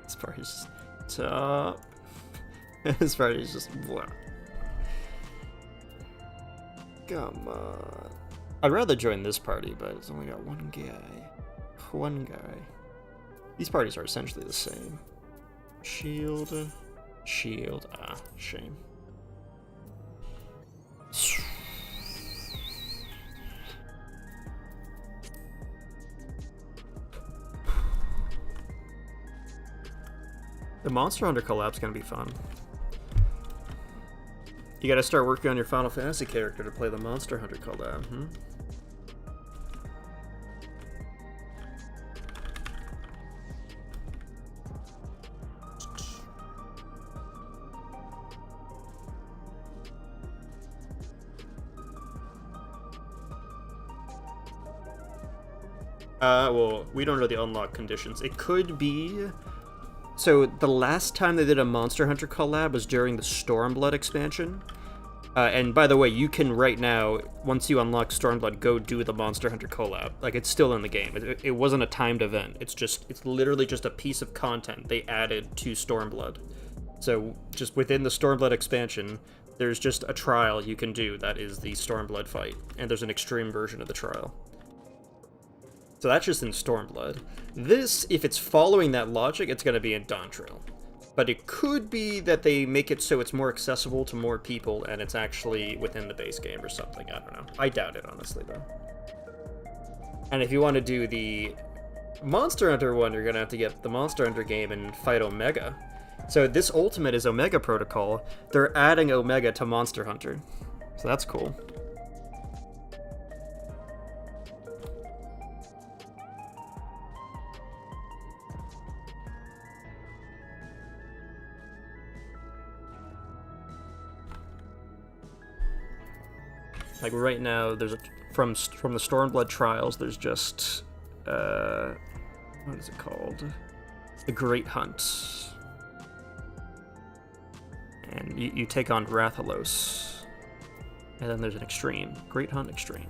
This party's just top. This party's just blah. Come on. I'd rather join this party, but it's only got one guy. One guy. These parties are essentially the same. Shield. Shield. Ah, shame. The Monster Hunter collab's gonna be fun. You gotta start working on your Final Fantasy character to play the Monster Hunter collab, hmm? Well, we don't know the unlock conditions. It could be... So, the last time they did a Monster Hunter collab was during the Stormblood expansion. And by the way, you can right now, once you unlock Stormblood, go do the Monster Hunter collab. Like, it's still in the game. It wasn't a timed event. It's literally just a piece of content they added to Stormblood. So, just within the Stormblood expansion, there's just a trial you can do that is the Stormblood fight. And there's an extreme version of the trial. So that's just in Stormblood. This, if it's following that logic, it's going to be in Dawntrail. But it could be that they make it so it's more accessible to more people and it's actually within the base game or something. I don't know. I doubt it, honestly, though. And if you want to do the Monster Hunter one, you're going to have to get the Monster Hunter game and fight Omega. So this Ultimate is Omega Protocol. They're adding Omega to Monster Hunter. So that's cool. Like right now, there's from the Stormblood trials. There's just what is it called? The Great Hunt, and you take on Rathalos, and then there's an Extreme. Great Hunt Extreme.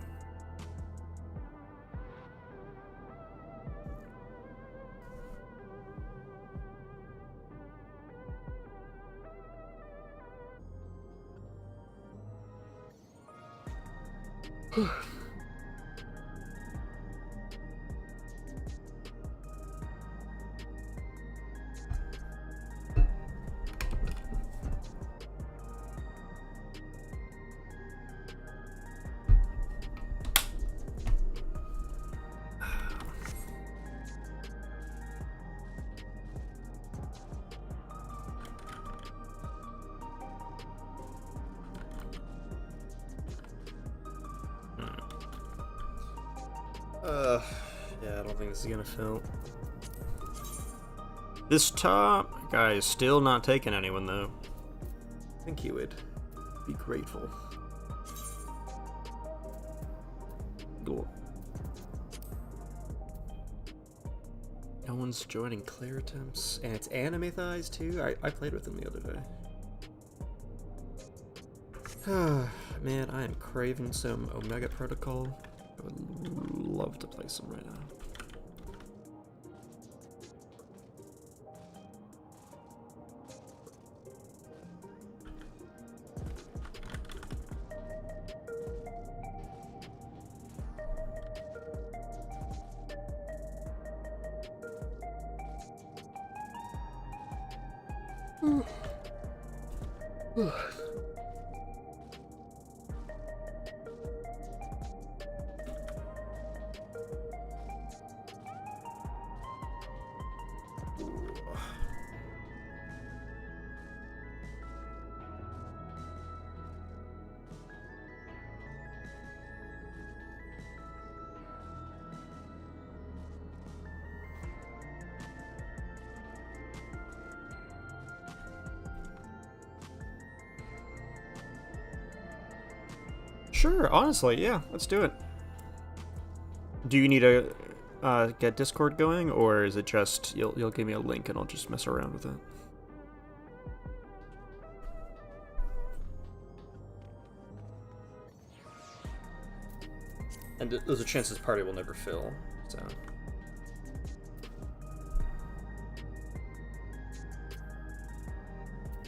Yeah, I don't think this is gonna fill. This top guy is still not taking anyone, though. I think he would be grateful. Cool. No one's joining Claire attempts, and it's Anime Thighs too. I played with him the other day. Man, I am craving some Omega Protocol. I would love to play some right now. Sure, honestly, yeah, let's do it. Do you need to get Discord going, or is it just you'll give me a link and I'll just mess around with it? And there's a chance this party will never fill, so.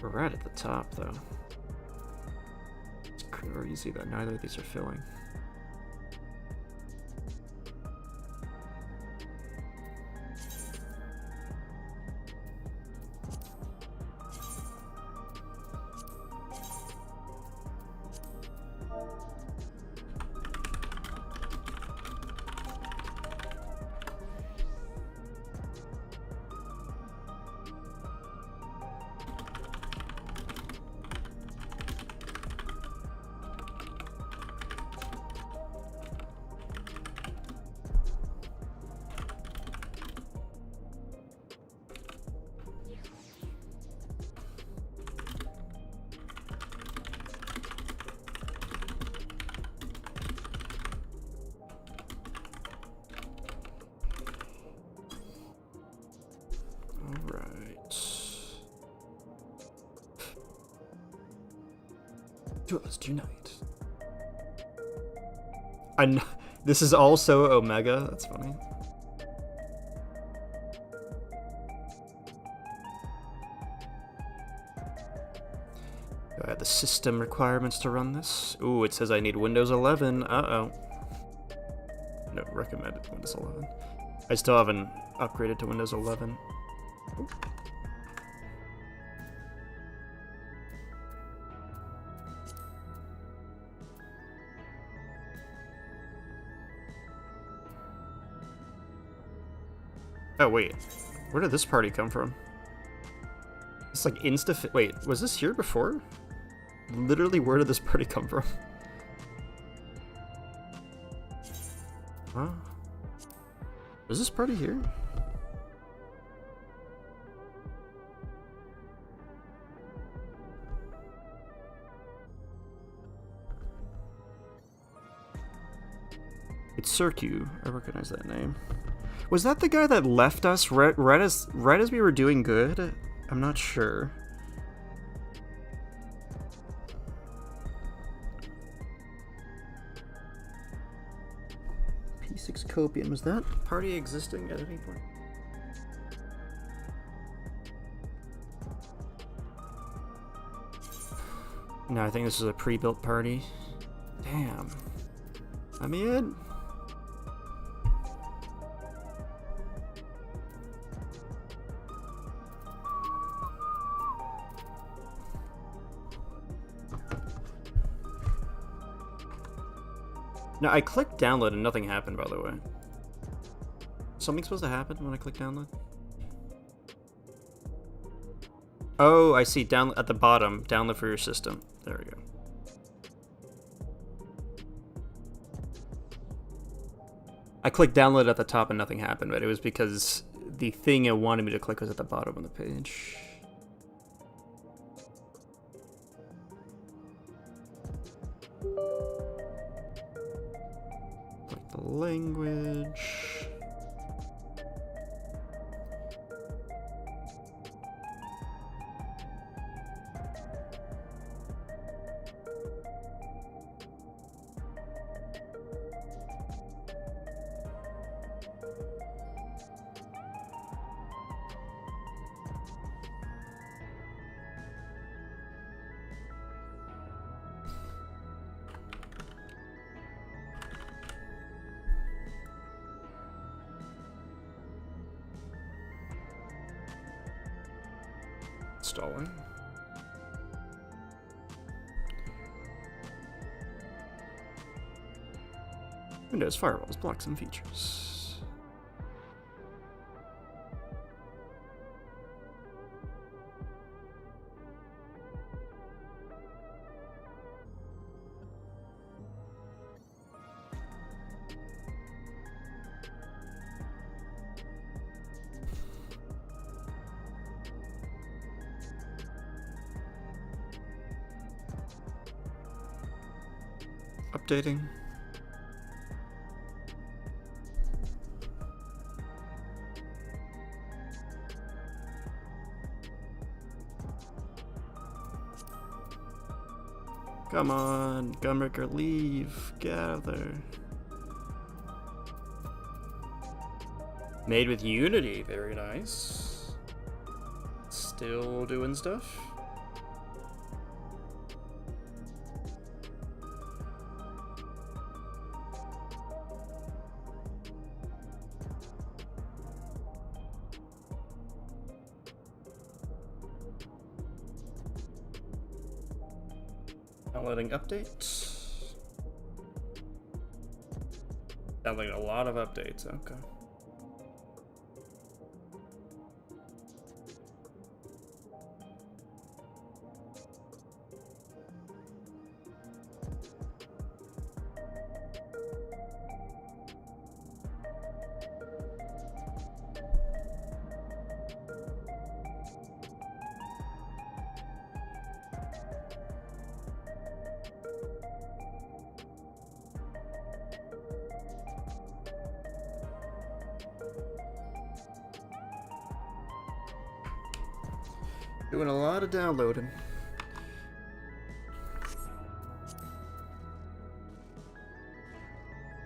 We're right at the top, though. It's crazy that neither of these are filling. Let's unite. This is also Omega. That's funny. Do I have the system requirements to run this? Ooh, it says I need Windows 11. Uh-oh. No, recommended Windows 11. I still haven't upgraded to Windows 11. Ooh. Oh, wait. Where did this party come from? It's like wait, was this here before? Literally, where did this party come from? Huh? Was this party here? It's Circu. I recognize that name. Was that the guy that left us right as we were doing good? I'm not sure. P6 Copium, was that party existing at any point? No, I think this is a pre-built party. Damn. Let me in. No, I clicked download and nothing happened, by the way. Something's supposed to happen when I click download? Oh, I see. Down at the bottom. Download for your system. There we go. I clicked download at the top and nothing happened, but it was because the thing it wanted me to click was at the bottom of the page. Like the language. installing. Windows firewalls block some features. Updating. Come on, Gunbreaker, leave. Get out of there. Made with Unity, very nice. Still doing stuff. Downloading update. Downloading a lot of updates, okay. Doing a lot of downloading.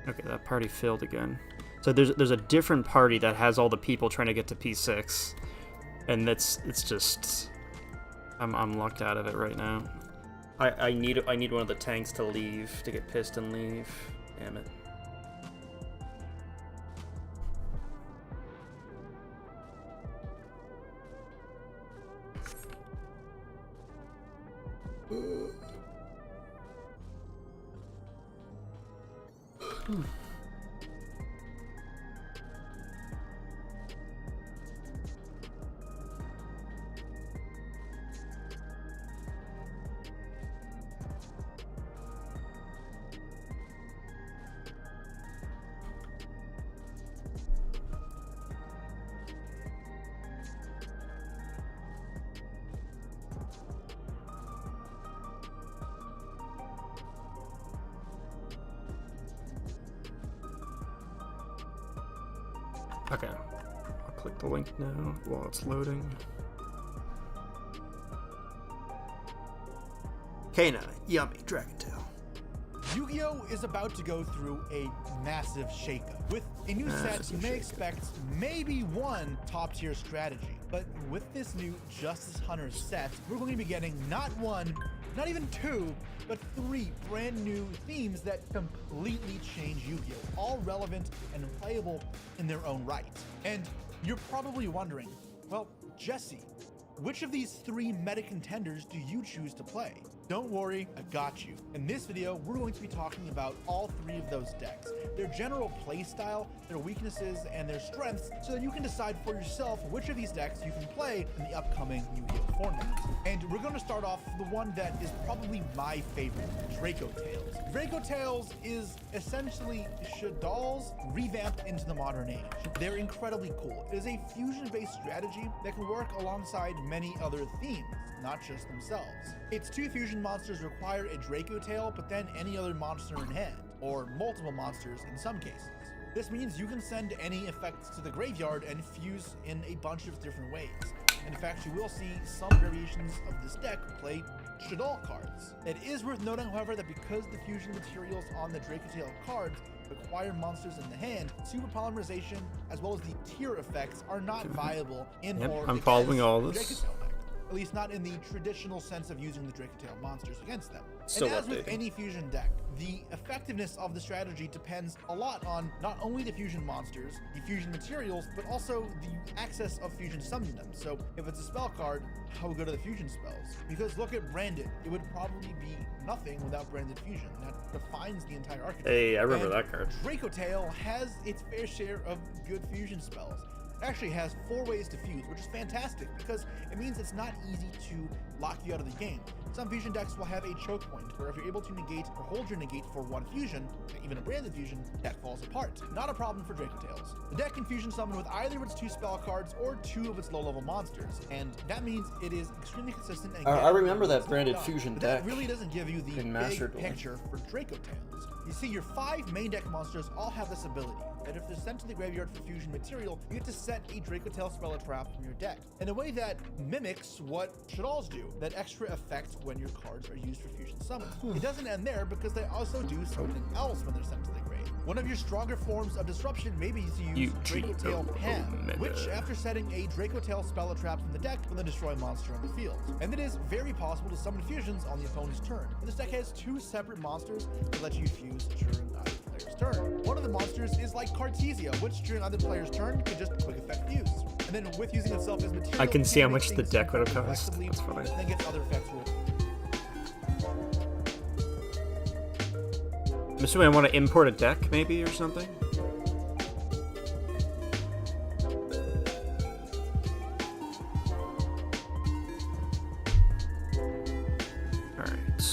Okay, that party filled again. So there's a different party that has all the people trying to get to P6, and it's just I'm locked out of it right now. I need one of the tanks to leave, to get pissed and leave. Damn it. Okay, I'll click the link now while it's loading. Kana, yummy, Dragon Tail. Yu-Gi-Oh! Is about to go through a massive shakeup. With a new set, you may expect maybe one top-tier strategy. But with this new Justice Hunters set, we're going to be getting not one, not even two, but three brand new themes that completely change Yu-Gi-Oh! All relevant and playable in their own right. And you're probably wondering, well, Jesse, which of these three meta contenders do you choose to play? Don't worry, I got you. In this video, we're going to be talking about all three of those decks, their general play style, their weaknesses, and their strengths, so that you can decide for yourself which of these decks you can play in the upcoming Yu-Gi-Oh! Format. And we're going to start off the one that is probably my favorite, Draco Tales. Draco Tales is essentially Shadal's revamped into the modern age. They're incredibly cool. It is a fusion-based strategy that can work alongside many other themes, not just themselves. Its two fusion monsters require a Draco Tail, but then any other monster in hand, or multiple monsters in some cases. This means you can send any effects to the graveyard and fuse in a bunch of different ways. In fact, you will see some variations of this deck play Shadal cards. It is worth noting, however, that because the fusion materials on the Draco Tail cards require monsters in the hand, super polymerization as well as the tier effects are not viable in or I'm following all Draco this. Tail deck. at least not in the traditional sense of using the Dracotail monsters against them. Still and as with updating. any fusion deck, the effectiveness of the strategy depends a lot on not only the fusion monsters, the fusion materials, but also the access of fusion summoning them. So if it's a spell card, how good are the fusion spells? Because look at Branded, it would probably be nothing without Branded Fusion. That defines the entire archetype. Hey, I remember And that card. Dracotail has its fair share of good fusion spells. It actually has 4 ways to fuse, which is fantastic because it means it's not easy to lock you out of the game. Some fusion decks will have a choke point where if you're able to negate or hold your negate for 1 fusion, even a branded fusion, that falls apart. Not a problem for Dracotails. The deck can fusion summon with either of its 2 spell cards or 2 of its low-level monsters, and that means it is extremely consistent. And I remember that branded fusion but deck that really doesn't give you the in Master big Duel. picture for Dracotails. You see, your 5 main deck monsters all have this ability, that if they're sent to the graveyard for fusion material, you get to set a Dracotail spell or trap from your deck, in a way that mimics what Shadalls do, that extra effect when your cards are used for fusion summon. It doesn't end there because they also do something else when they're sent to the grave. One of your stronger forms of disruption may be to use Dracotail Pan, which after setting a Dracotail spell or trap from the deck will then destroy a monster on the field. And it is very possible to summon fusions on the opponent's turn. And this deck has 2 separate monsters that let you fuse during either player's turn. One of the monsters is like Cartesia, which during either player's turn can just quick effect fuse. And then with using itself as material, I can see how make much the things deck would have super cost. flexibly, That's funny. and then gets other effects rolled. I'm assuming I want to import a deck, maybe, or something? Alright.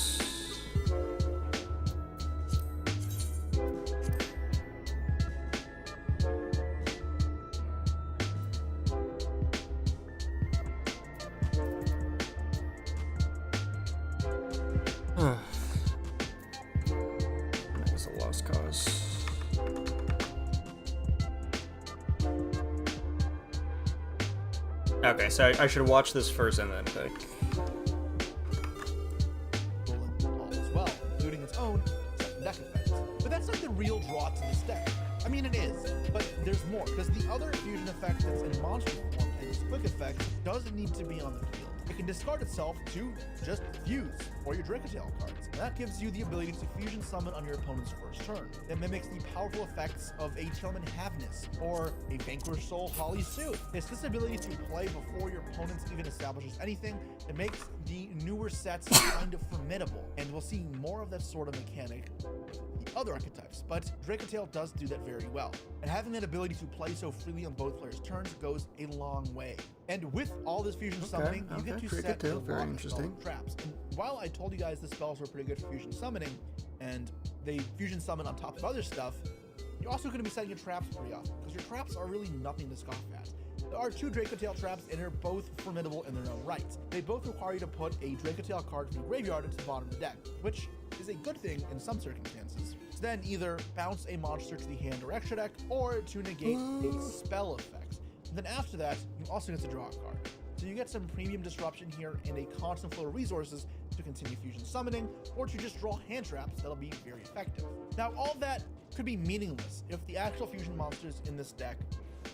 That was a lost cause. Okay, so I should watch this first and then pick. All as well, including its own second deck effects. But that's not the real draw to this deck. I mean, it is, but there's more, because the other fusion effect that's in monster form and its quick effect doesn't need to be on the field. It can discard itself to just fuse, or your Dracotail cards. And that gives you the ability to fusion summon on your opponent's first turn. It mimics the powerful effects of a Tillman Havness, or a Vanquish Soul Holly Suit. It's this ability to play before your opponent even establishes anything that makes the newer sets kind of formidable. And we'll see more of that sort of mechanic the other archetypes, but Dracotail does do that very well. And having that ability to play so freely on both players' turns goes a long way. And with all this fusion summoning, you get to set a very lot of interesting. spell traps. And while I told you guys the spells were pretty good for fusion summoning, and they fusion summon on top of other stuff, you're also going to be setting your traps pretty often, because your traps are really nothing to scoff at. There are 2 Dracotail traps, and they're both formidable in their own right. They both require you to put a Dracotail card from your graveyard into the bottom of the deck, which is a good thing in some circumstances. To then either bounce a monster to the hand or extra deck, or to negate a spell effect. And then after that, you also get to draw a card. So you get some premium disruption here and a constant flow of resources to continue fusion summoning, or to just draw hand traps that'll be very effective. Now, all that could be meaningless if the actual fusion monsters in this deck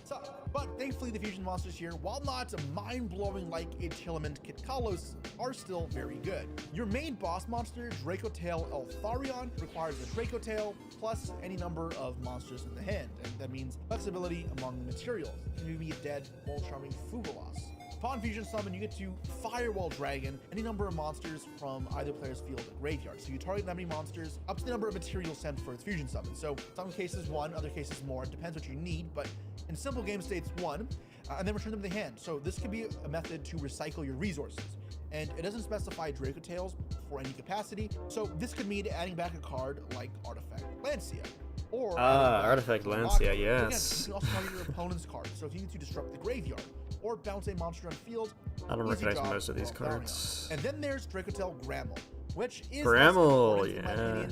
suck. But thankfully, the fusion monsters here, while not mind-blowing like a Tilament Kitkalos, are still very good. Your main boss monster, Dracotail Eltharion, requires a Dracotail plus any number of monsters in the hand, and that means flexibility among the materials. It can be a dead, Charming Fugalos. Upon fusion summon, you get to Firewall Dragon any number of monsters from either player's field or graveyard. So you target that many monsters up to the number of materials sent for its fusion summon. So some cases 1, other cases more. It depends what you need, but in simple game states 1, and then return them to the hand. So this could be a method to recycle your resources. And it doesn't specify Dracotails for any capacity, so this could mean adding back a card like Artifact Lancia. Or Artifact Lancia, Again, yes. you can also target your opponent's card. So if you need to disrupt the graveyard, or bounce a monster on field, I don't easy recognize job most of these for Eltharion. cards. And then there's Dracotail Grammel, which is Grammel, yeah.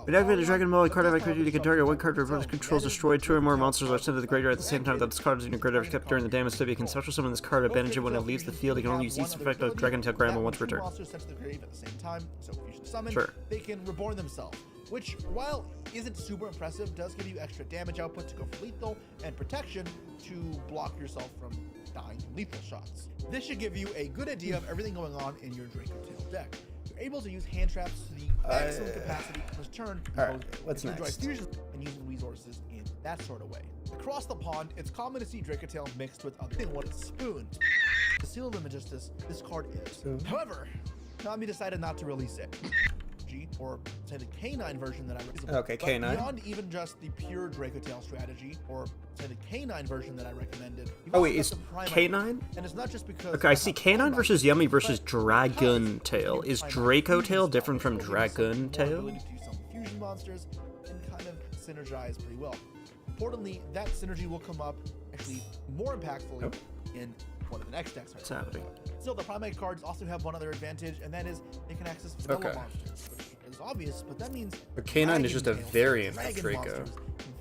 When activate the Dragon Mole, card of activity, you can target one card reverse controls destroyed 2 or more monsters are sent to the graveyard at the same time that this card is in your graveyard kept during the damage step. You can special summon this card, abandon it when it leaves the field. You can only use each effect of Dragontail Grammel once per turn. Monsters sent to the grave at the same time, so fusion summon, Sure. they can reborn themselves, which, while isn't super impressive, does give you extra damage output to go for lethal and protection to block yourself from dying from lethal shots. This should give you a good idea of everything going on in your Draco Tail deck. You're able to use hand traps to the maximum capacity in this turn. Alright, what's enjoy next? fusions and using resources in that sort of way. Across the pond, it's common to see Draco Tail mixed with other things. What is Spoon? To seal the Magistus, this card is. However, Nami decided not to release it. Or say the K9 version that I recommend. Okay, But K9. beyond even just the pure Draco Tail strategy, or say the K9 version that I recommended. you've Oh also wait, got is the Prime K9? And it's not just because. Okay, I see K9 versus Yummy versus Dragon Tail. Is Draco Tail different from Dragon Tail? Ability to do some fusion monsters and kind of synergize pretty well. Importantly, that synergy will come up actually more impactfully in one of the next decks. What's happening? Still, the Primate cards also have one other advantage, and that is they can access vanilla Okay. monsters, which is obvious, but that means But K9 is just a Dragon Tail, variant of dragon Draco. monsters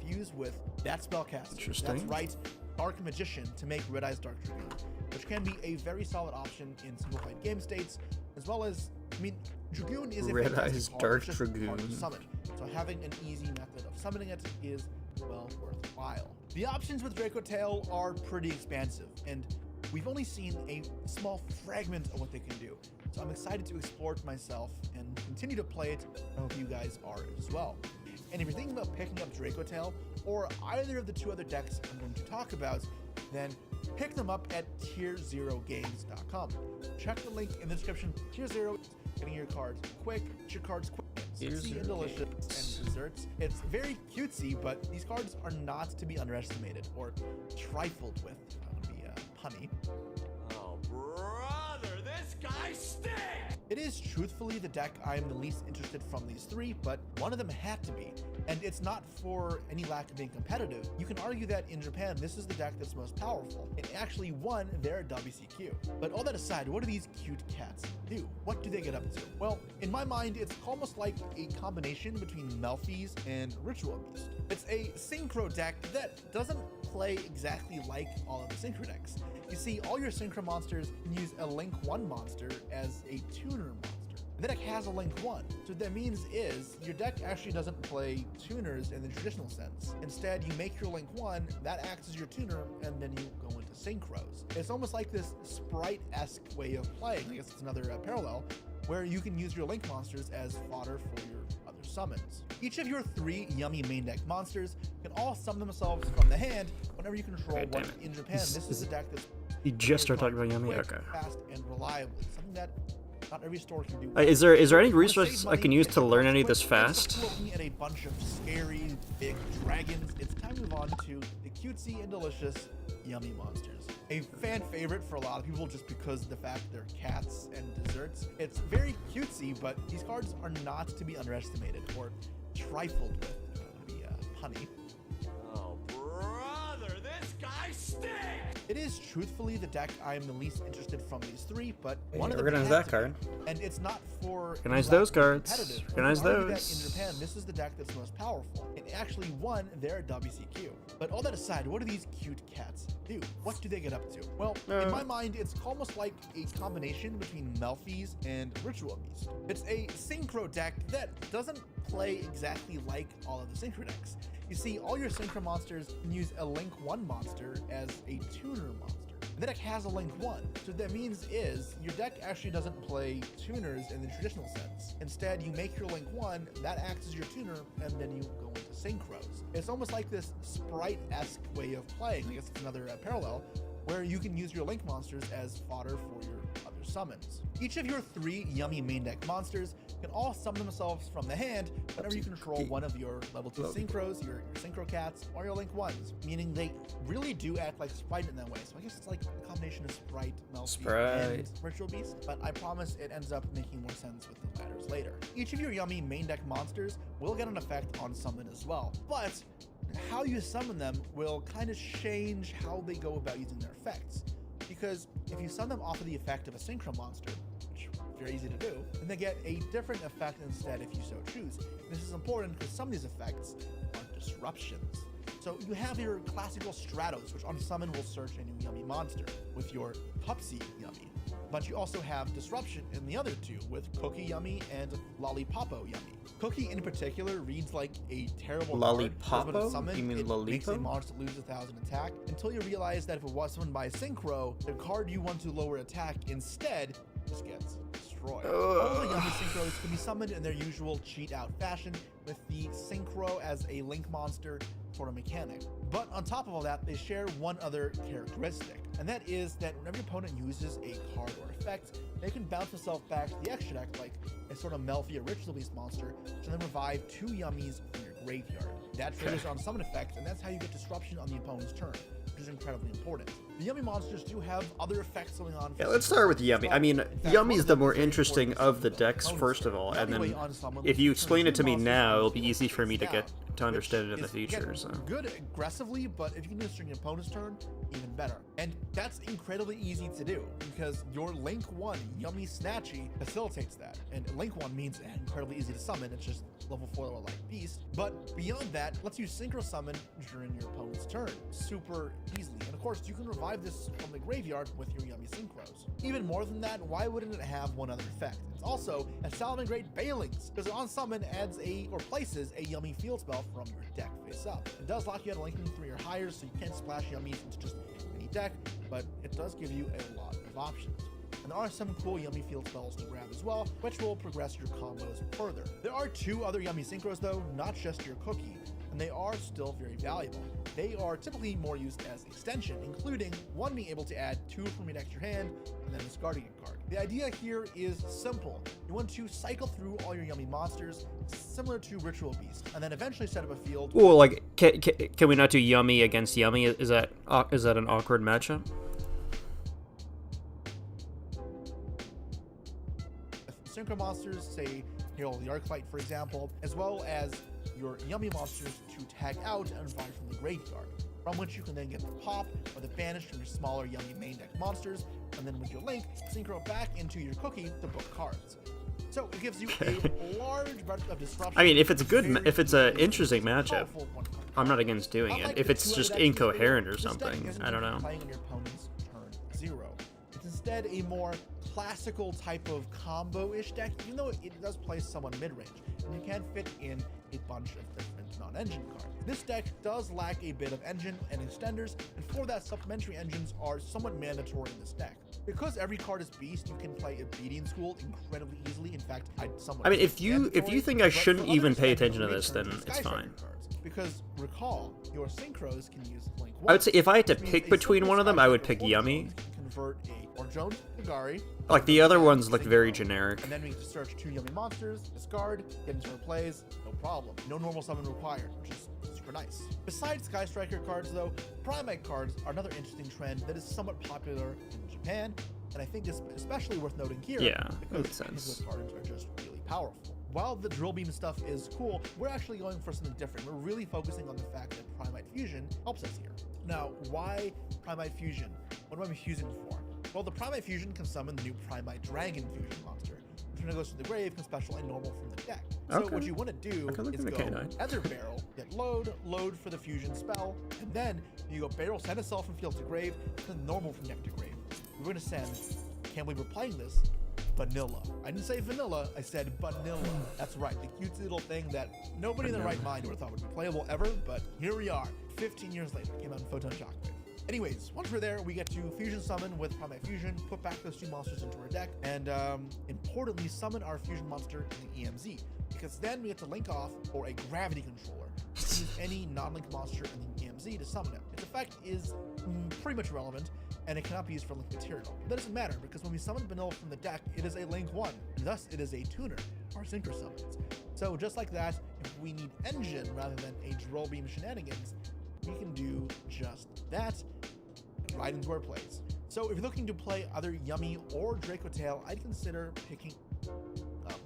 infused with that spellcaster. Interesting. That's right, Dark Magician to make Red Eye's Dark Dragoon, which can be a very solid option in simplified game states, as well as, I mean, Dragoon is a Red fantastic Eye's card, Dark it's just hard to Dragoon. summon. So having an easy method of summoning it is well worthwhile. The options with Draco Tail are pretty expansive, and we've only seen a small fragment of what they can do. So I'm excited to explore it myself and continue to play it. I hope you guys are as well. And if you're thinking about picking up Draco Tail or either of the two other decks I'm going to talk about, then pick them up at tier0games.com. Check the link in the description. Tier 0 is getting your cards quick, get your cards quick, sexy and delicious, and desserts. It's very cutesy, but these cards are not to be underestimated or trifled with. That would be punny. Oh, brother, this guy stinks! It is truthfully the deck I am the least interested from these three, but one of them had to be. And it's not for any lack of being competitive. You can argue that in Japan, this is the deck that's most powerful. It actually won their WCQ. But all that aside, what do these cute cats do? What do they get up to? Well, in my mind, it's almost like a combination between Melfi's and Ritual Beast. It's a synchro deck that doesn't play exactly like all of the synchro decks. You see, all your synchro monsters can use a Link 1 monster as a tuner monster. And the deck has a Link 1. So what that means is your deck actually doesn't play tuners in the traditional sense. Instead, you make your Link 1, that acts as your tuner, and then you go into synchros. It's almost like this Sprite-esque way of playing. I guess it's another parallel, where you can use your Link monsters as fodder for your other summons. Each of your 3 yummy main deck monsters can all summon themselves from the hand whenever you control Okay, damn one. it. In Japan, this is a deck that's You just started talking about Yummy? quick, Okay. fast, and reliable. Something that not every store can do. Is there any Wanna resources save I can money, use get to your learn cards any of quick, this instead of fast? looking at a bunch of scary big dragons, it's time to move on to the cutesy and delicious yummy monsters. A fan favorite for a lot of people just because of the fact they're cats and desserts. It's very cutesy, but these cards are not to be underestimated or trifled with. That would be punny. Oh, brother, this guy stinks! It is truthfully the deck I am the least interested from these three, but Hey, one of them recognize had that to card. be. And it's not for Recognize any lack those of cards. competitive. Recognize You can argue those. That in Japan, this is the deck that's most powerful. It actually won their WCQ. But all that aside, what do these cute cats do? What do they get up to? Well, in my mind, it's almost like a combination between Melfi's and Ritual Beast. It's a synchro deck that doesn't play exactly like all of the synchro decks. You see, all your synchro monsters can use a Link 1 monster as a tuner monster. And the deck has a Link 1. So what that means is your deck actually doesn't play tuners in the traditional sense. Instead, you make your Link 1, that acts as your tuner, and then you go into synchros. It's almost like this Sprite-esque way of playing. I guess it's another parallel, where you can use your Link monsters as fodder for your other summons. Each of your 3 yummy main deck monsters can all summon themselves from the hand whenever you control one of your level 2 synchros, your synchro cats, or your Link 1s, meaning they really do act like Sprite in that way. So I guess it's like a combination of Sprite, Melfi, and Ritual Beast, but I promise it ends up making more sense with the ladders later. Each of your yummy main deck monsters will get an effect on summon as well, but how you summon them will kind of change how they go about using their effects. Because if you summon them off of the effect of a synchro monster, which is very easy to do, then they get a different effect instead if you so choose. This is important because some of these effects are disruptions. So you have your classical Stratos, which on summon will search a new yummy monster, with your Pupsy Yummy. But you also have disruption in the other two with Cookie Yummy and Lollipopo Yummy. Cookie in particular reads like a terrible card, because when it's Lollipopo? summoned, You mean it makes a Lollipo? monster lose 1,000 attack, until you realize that if it was summoned by Synchro, the card you want to lower attack instead just gets destroyed. All the Yummy Synchros can be summoned in their usual cheat out fashion, with the Synchro as a link monster sort of mechanic. But on top of all that, they share one other characteristic, and that is that whenever your opponent uses a card or effect, they can bounce themselves back to the extra deck like a sort of Melfi Original Beast monster, to then revive 2 Yummies from your graveyard. That triggers on summon effect, and that's how you get disruption on the opponent's turn, which is incredibly important. The Yummy monsters do have other effects going on. Yeah, let's start with Yummy. I mean, Yummy is the more interesting of the decks, first of all, and then if you explain it to me now, it'll be easy for me to get to understand it in the future. So. Good aggressively, but if you can do this during your opponent's turn, even better. And that's incredibly easy to do because your Link 1 Yummy Snatchy facilitates that. And Link 1 means incredibly easy to summon. It's just level 4 or like beast. But beyond that, lets you synchro summon during your opponent's turn super easily. And of course, you can revive this from the graveyard with your Yummy Synchros. Even more than that, why wouldn't it have one other effect? It's also a Salamangreat Bailings, because on summon adds or places a Yummy field spell from your deck face up. It does lock you out of linking 3 or higher, so you can't splash Yummies into just any deck, but it does give you a lot of options. And there are some cool Yummy field spells to grab as well, which will progress your combos further. There are 2 other Yummy Synchros though, not just your Cookie, and they are still very valuable. They are typically more used as extension, including one being able to add 2 from your deck to your hand, and then discarding a card. The idea here is simple. You want to cycle through all your Yummy monsters, similar to Ritual Beast, and then eventually set up a field. Well, like, can we not do Yummy against Yummy? Is that an awkward matchup? Synchro monsters, say Herald the Arclight, for example, as well as your Yummy monsters to tag out and revive from the graveyard, from which you can then get the pop or the banish from your smaller Yummy main deck monsters, and then with your Link, synchro back into your Cookie to book cards. So it gives you a large breadth of disruption. I mean, if it's an interesting matchup, I'm not against doing it. If it's just incoherent or something, I don't know. Playing on your opponent's turn 0. It's instead a more classical type of combo-ish deck, even though it does play somewhat mid-range, and you can fit in a bunch of different non-engine cards. This deck does lack a bit of engine and extenders, and for that, supplementary engines are somewhat mandatory in this deck. Because every card is beast, you can play a beating school incredibly easily. In fact, I mean, if you think I shouldn't even pay attention to this, then it's fine. Because recall, your synchros can use Link 1. I would say if I had to pick between one of them, I would pick Yummy. Convert a Orjones Nagari. Like, the other ones look very generic. And then we can search 2 Yummy monsters, discard, get into our plays, no problem. No normal summon required, which is super nice. Besides Sky Striker cards though, Primate cards are another interesting trend that is somewhat popular in Japan, and I think it's especially worth noting here. Yeah, that because those cards are just really powerful. While the Drill Beam stuff is cool, we're actually going for something different. We're really focusing on the fact that Primate Fusion helps us here. Now, why Primate Fusion? What am I using it for? Well, the Primate Fusion can summon the new Primate Dragon Fusion monster, which when it goes to the grave can special and normal from the deck. So what you want to do is go Ether Barrel, get load for the fusion spell, and then you go Barrel, send itself from field to grave, then normal from deck to grave. We're going to send, can't believe we're playing this, Vanilla. I didn't say vanilla, I said vanilla. That's right, the cute little thing that nobody in their right mind would have thought would be playable ever, but here we are, 15 years later, came out in Photon Shockwave. Anyways, once we're there, we get to fusion summon with Primate Fusion, put back those 2 monsters into our deck, and importantly, summon our fusion monster in the EMZ, because then we get to link off for a gravity controller. Use any non-link monster in the EMZ to summon it. Its effect is pretty much irrelevant, and it cannot be used for link material. That doesn't matter, because when we summon Vanilla from the deck, it is a link 1, and thus it is a tuner, or synchro summons. So just like that, if we need engine rather than a Drill Beam shenanigans, we can do just that right into our plays. So if you're looking to play either Yummy or Draco Tail, I'd consider picking up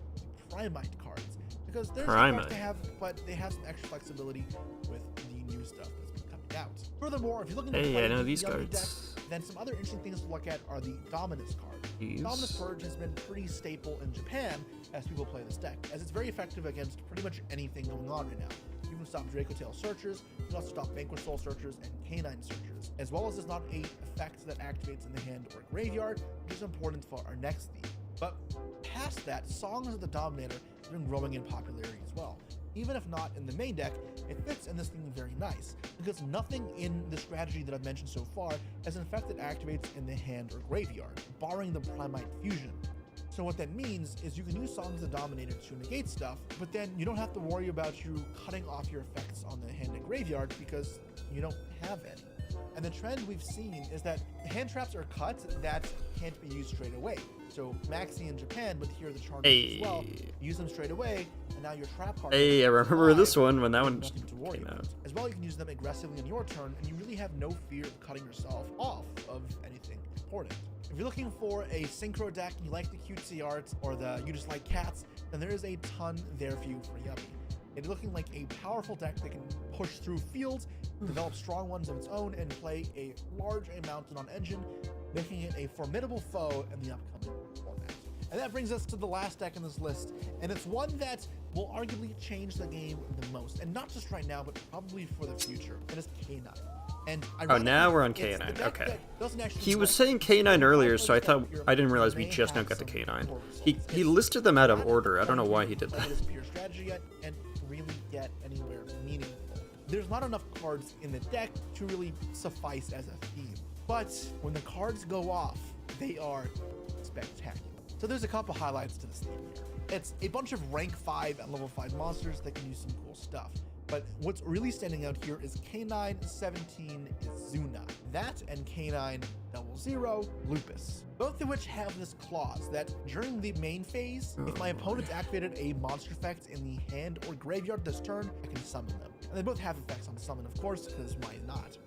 Primate cards, because there's cards to have, but they have some extra flexibility with the new stuff that's been coming out. Furthermore, if you're looking to play I know these Yummy cards. Deck, then some other interesting things to look at are the Dominus card. Dominus Purge has been pretty staple in Japan as people play this deck, as it's very effective against pretty much anything going on right now. You can stop Dracotail searchers, you can also stop Vanquish Soul searchers and Canine searchers, as well as there's not a effect that activates in the hand or graveyard, which is important for our next theme. But past that, Songs of the Dominator has been growing in popularity as well. Even if not in the main deck, it fits in this theme very nice, because nothing in the strategy that I've mentioned so far has an effect that activates in the hand or graveyard, barring the Primite Fusion. So what that means is you can use Songs of the Dominator to negate stuff, but then you don't have to worry about you cutting off your effects on the hand and graveyard because you don't have any. And the trend we've seen is that hand traps are cut that can't be used straight away. So Maxi in Japan would hear the charge as well, use them straight away, and now your trap card. Hey, I remember this one when that one nothing to worry came about. out. As well, you can use them aggressively on your turn, and you really have no fear of cutting yourself off of anything important. If you're looking for a synchro deck and you like the cutesy art or you just like cats, then there is a ton there for you for Yummy. It's looking like a powerful deck that can push through fields, develop strong ones of its own, and play a large amount on engine, making it a formidable foe in the upcoming format. And that brings us to the last deck in this list, and it's one that will arguably change the game the most, and not just right now, but probably for the future. It is K9. And Oh, now we're on K9. Okay. He was saying K9 earlier, so I didn't realize we just now got to K9. He listed them out of order. I don't know why he did that. Pure strategy yet, and really get anywhere meaningful. There's not enough cards in the deck to really suffice as a theme, but when the cards go off, they are spectacular. So there's a couple highlights to this theme here. It's a bunch of rank 5 and level 5 monsters that can use some cool stuff. But what's really standing out here is K9-17 Izuna. That and K9-00 Lupus. Both of which have this clause that during the main phase, if my opponent activated a monster effect in the hand or graveyard this turn, I can summon them. And they both have effects on summon, of course, because why not?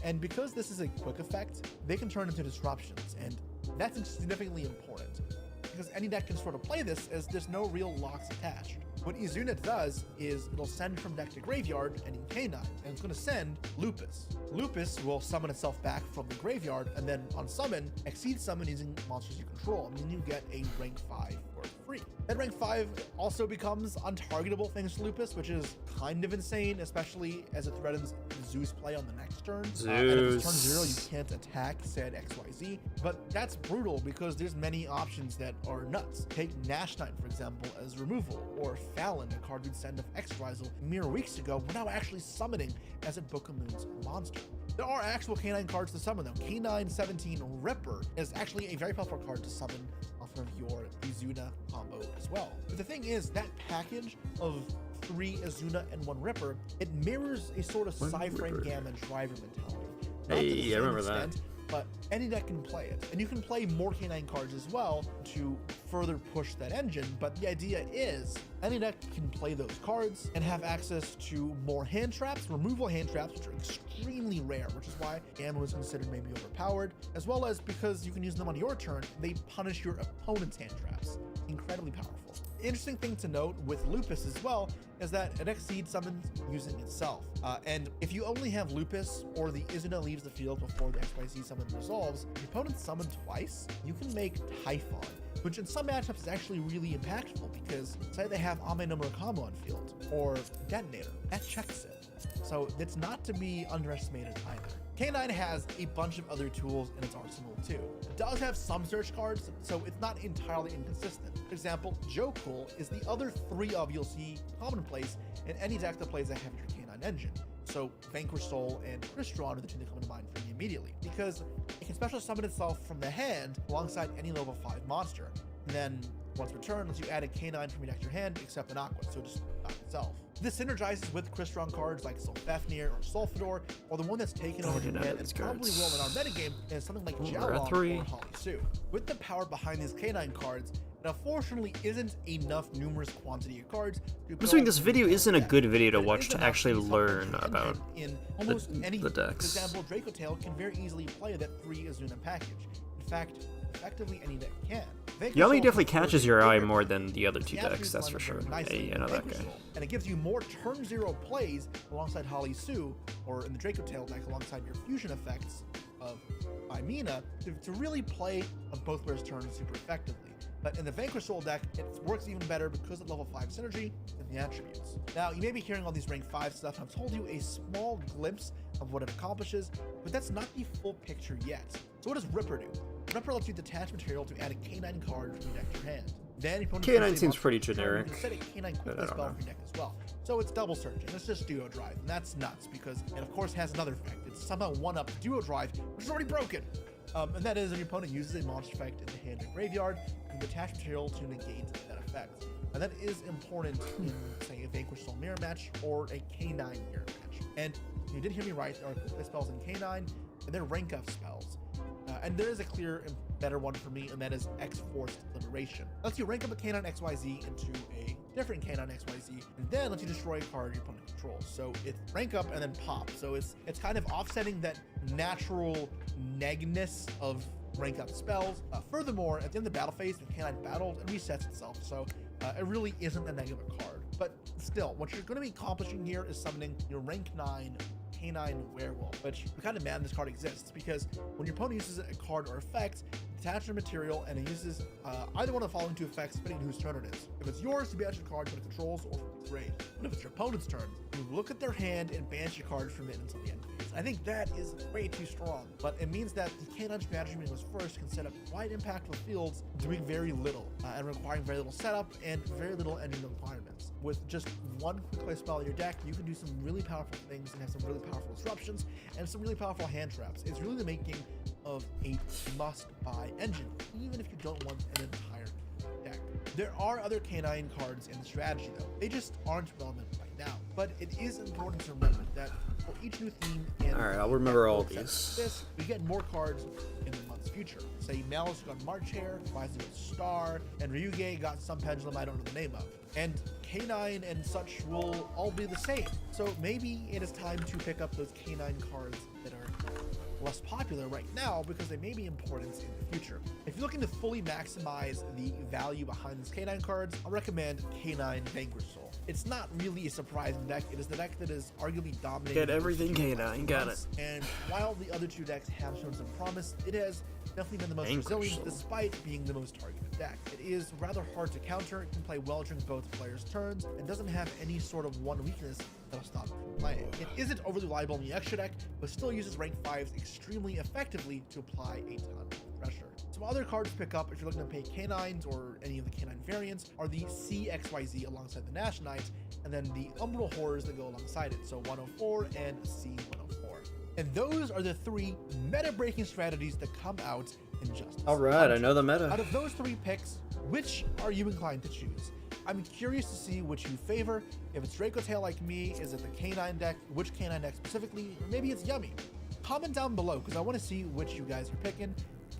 And because this is a quick effect, they can turn into disruptions, and that's significantly important. Because any deck can sort of play this as there's no real locks attached. What Izuna does is it'll send from deck to graveyard any K9, and it's going to send Lupus. Lupus will summon itself back from the graveyard, and then on summon, exceed summon using monsters you control, and then you get a rank 5 for free. That rank 5 also becomes untargetable thanks to Lupus, which is kind of insane, especially as it threatens Zeus play on the next turn. And if it's turn 0, you can't attack said XYZ. But that's brutal because there's many options that are nuts. Take Nash Knight, for example, as removal, or Fallon, a card we'd send of X-Rizal mere weeks ago, we're now actually summoning as a Book of Moon's monster. There are actual K9 cards to summon though. K9-17 Ripper is actually a very powerful card to summon off of your Izuna combo as well. But the thing is, that package of 3 Izuna and 1 Ripper, it mirrors a sort of Psy-Frame Gamma driver mentality. Hey, I remember that. But any deck can play it. And you can play more K9 cards as well to further push that engine, but the idea is any deck can play those cards and have access to more hand traps, removal hand traps, which are extremely rare, which is why Gamma is considered maybe overpowered, as well as because you can use them on your turn, they punish your opponent's hand traps. Incredibly powerful. Interesting thing to note with Lupus as well is that it exceeds summons using itself. And if you only have Lupus or the Izuna leaves the field before the XYZ summon resolves, your opponent summon twice, you can make Typhon, which in some matchups is actually really impactful because say they have Ame no Murakami on field or Detonator, that checks it. So it's not to be underestimated either. K9 has a bunch of other tools in its arsenal too. It does have some search cards, so it's not entirely inconsistent. For example, Jokul is the other 3 of you'll see commonplace in any deck that plays a heavier K9 engine. So Vanquish Soul and Crystron are the 2 that come to mind for me immediately, because it can special summon itself from the hand alongside any level 5 monster. And then once returned, lets you add a K9 from your deck to your hand, except an Aqua, so just knock itself. This synergizes with Crystron cards like Sulfafnir or Sulfador, or the one that's taken over Japan and probably will in our metagame is something like Jiaolong or Holly Sue. With the power behind these K9 cards, it unfortunately isn't enough numerous quantity of cards to I'm assuming this video isn't a good video to watch to actually learn about in almost any the decks. For example, Dracotail can very easily play that 3 Izuna package. In fact, effectively any deck can. Yummy definitely catches your eye more than the other 2 decks, that's for sure. Hey, I know that guy. And it gives you more turn 0 plays alongside Holly Sue, or in the Dracotail deck alongside your fusion effects of Imina, to really play on both players' turns super effectively. But in the Vanquish Soul deck, it works even better because of level 5 synergy and the attributes. Now, you may be hearing all these rank 5 stuff, and I've told you a small glimpse of what it accomplishes, but that's not the full picture yet. So what does Ripper do? Ripper lets you detach material to add a canine card from your deck to your hand. Then if you want to Canine play seems monster pretty turn, generic, you can set a canine but I quickly don't spell know. for your deck as well. So it's double searching. It's just Duo Drive, and that's nuts because it of course has another effect. It's somehow one-up Duo Drive, which is already broken. And that is if your opponent uses a monster effect in the hand or graveyard, you can detach material to negate that effect. And that is important in, say, a Vanquish Soul Mirror match or a K9 Mirror match. And you did hear me right, there are quick spells in K9, and they're rank up spells. And there is a clear and better one for me, and that is X-Forced Liberation. Lets you rank up a K9 XYZ into a different K9 XYZ, and then lets you destroy a card your opponent controls. So it's rank up and then pop. So it's kind of offsetting that natural negness of rank up spells. Furthermore, at the end of the battle phase, the K9 battles, it resets itself. So it really isn't a negative card. But still, what you're going to be accomplishing here is summoning your rank 9 Canine Werewolf, which I'm kind of mad this card exists because when your opponent uses a card or effect, detach your material, and it uses either one of the following two effects depending on whose turn it is. If it's yours, you banish your card from it controls or from its raid. But if it's your opponent's turn, you look at their hand and banish your card from it until the end phase. I think that is way too strong, but it means that the Canine Management was first can set up wide impactful fields doing very little and requiring very little setup and very little ending requirements. With just one quick play spell in your deck, you can do some really powerful things and have some really powerful disruptions and some really powerful hand traps. It's really the making of a must-buy engine, even if you don't want an entire deck. There are other canine cards in the strategy though. They just aren't relevant right now. But it is important to remember that for each new theme and Alright, I'll remember all these. This, we get more cards in the month's future. Say Mal's got March Hare, Rising Star, and Ryuge got some pendulum I don't know the name of. And K9 and such will all be the same. So maybe it is time to pick up those K9 cards that are less popular right now because they may be important in the future. If you're looking to fully maximize the value behind these K9 cards, I'll recommend K9 Vanquish Soul. It's not really a surprising deck. It is the deck that is arguably dominating. Get everything K9, got it. And while the other two decks have shown some promise, it has definitely been the most resilient despite being the most targeted deck. It is rather hard to counter, it can play well during both players' turns, and doesn't have any sort of one weakness that'll stop it from playing. It isn't overly reliable in the extra deck, but still uses rank 5s extremely effectively to apply a ton of pressure. Some other cards to pick up if you're looking to pay canines or any of the canine variants are the CXYZ alongside the Nash Knight, and then the Umbral Horrors that go alongside it, so 104 and C104. And those are the three meta-breaking strategies that come out in Justice. Alright, I know the meta. Out of those three picks, which are you inclined to choose? I'm curious to see which you favor. If it's Draco Tail like me, is it the Canine deck? Which Canine deck specifically? Or maybe it's Yummy? Comment down below because I want to see which you guys are picking.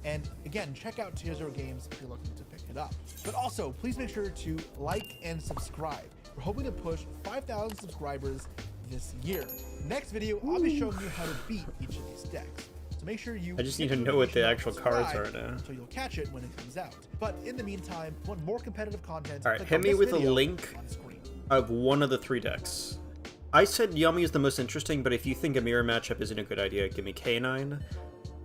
And again, check out Tier 0 Games if you're looking to pick it up. But also, please make sure to like and subscribe. We're hoping to push 5,000 subscribers this year. Next video, I'll be showing you how to beat each of these decks. So make sure you... I just need to know what the actual cards are now. So you'll catch it when it comes out. But in the meantime, if you want more competitive content... Alright, click hit on me this with a video link on screen. of one of the three decks. I said Yummy is the most interesting, but if you think a mirror matchup isn't a good idea, give me K9.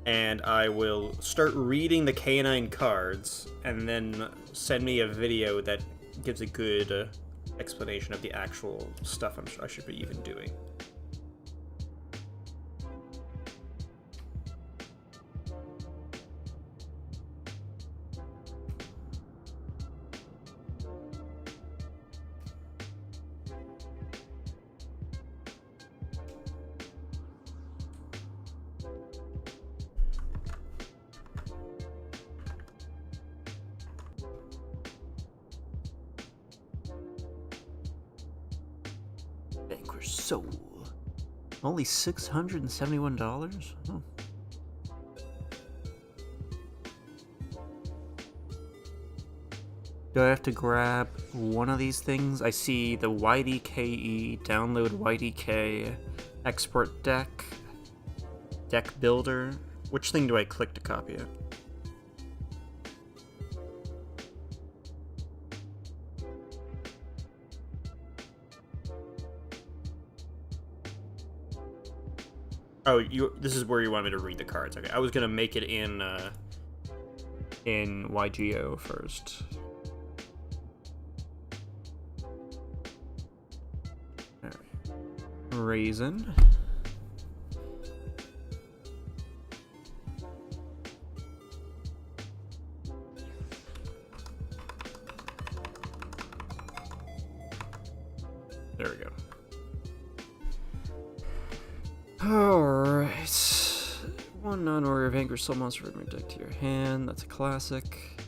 And I will start reading the K9 cards, and then send me a video that gives a good explanation of the actual stuff I should be even doing. Vanquish Soul. Only $671? Oh. Do I have to grab one of these things? I see the YDKE, download YDK, export deck, deck builder. Which thing do I click to copy it? Oh, this is where you want me to read the cards. Okay, I was gonna make it in in YGO first. Alright. Raisin. There we go. Alright. One non-warrior vanquish soul monster from your deck to your hand. That's a classic.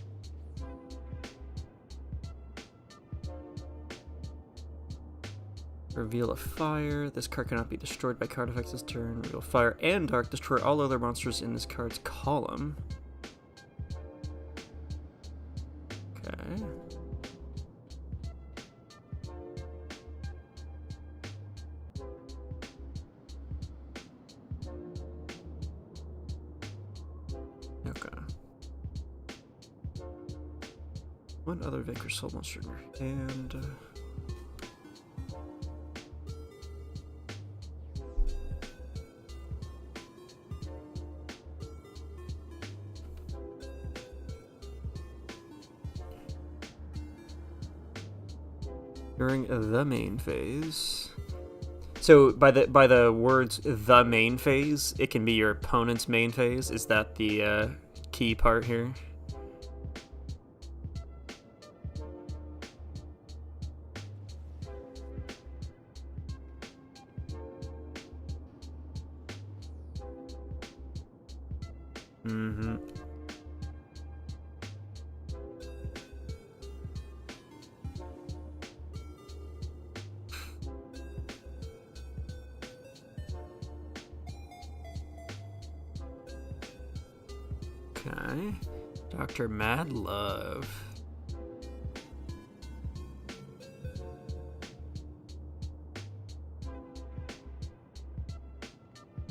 Reveal a fire. This card cannot be destroyed by card effects this turn. Reveal fire and dark. Destroy all other monsters in this card's column. Okay. Okay. One other vanquish soul monster in your hand. During the main phase. So by the words "the main phase," it can be your opponent's main phase. Is that the key part here? Mm-hmm. Okay. Dr. Mad Love.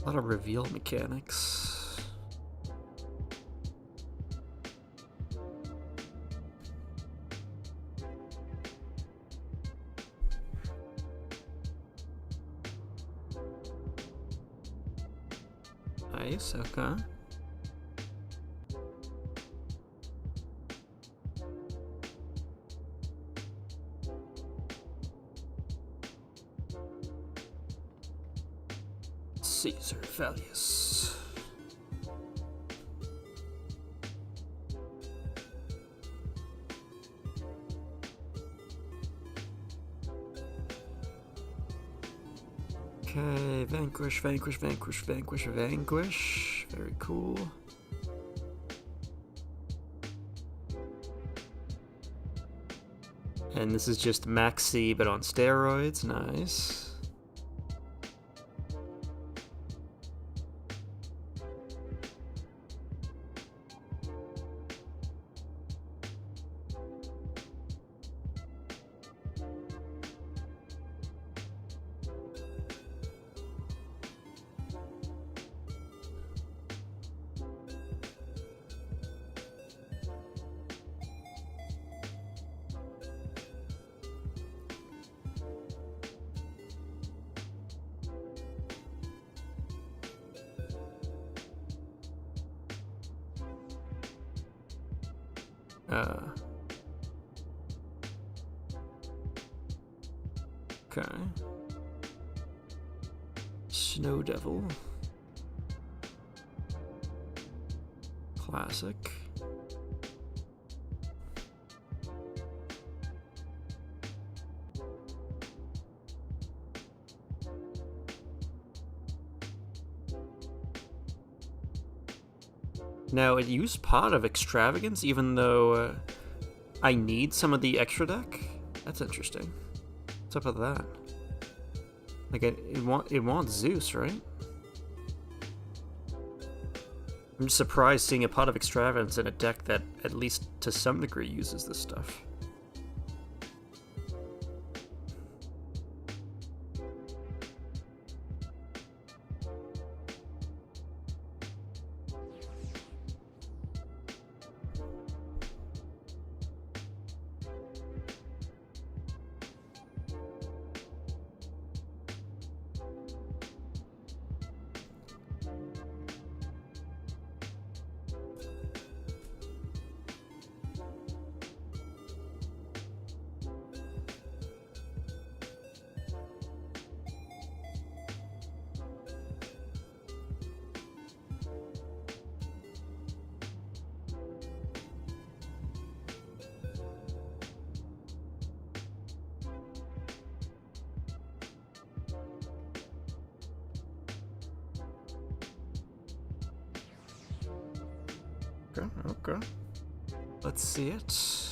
A lot of reveal mechanics. Nice, okay. Caesar Valius. Okay, vanquish, vanquish, vanquish, vanquish, vanquish. Very cool. And this is just Max C, but on steroids. Nice. Okay. Snow Devil. Classic. Now, it used Pot of Extravagance, even though I need some of the extra deck? That's interesting. What's up with that? Like, it wants Zeus, right? I'm just surprised seeing a Pot of Extravagance in a deck that, at least to some degree, uses this stuff. Okay. Let's see it.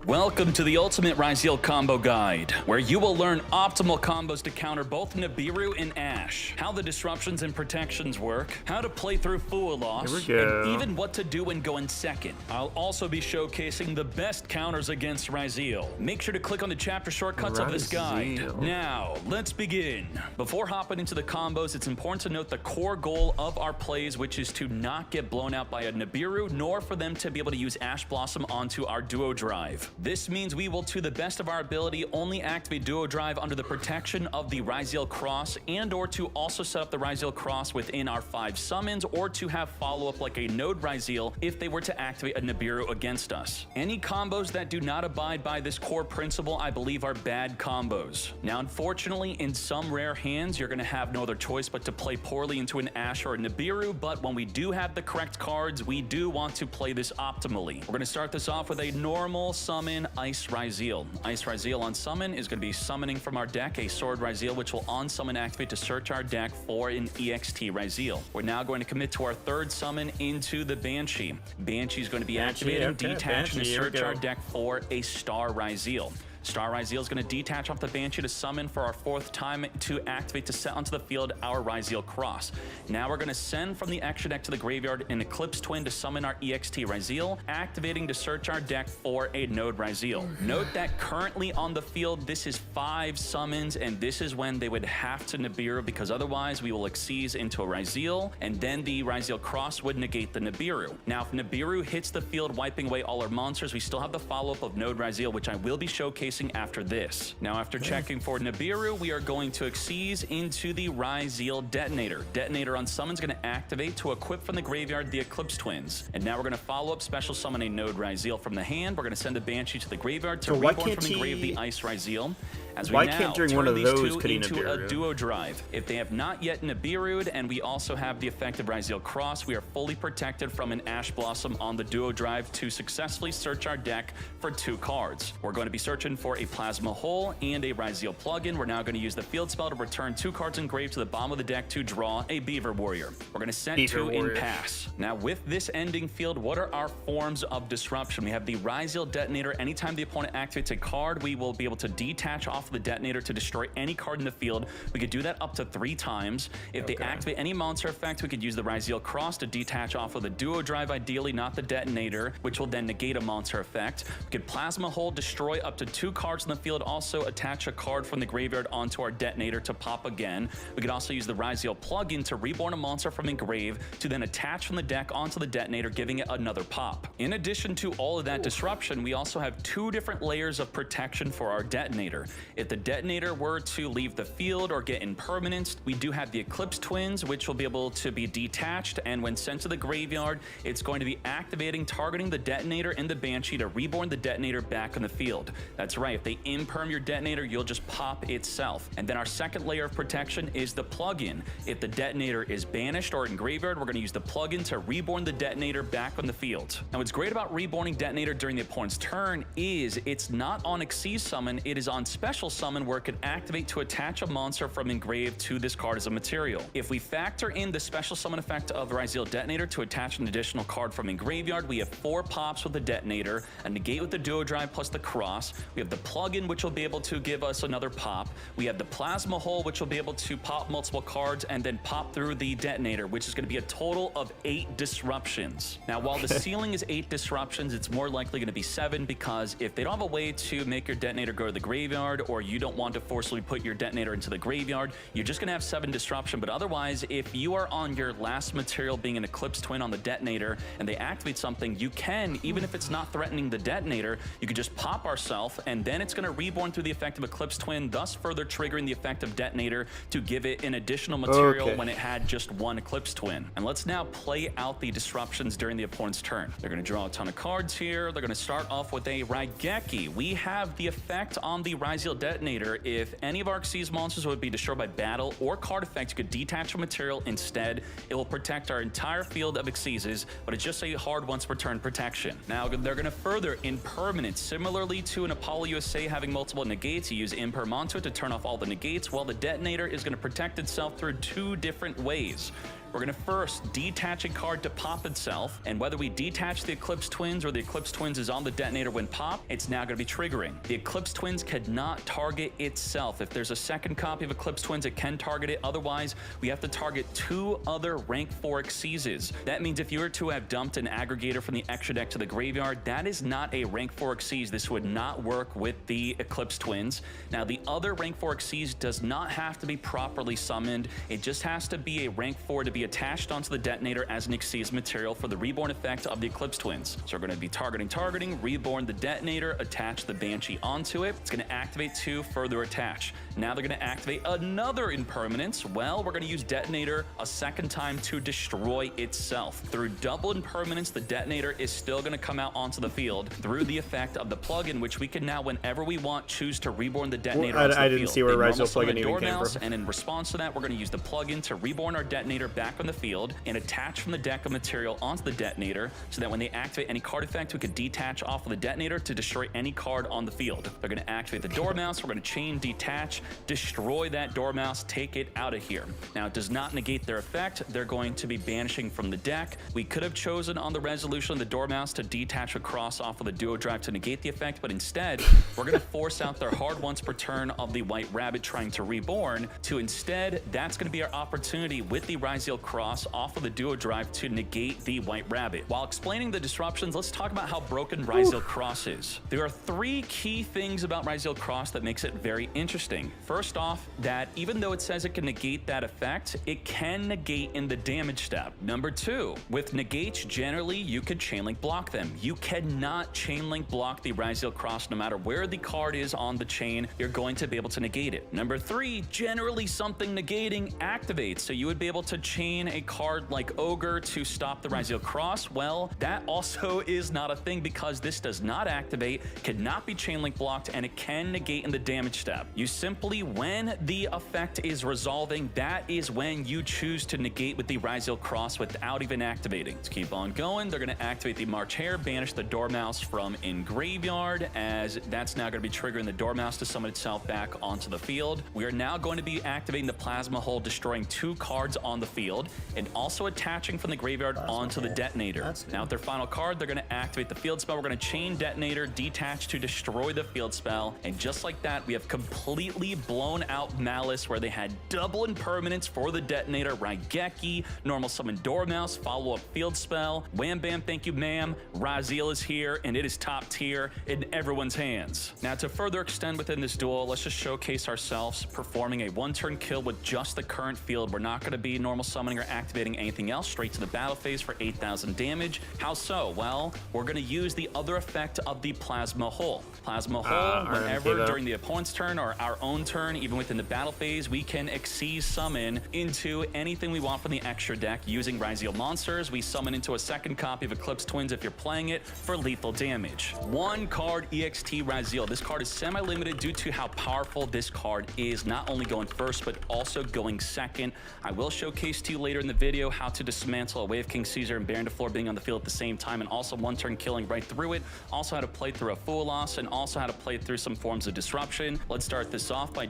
Welcome to the Ultimate Ryzeal Combo Guide, where you will learn optimal combos to counter both Nibiru and Ashe, how the disruptions and protections work, how to play through Full Loss, and even what to do when going second. I'll also be showcasing the best counters against Ryzeal. Make sure to click on the chapter shortcuts of this guide. Now, let's begin. Before hopping into the combos, it's important to note the core goal of our plays, which is to not get blown out by a Nibiru, nor for them to be able to use Ash Blossom onto our Duo Drive. This means we will, to the best of our ability, only activate Duo Drive under the protection of the Ryzeal Cross, and or to also set up the Ryzeal Cross within our 5 summons, or to have follow-up like a Node Ryzeal if they were to activate a Nibiru against us. Any combos that do not abide by this core principle, I believe, are bad combos. Now, unfortunately, in some rare hands, you're going to have no other choice but to play poorly into an Ashe or a Nibiru, but when we do have the correct cards, we do want to play this optimally. We're going to start this off with a normal summon Ice Ryzeal. Ice Ryzeal on summon is going to be summoning from our deck a Sword Ryzeal, which will on summon activate to search our deck for an EXT Ryzeal. We're now going to commit to our 3rd summon into the Banshee. Banshee is going to be activating, detaching to search our deck for a Star Ryzeal. Star Ryzeal is going to detach off the Banshee to summon for our 4th time to activate to set onto the field our Ryzeal Cross. Now we're going to send from the extra deck to the graveyard an Eclipse Twin to summon our EXT Ryzeal, activating to search our deck for a Node Ryzeal. Note that currently on the field, this is 5 summons, and this is when they would have to Nibiru, because otherwise we will Xyz into a Ryzeal, and then the Ryzeal Cross would negate the Nibiru. Now, if Nibiru hits the field, wiping away all our monsters, we still have the follow-up of Node Ryzeal, which I will be showcasing after this. Now, after checking for Nibiru, we are going to Xyz into the Ryzeal Detonator. Detonator on summon is going to activate to equip from the graveyard the Eclipse Twins. And now we're going to follow up special summon a Node Ryzeal from the hand. We're going to send the Banshee to the graveyard to reborn from the grave the Ice Ryzeal. As we now turn these two into a Duo Drive. If they have not yet Nibiru'd, and we also have the effective Ryzeal Cross, we are fully protected from an Ash Blossom on the Duo Drive to successfully search our deck for 2 cards. We're going to be searching for a Plasma Hole and a Ryzeal plugin. We're now going to use the field spell to return 2 cards engraved to the bottom of the deck to draw a Beaver Warrior. We're going to set 2 in pass. Now, with this ending field, what are our forms of disruption? We have the Ryzeal Detonator. Anytime the opponent activates a card, we will be able to detach off the Detonator to destroy any card in the field. We could do that up to 3 times. If they activate any monster effect, we could use the Ryzeal Cross to detach off of the Duo Drive, ideally not the Detonator, which will then negate a monster effect. We could Plasma Hole, destroy up to 2 cards in the field, also attach a card from the graveyard onto our Detonator to pop again. We could also use the Ryzeal plugin to reborn a monster from the grave to then attach from the deck onto the Detonator, giving it another pop. In addition to all of that disruption, we also have 2 different layers of protection for our Detonator. If the Detonator were to leave the field or get impermanence, we do have the Eclipse Twins, which will be able to be detached, and when sent to the graveyard, it's going to be activating, targeting the Detonator and the Banshee to reborn the Detonator back in the field. That's right, if they imperm your Detonator, you'll just pop itself. And then our second layer of protection is the plugin. If the Detonator is banished or in graveyard, we're going to use the plugin to reborn the Detonator back on the field. Now, what's great about reborning Detonator during the opponent's turn is it's not on Xyz summon, it is on special summon, where it can activate to attach a monster from engraved to this card as a material. If we factor in the special summon effect of the Ryzeal Detonator to attach an additional card from a graveyard, we have 4 pops with the Detonator, a negate with the Duo Drive plus the Cross. We have the plugin, which will be able to give us another pop. We have the Plasma Hole, which will be able to pop multiple cards and then pop through the Detonator, which is going to be a total of 8 disruptions. Now, while the ceiling is 8 disruptions, it's more likely going to be 7, because if they don't have a way to make your Detonator go to the graveyard, or you don't want to forcibly put your Detonator into the graveyard, you're just going to have 7 disruption. But otherwise, if you are on your last material being an Eclipse Twin on the Detonator and they activate something, you can, even if it's not threatening the Detonator, you could just pop ourselves and then it's going to reborn through the effect of Eclipse Twin, thus further triggering the effect of Detonator to give it an additional material when it had just one Eclipse Twin. And let's now play out the disruptions during the opponent's turn. They're going to draw a ton of cards here. They're going to start off with a Raigeki. We have the effect on the Ryzeal Detonator. If any of our Xyz monsters would be destroyed by battle or card effects, you could detach a material instead. It will protect our entire field of Xyzes, but it's just a hard once per turn protection. Now, they're going to further Impermanence. Similarly to an Apollo USA having multiple negates, you use Imperm onto it to turn off all the negates, while the Detonator is going to protect itself through two different ways. We're going to first detach a card to pop itself, and whether we detach the Eclipse Twins or the Eclipse Twins is on the Detonator when pop, it's now going to be triggering. The Eclipse Twins cannot target itself. If there's a second copy of Eclipse Twins, it can target it. Otherwise, we have to target two other rank 4 Xyzes. That means if you were to have dumped an aggregator from the extra deck to the graveyard, that is not a rank 4 Xyz. This would not work with the Eclipse Twins. Now, the other rank 4 Xyz does not have to be properly summoned. It just has to be a rank 4 to be attached onto the Detonator as an Xyz material for the reborn effect of the Eclipse Twins. So we're going to be targeting, reborn the Detonator, attach the Banshee onto it. It's going to activate to further attach. Now they're going to activate another Impermanence. Well, we're going to use Detonator a second time to destroy itself. Through double Impermanence, the Detonator is still going to come out onto the field through the effect of the plugin, which we can now, whenever we want, choose to reborn the Detonator onto the field. I didn't see where Ryzeal plugin even came from. And in response to that, we're going to use the plugin to reborn our Detonator back on the field and attach from the deck of material onto the Detonator, so that when they activate any card effect, we could detach off of the Detonator to destroy any card on the field. They're going to activate the Dormouse. We're going to chain detach, destroy that Dormouse, take it out of here. Now, it does not negate their effect. They're going to be banishing from the deck. We could have chosen on the resolution of the Dormouse to detach across off of the Duo Drive to negate the effect, but instead, we're going to force out their hard once per turn of the White Rabbit trying to reborn to instead, that's going to be our opportunity with the Ryzeal Cross off of the Duo Drive to negate the White Rabbit. While explaining the disruptions, let's talk about how broken Ryzeal Cross is. There are three key things about Ryzeal Cross that makes it very interesting. First off, that even though it says it can negate that effect, it can negate in the damage step. Number two, with negates, generally you could chainlink block them. You cannot chainlink block the Ryzeal Cross. No matter where the card is on the chain, you're going to be able to negate it. Number three, generally something negating activates, so you would be able to chain a card like Ogre to stop the Ryzeal Cross. Well, that also is not a thing because this does not activate, cannot be chainlink blocked, and it can negate in the damage step. You simply, when the effect is resolving, that is when you choose to negate with the Ryzeal Cross without even activating. Let's keep on going. They're going to activate the March Hare, banish the Dormouse from in graveyard, as that's now going to be triggering the Dormouse to summon itself back onto the field. We are now going to be activating the Plasma Hole, destroying two cards on the field, and also attaching from the graveyard onto the Detonator. Now with their final card, they're going to activate the field spell. We're going to chain Detonator, detach to destroy the field spell, and just like that, we have completely blown out Malice, where they had double Impermanence for the Detonator, Raigeki, normal summon Dormouse, follow-up field spell, wham bam thank you ma'am, Ryzeal is here, and it is top tier in everyone's hands. Now to further extend within this duel, let's just showcase ourselves performing a one-turn kill with just the current field. We're not going to be normal summoning or activating anything else, straight to the battle phase for 8,000 damage. How so? Well, we're going to use the other effect of the Plasma Hole. Plasma Hole, whenever during the opponent's turn or our own turn, even within the battle phase, we can Xyz summon into anything we want from the extra deck using Ryzeal monsters. We summon into a second copy of Eclipse Twins if you're playing it for lethal damage. One card EXT Ryzeal. This card is semi-limited due to how powerful this card is, not only going first, but also going second. I will showcase to you later in the video how to dismantle a Wave King Caesar and Baron de Fleur being on the field at the same time, and also one turn killing right through it. Also how to play through a Fool Loss, and also how to play through some forms of disruption. Let's start this off by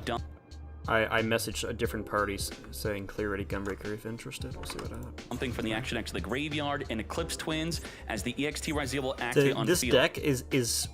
I messaged a different parties saying clear ready Gunbreaker if interested. We'll see what happens. Something from the action deck to the graveyard and Eclipse Twins as the EXT Ryzeal will activate on this field. deck is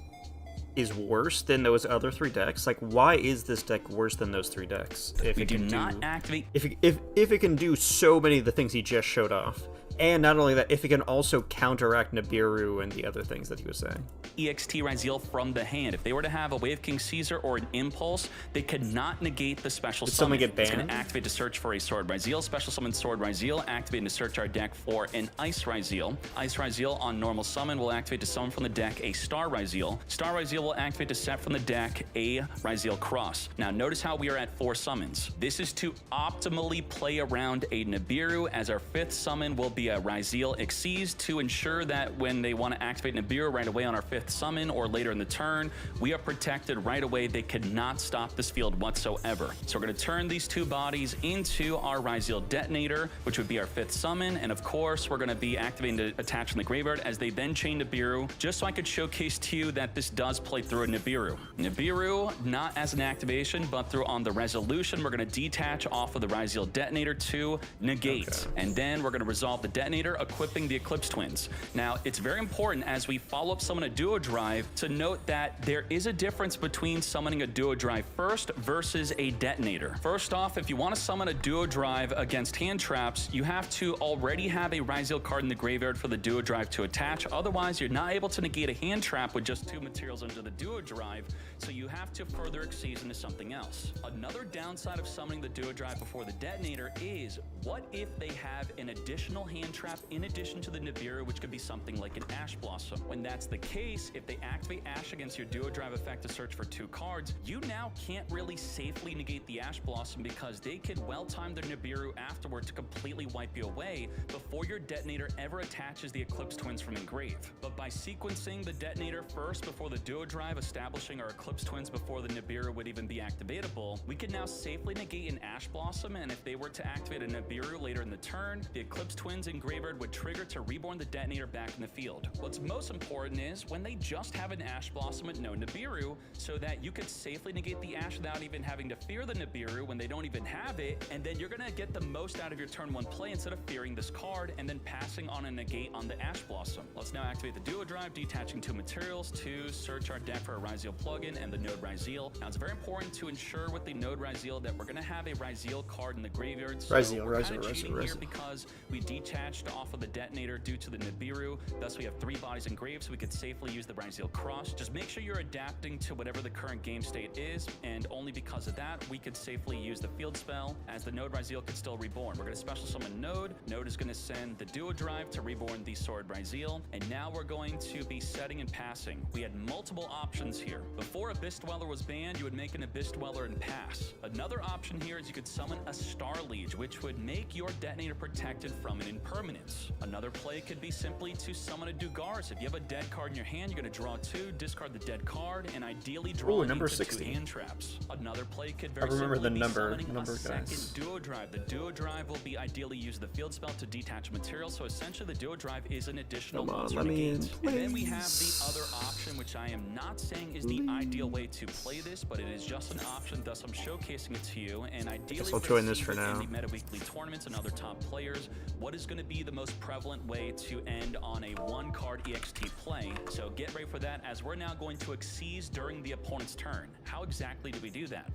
worse than those other three decks. Like, why is this deck worse than those three decks? If we it do can not activate. If it can do so many of the things he just showed off, And not only that, if it can also counteract Nibiru and the other things that he was saying. EXT Ryzeal from the hand. If they were to have a Wave King Caesar or an Impulse, they could not negate the special Did summon. someone get It's going banned? to activate to search for a Sword Ryzeal, special summon Sword Ryzeal, activating to search our deck for an Ice Ryzeal. Ice Ryzeal on normal summon will activate to summon from the deck a Star Ryzeal. Star Ryzeal will activate to set from the deck a Ryzeal Cross. Now notice how we are at 4 summons. This is to optimally play around a Nibiru, as our 5th summon will be a Ryzeal Xyz to ensure that when they want to activate Nibiru right away on our 5th summon or later in the turn, we are protected right away. They cannot stop this field whatsoever. So we're going to turn these 2 bodies into our Ryzeal Detonator, which would be our 5th summon, and of course we're going to be activating to attach in the graveyard as they then chain Nibiru, just so I could showcase to you that this does play through a Nibiru. Nibiru, not as an activation, but through on the resolution, we're going to detach off of the Ryzeal Detonator to negate, and then we're going to resolve the Detonator, equipping the Eclipse Twins. Now, it's very important as we follow up summon a Duo Drive to note that there is a difference between summoning a Duo Drive first versus a Detonator. First off, if you want to summon a Duo Drive against hand traps, you have to already have a Ryzeal card in the graveyard for the Duo Drive to attach. Otherwise, you're not able to negate a hand trap with just 2 materials under the Duo Drive, so you have to further Xyz into something else. Another downside of summoning the Duo Drive before the Detonator is, what if they have an additional hand trap in addition to the Nibiru, which could be something like an Ash Blossom? When that's the case, if they activate Ash against your Duo Drive effect to search for 2 cards, you now can't really safely negate the Ash Blossom because they could well time their Nibiru afterward to completely wipe you away before your Detonator ever attaches the Eclipse Twins from Engrave. But by sequencing the Detonator first before the Duo Drive, establishing our Eclipse Twins before the Nibiru would even be activatable, we can now safely negate an Ash Blossom, and if they were to activate a Nibiru later in the turn, the Eclipse Twins in graveyard would trigger to reborn the Detonator back in the field. What's most important is when they just have an Ash Blossom with no Nibiru, so that you could safely negate the Ash without even having to fear the Nibiru when they don't even have it, and then you're gonna get the most out of your turn 1 play instead of fearing this card and then passing on a negate on the Ash Blossom. Let's now activate the Duo Drive, detaching 2 materials to search our deck for a Ryzeal plugin and the Node Ryzeal. Now it's very important to ensure with the Node Ryzeal that we're gonna have a Ryzeal card in the graveyard. So we're kinda cheating here because we detached off of the Detonator due to the Nibiru, thus we have 3 bodies engraved, so we could safely use the Ryzeal Cross. Just make sure you're adapting to whatever the current game state is, and only because of that, we could safely use the field spell, as the Node Ryzeal could still reborn. We're going to special summon Node. Node is going to send the Duo Drive to reborn the Sword Ryzeal, and now we're going to be setting and passing. We had multiple options here. Before Abyss Dweller was banned, you would make an Abyss Dweller and pass. Another option here is you could summon a Star Liege, which would make your Detonator protected from an impermanence. Another play could be simply to summon a Dugaris. If you have a dead card in your hand, you're going to draw 2, discard the dead card, and ideally draw number into 60. 2 hand traps. Another play could very I remember simply the be number summoning a second guys. Duo Drive. The Duo Drive will be ideally use the field spell to detach material, so essentially the Duo Drive is an additional monster let me in, negate. And then we have the other option, which I am not saying is the ideal way to play this, but it is just an option, thus I'm showcasing it to you, and ideally I'll join this for within now. the Meta Weekly tournaments and other top players, what is going to be the most prevalent way to end on a 1-card EXT play. So get ready for that, as we're now going to Xyz during the opponent's turn. How exactly do we do that?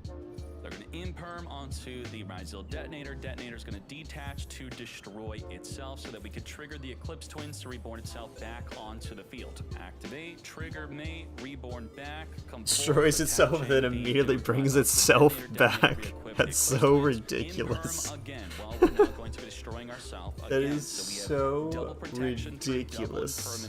They're going to imperm onto the Ryzeal Detonator. Detonator is going to detach to destroy itself so that we could trigger the Eclipse Twins to reborn itself back onto the field. Activate, trigger, mate, reborn back, Destroys itself, then immediately brings itself back. That's so ridiculous. That is so ridiculous.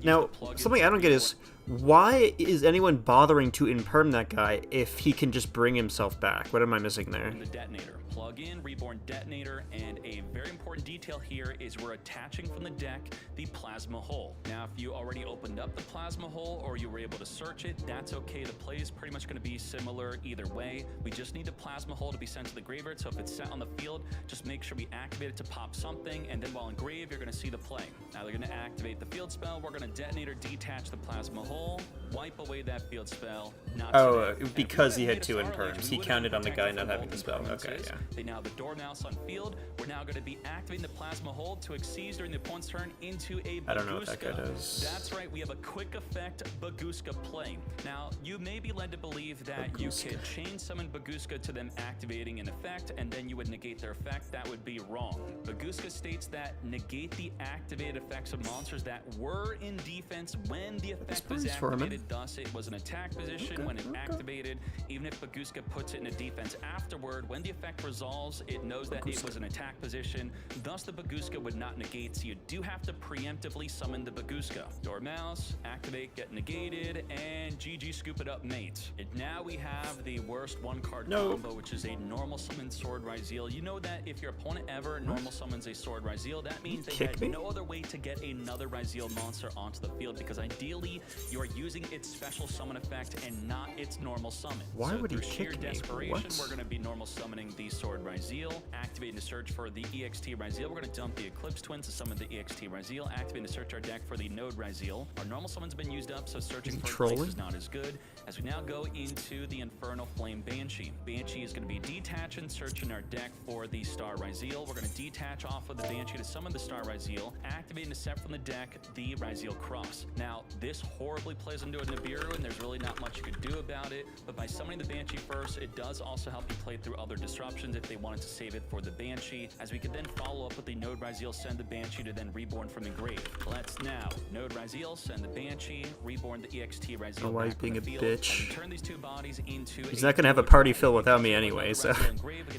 Now, something I don't get is, why is anyone bothering to imperm that guy if he can just bring himself back? What am I missing there? The Detonator. Plug in, reborn Detonator, and a very important detail here is we're attaching from the deck the Plasma Hole. Now, if you already opened up the Plasma Hole or you were able to search it, that's okay. The play is pretty much going to be similar either way. We just need the Plasma Hole to be sent to the graveyard, so if it's set on the field, just make sure we activate it to pop something, and then while in grave, you're going to see the play. Now, they're going to activate the field spell. We're going to Detonator, detach the Plasma Hole, wipe away that field spell. Not oh, today. because he had 2 imperms. He counted on the guy not having the spell. Okay, yeah. They now have the Dormouse on field. We're now going to be activating the Plasma Hold to exceed during the opponent's turn into a Bagooska. I don't know what that guy does. That's right, we have a quick effect Bagooska play. Now, you may be led to believe that you could chain summon Bagooska to them activating an effect, and then you would negate their effect. That would be wrong. Bagooska states that negate the activated effects of monsters that were in defense when the effect was activated. Thus, it was an attack position when it activated. Even if Bagooska puts it in a defense afterward, when the effect resolves, it knows that it was an attack position. Thus, the Bagooska would not negate, so you do have to preemptively summon the Bagooska. Dormouse, activate, get negated, and GG, scoop it up, mates. And now we have the worst one-card combo, which is a normal summon Sword Ryzeal. You know that if your opponent ever normal summons a Sword Ryzeal, that means they had no other way to get another Ryzeal monster onto the field, because ideally you are using its special summon effect and not its normal summon. Why would he through sheer kick me? desperation, What? we're going to be normal summoning the Sword Ryzeal, activating to search for the EXT Ryzeal. We're going to dump the Eclipse Twins to summon the EXT Ryzeal, activating to search our deck for the Node Ryzeal. Our normal summon's been used up, so searching for a place is not as good. As we now go into the Infernal Flame Banshee. Banshee is going to be detach and search in our deck for the Star Ryzeal. We're going to detach off of the Banshee to summon the Star Ryzeal, activating to set from the deck the Ryzeal Cross. Now, this horribly plays into a Nibiru, and there's really not much you could do about it, but by summoning the Banshee first, it does also help you play through other disruptions if they wanted to save it for the Banshee, as we could then follow up with the Node Ryzeal, send the Banshee to then reborn from the grave. Let's now Node Ryzeal, send the Banshee, reborn the EXT Ryzeal. Oh, why he's being a bitch. Turn these two bodies into He's not gonna have a party filled without me anyway, so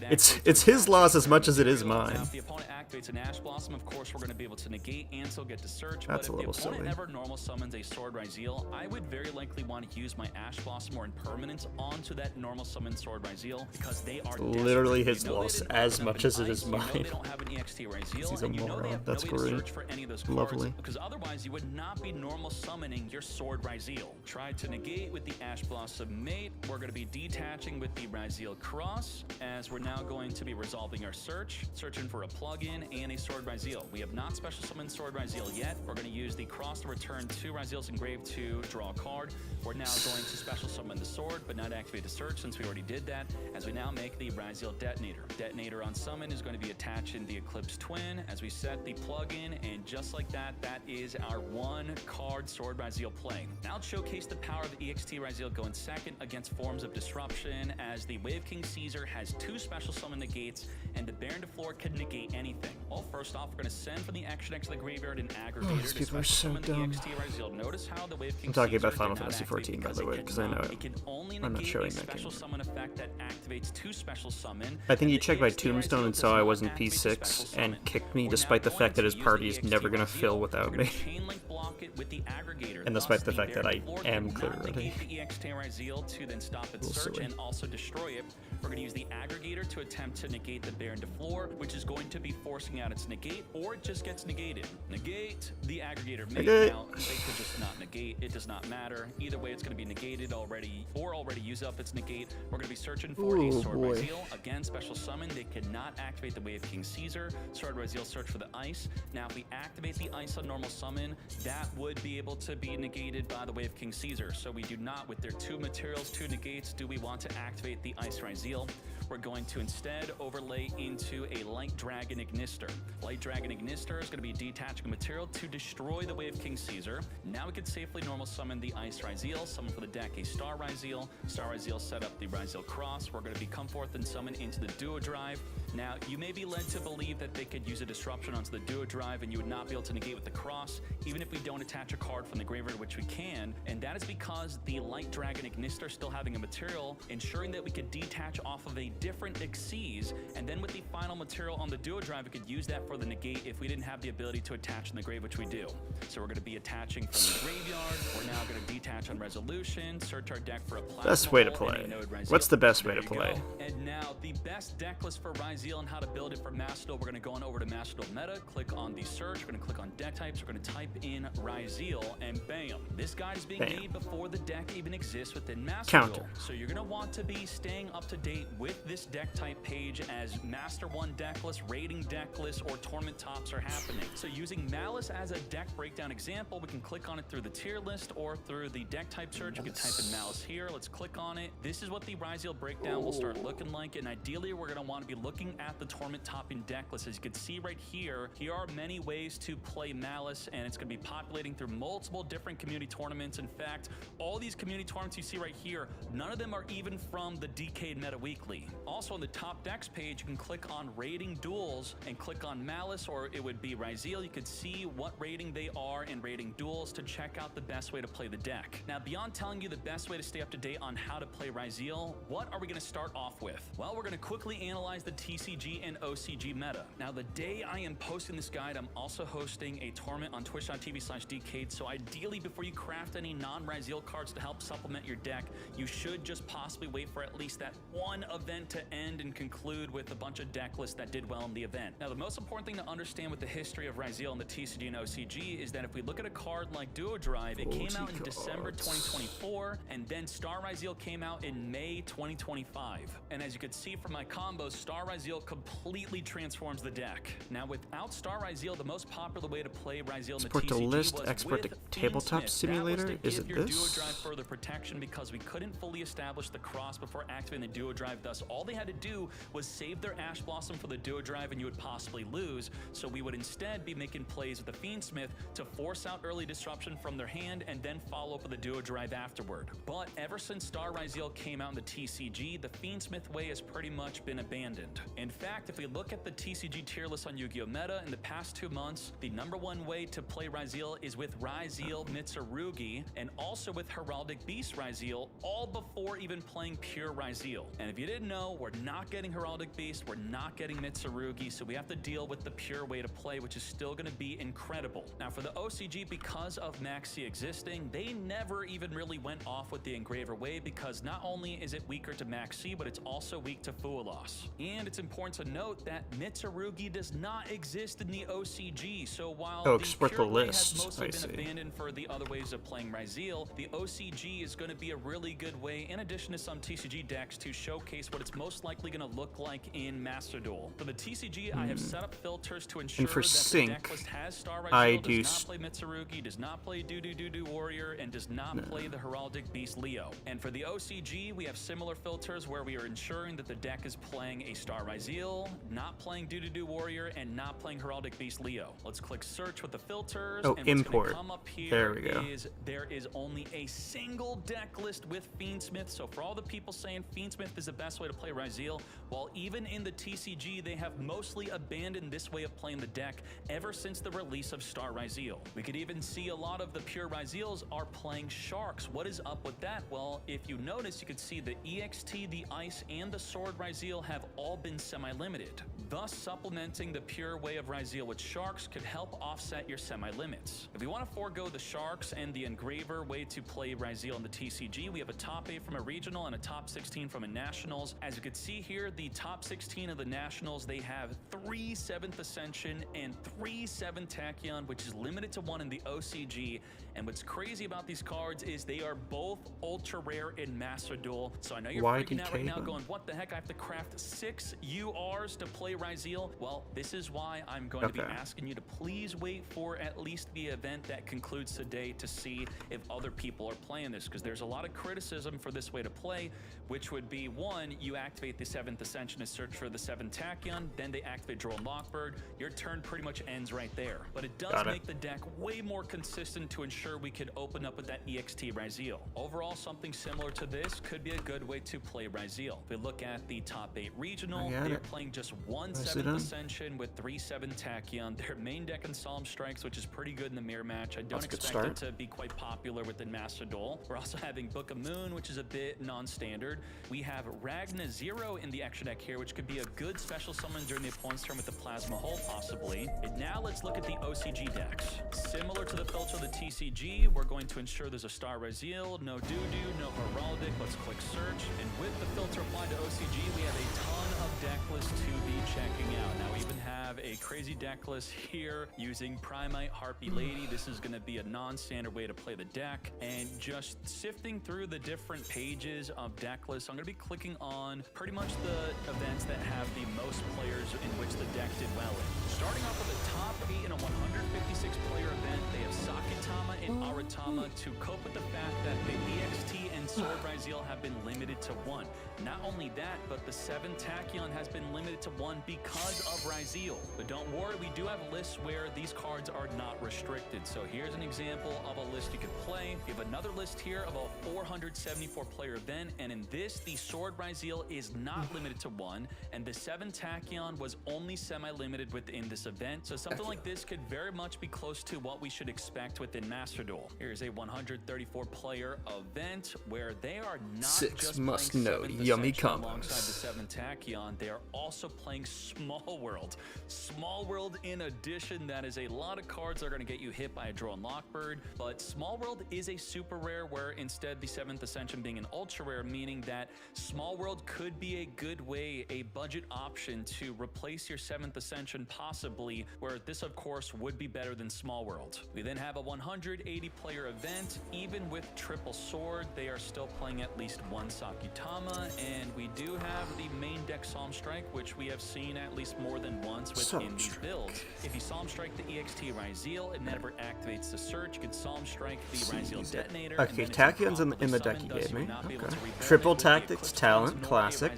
it's his loss as much as it is mine. If the opponent activates an Ash Blossom, of course we're going to be able to negate and still get to search. That's but a if little the opponent silly. ever normal summons a Sword Ryzeal, I would very likely want to use my Ash Blossom or Impermanence onto that normal summon Sword Ryzeal, because they are Literally desperate. his You know loss they didn't as open up much an as it ice, is you know mine. they don't have an EXT Ryzeal, He's a and you know they moron. have That's no way to great. search for any of those cards, Lovely. because otherwise you would not be normal summoning your Sword Ryzeal. Try to negate with the Ash Blossom Mate. We're going to be detaching with the Ryzeal Cross, as we're now going to be resolving our search, searching for a plug-in and a Sword Ryzeal. We have not special summoned Sword Ryzeal yet. We're going to use the Cross to return 2 Ryzeals engraved to draw a card. We're now going to special summon the Sword, but not activate the search since we already did that, as we now make the Ryzeal Detonator. Detonator on summon is going to be attaching the Eclipse Twin as we set the plug-in, and just like that, that is our 1-card Sword Ryzeal play. Now let's showcase the power of the EXT Ryzeal going second against forms of disruption, as the Wave King Caesar has 2 special summon negates, and the Baron de Flor can negate anything. Well, first off, we're going to send from the action next to the graveyard an Aggregator these to people are special so summon dumb. the EXT Ryzeal. Notice how the Wave King I'm talking Caesar about Final did not Fantasy activate XIV, by the way, because I know it can only I'm not negate showing a that special game. summon effect that activates 2 special summon. I think he and the checked my EXT tombstone Ryzeal and does saw I not wasn't activate the special P6 summon. and kicked me We're despite now the fact that going his to use party the is EXT never going to Ryzeal. fill without We're me. gonna chain link block it with the Aggregator. And Thus, despite the the fact that Baron I de Flor am cannot clear already. negate the EXT Ryzeal to then stop its Little search silly. and also destroy it. We're going to use the Aggregator to attempt to negate the Baron de Flor, which is going to be forcing out its negate, or it just gets negated. Negate the Aggregator Mate. Negate. Now, they could just not negate. It does not matter. Either way, it's going to be negated already, or already use up its negate. We're going to be searching for a Ooh, Sword boy. Ryzeal. Again, special summon. They cannot activate the Wave King Caesar. Sword Ryzeal search for the ice. Now, if we activate the ice on normal summon, that would be able to be negated by the Wave King Caesar. So we do not, with their 2 materials, 2 negates, do we want to activate the Ice Ryzeal. We're going to instead overlay into a Light Dragon Ignister. Light Dragon Ignister is going to be detaching a material to destroy the Wave King Caesar. Now we can safely normal summon the Ice Ryzeal, summon for the deck a Star Ryzeal. Star Ryzeal set up the Ryzeal Cross. We're going to be come forth and summon into the Duo Drive. Now, you may be led to believe that they could use a disruption onto the Duo Drive and you would not be able to negate with the Cross, even if we don't attach a card from the graveyard, which we can, and that is because the Light Dragon Ignister still having a material, ensuring that we could detach off of a different Xyz, and then with the final material on the Duo Drive, we could use that for the negate if we didn't have the ability to attach in the grave, which we do. So we're going to be attaching from the graveyard. We're now going to detach on resolution, search our deck for a Plasma Best way to Hole and a play. Node Ryzeal. What's the best way There to you play? go. And now the best deck list for Ryzeal and how to build it for Master Duel. We're going to go on over to Master Duel Meta, click on the search, we're going to click on deck types, we're going to type in Ryzeal, and bam. This guide is being Bam. made before the deck even exists within Master Counter. Duel. So you're going to want to be staying up to date with this deck type page as Master 1 deck list, rating deck list, or tournament tops are happening. So using Malice as a deck breakdown example, we can click on it through the tier list or through the deck type search. You can type in Malice here. Let's click on it. This is what the Ryzeal breakdown will start looking like, and ideally we're going to want to be looking at the tournament topping deck list. As you can see right here, here are many ways to play Malice, and it's going to be populating through multiple different community tournaments. In fact, all these community tournaments you see right here, none of them are even from the Decade Meta Weekly. Also on the top decks page, you can click on rating duels and click on Malice, or it would be Ryzeal. You could see what rating they are in rating duels to check out the best way to play the deck. Now, beyond telling you the best way to stay up to date on how to play Ryzeal, what are we going to start off with? Well, we're going to quickly analyze the TCG and OCG meta. Now, the day I am posting this guide, I'm also hosting a tournament on twitch.tv/Decade, so ideally before you craft any non-Ryzeal cards to help supplement your deck, you should just possibly wait for at least that one event to end and conclude with a bunch of deck lists that did well in the event. Now, the most important thing to understand with the history of Ryzeal and the TCG and OCG is that if we look at a card like Duo Drive, it came out in December 2024, and then Star Ryzeal came out in May 2025. And as you can see from my combos, Star Ryzeal completely transforms the deck. Now, without Star Ryzeal, the most popular way to play Ryzeal in the Export to TCG list, was export to with tabletop Fiendsmith. simulator. That was to Is give it your this? Duo Drive further protection because we couldn't fully establish the cross before activating the Duo Drive. Thus, all they had to do was save their Ash Blossom for the Duo Drive, and you would possibly lose. So we would instead be making plays with the Fiendsmith to force out early disruption from their hand and then follow up with the Duo Drive afterward. But ever since Star Ryzeal came out in the TCG, the Fiendsmith way has pretty much been abandoned. In fact, if we look at the TCG tier list on Yu-Gi-Oh! Meta, in the past 2 months, the #1 way to play Ryzeal is with Ryzeal Mitsurugi, and also with Heraldic Beast Ryzeal, all before even playing pure Ryzeal. And if you didn't know, we're not getting Heraldic Beast, we're not getting Mitsurugi, so we have to deal with the pure way to play, which is still going to be incredible. Now, for the OCG, because of Maxi existing, they never even really went off with the Engraver way, because not only is it weaker to Maxi, but it's also weak to Fuelos. And it's important to note that Mitsurugi does not exist in the OCG, so while the export pure the way list. has mostly I been see. abandoned for the other ways of playing Ryzeal, the OCG is going to be a really good way, in addition to some TCG decks, to showcase what it's most likely going to look like in Master Duel. For the TCG, I have set up filters to ensure for that sync, the deck list has Star Ryzeal, I does do not play Mitsurugi, does not play Doo Warrior, and does not play the Heraldic Beast Leo. And for the OCG, we have similar filters where we are ensuring that the deck is playing a Star Ryzeal, not playing Doo Warrior, and not playing Heraldic Beast Leo. Let's click search with the filters, Oh, and what's import. going to come up here There we go. is there is only a single deck list with Fiendsmith. So for all the people saying Fiendsmith is the best way to play Ryzeal, while even in the TCG, they have mostly abandoned this way of playing the deck ever since the release of Star Ryzeal. We could even see a lot of the pure Ryzeals are playing Sharks. What is up with that? Well, if you notice, you could see the EXT, the Ice, and the Sword Ryzeal have all been semi-limited. Thus, supplementing the pure way of Ryzeal with Sharks could help offset your semi-limits. If we want to forego the Sharks and the Engraver way to play Ryzeal in the TCG, we have a top 8 from a regional and a top 16 from a nationals. As you can see here, the top 16 of the nationals, they have 3 7th Ascension and 3 7th Tachyon, which is limited to 1 in the OCG. And what's crazy about these cards is they are both ultra rare in Master Duel. So I know you're freaking out right now going, what the heck, I have to craft 6 URs to play Ryzeal? Well, this is why I'm going to be asking you to please wait for at least the event that concludes today to see if other people are playing this, because there's a lot of criticism for this way to play, which would be, 1, you activate the 7th Ascension to search for the 7th Tachyon, then they activate Drone Lockbird. Your turn pretty much ends right there. But it does make the deck way more consistent to ensure we could open up with that EXT Ryzeal. Overall, something similar to this could be a good way to play Ryzeal. If we look at the top 8 regional, they're playing just 1 7th Ascension with 3 7th Tachyon. Their main deck in Solemn Strikes, which is pretty good in the mirror match. I don't expect it to be quite popular within Master Duel. We're also having Book of Moon, which is a bit non-standard. We have Ragna Zero in the extra deck here, which could be a good special summon during the opponent's turn with the Plasma Hole, possibly. And now let's look at the OCG decks. Similar to the filter of the TCG, we're going to ensure there's a Star Ryzeal, no Doo-Doo, no Heraldic. Let's click search. And with the filter applied to OCG, we have a ton of deck lists to be checking out. Now we even have a a crazy deck list here using Primite, Harpy Lady. This is going to be a non-standard way to play the deck. And just sifting through the different pages of deck lists, I'm going to be clicking on pretty much the events that have the most players in which the deck did well in. Starting off with the top 8 in a 156 player event, they have Sakitama and Aratama to cope with the fact that the EXT and Sword Ryzeal have been limited to 1. Not only that, but the 7 Tachyon has been limited to 1 because of Ryzeal. But don't worry, we do have lists where these cards are not restricted. So here's an example of a list you could play. We have another list here of a 474 player event, and in this, the Sword Ryzeal is not limited to 1, and the 7 Tachyon was only semi-limited within this event. So something like this could very much be close to what we should expect within Master Duel. Here's a 134 player event where they are not just must playing know 7th yummy Ascension combos. alongside the 7 Tachyon. They are also playing Small World. Small World in addition, that is a lot of cards that are going to get you hit by a Drone Lockbird, but Small World is a super rare where instead the 7th Ascension being an ultra rare, meaning that Small World could be a good way, a budget option to replace your 7th Ascension possibly, where this of course would be better than Small World. We then have a 180 player event. Even with Triple Sword, they are still playing at least 1 Sakitama, and we do have the main deck Psalm Strike, which we have seen at least more than once within these builds. If you Psalm Strike the EXT Ryzeal, it never activates the search. You can Psalm Strike the Ryzeal Detonator. Okay, Tachyon's in the deck you gave me. Okay. Triple Tactics Talent, classic.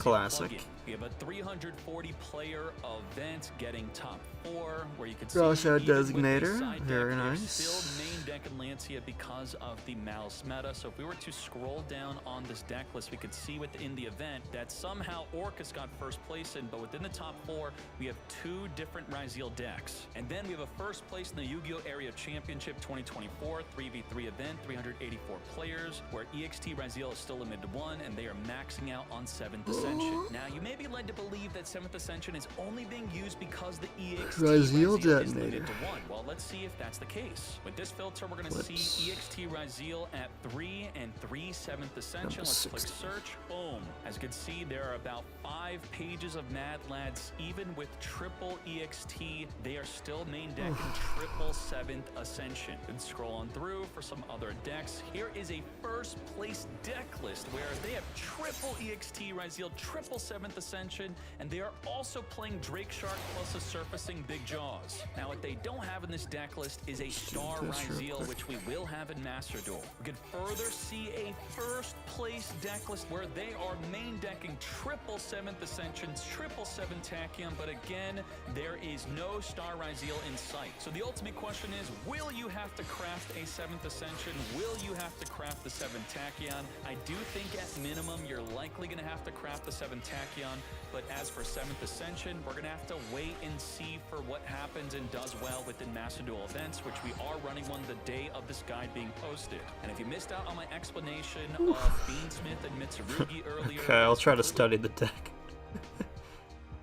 We have a 340 player event getting top 4, where you can see Rosha even with the Designator, side deck, very there's nice. still main deck and Lancia because of the Malice meta. So if we were to scroll down on this deck list, we could see within the event that somehow Orcus got first place in, but within the top 4, we have 2 different Ryzeal decks. And then we have a first place in the Yu-Gi-Oh! Area Championship 2024 3v3 event, 384 players, where EXT Ryzeal is still limited to 1, and they are maxing out on 7th Ascension. Now, you may be led to believe that 7th Ascension is only being used because the EXT Ryzeal is limited Detonator. to 1. Well, let's see if that's the case. With this filter, we're going to see EXT Ryzeal at 3 and 3 7th Ascension. Let's click search. Boom. As you can see, there are about 5 pages of Mad Lads. Even with triple EXT, they are still main deck in triple 7th Ascension. Then scroll on through for some other decks. Here is a first place deck list where they have triple EXT Ryzeal, triple 7th Ascension, and they are also playing Drake Shark plus a surfacing Big Jaws. Now, what they don't have in this deck list is a Star Ryzeal, which we will have in Master Duel. We could further see a first place deck list where they are main decking triple 7th Ascensions, triple 7 Tachyon, but again, there is no Star Ryzeal in sight. So the ultimate question is, will you have to craft a 7th Ascension? Will you have to craft the 7 Tachyon? I do think at minimum, you're likely going to have to craft the 7 Tachyon, but as for 7th Ascension, we're going to have to wait and see for what happens and does well within Master Duel events, which we are running one the day of this guide being posted. And if you missed out on my explanation of Beansmith and Mitsurugi earlier... Okay, I'll try to study the deck.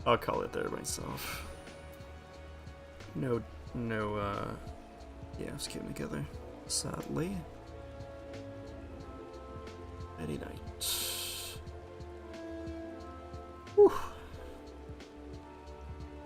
I'll call it there myself. No, yeah, let's keep them together. Sadly. Any night. Whew.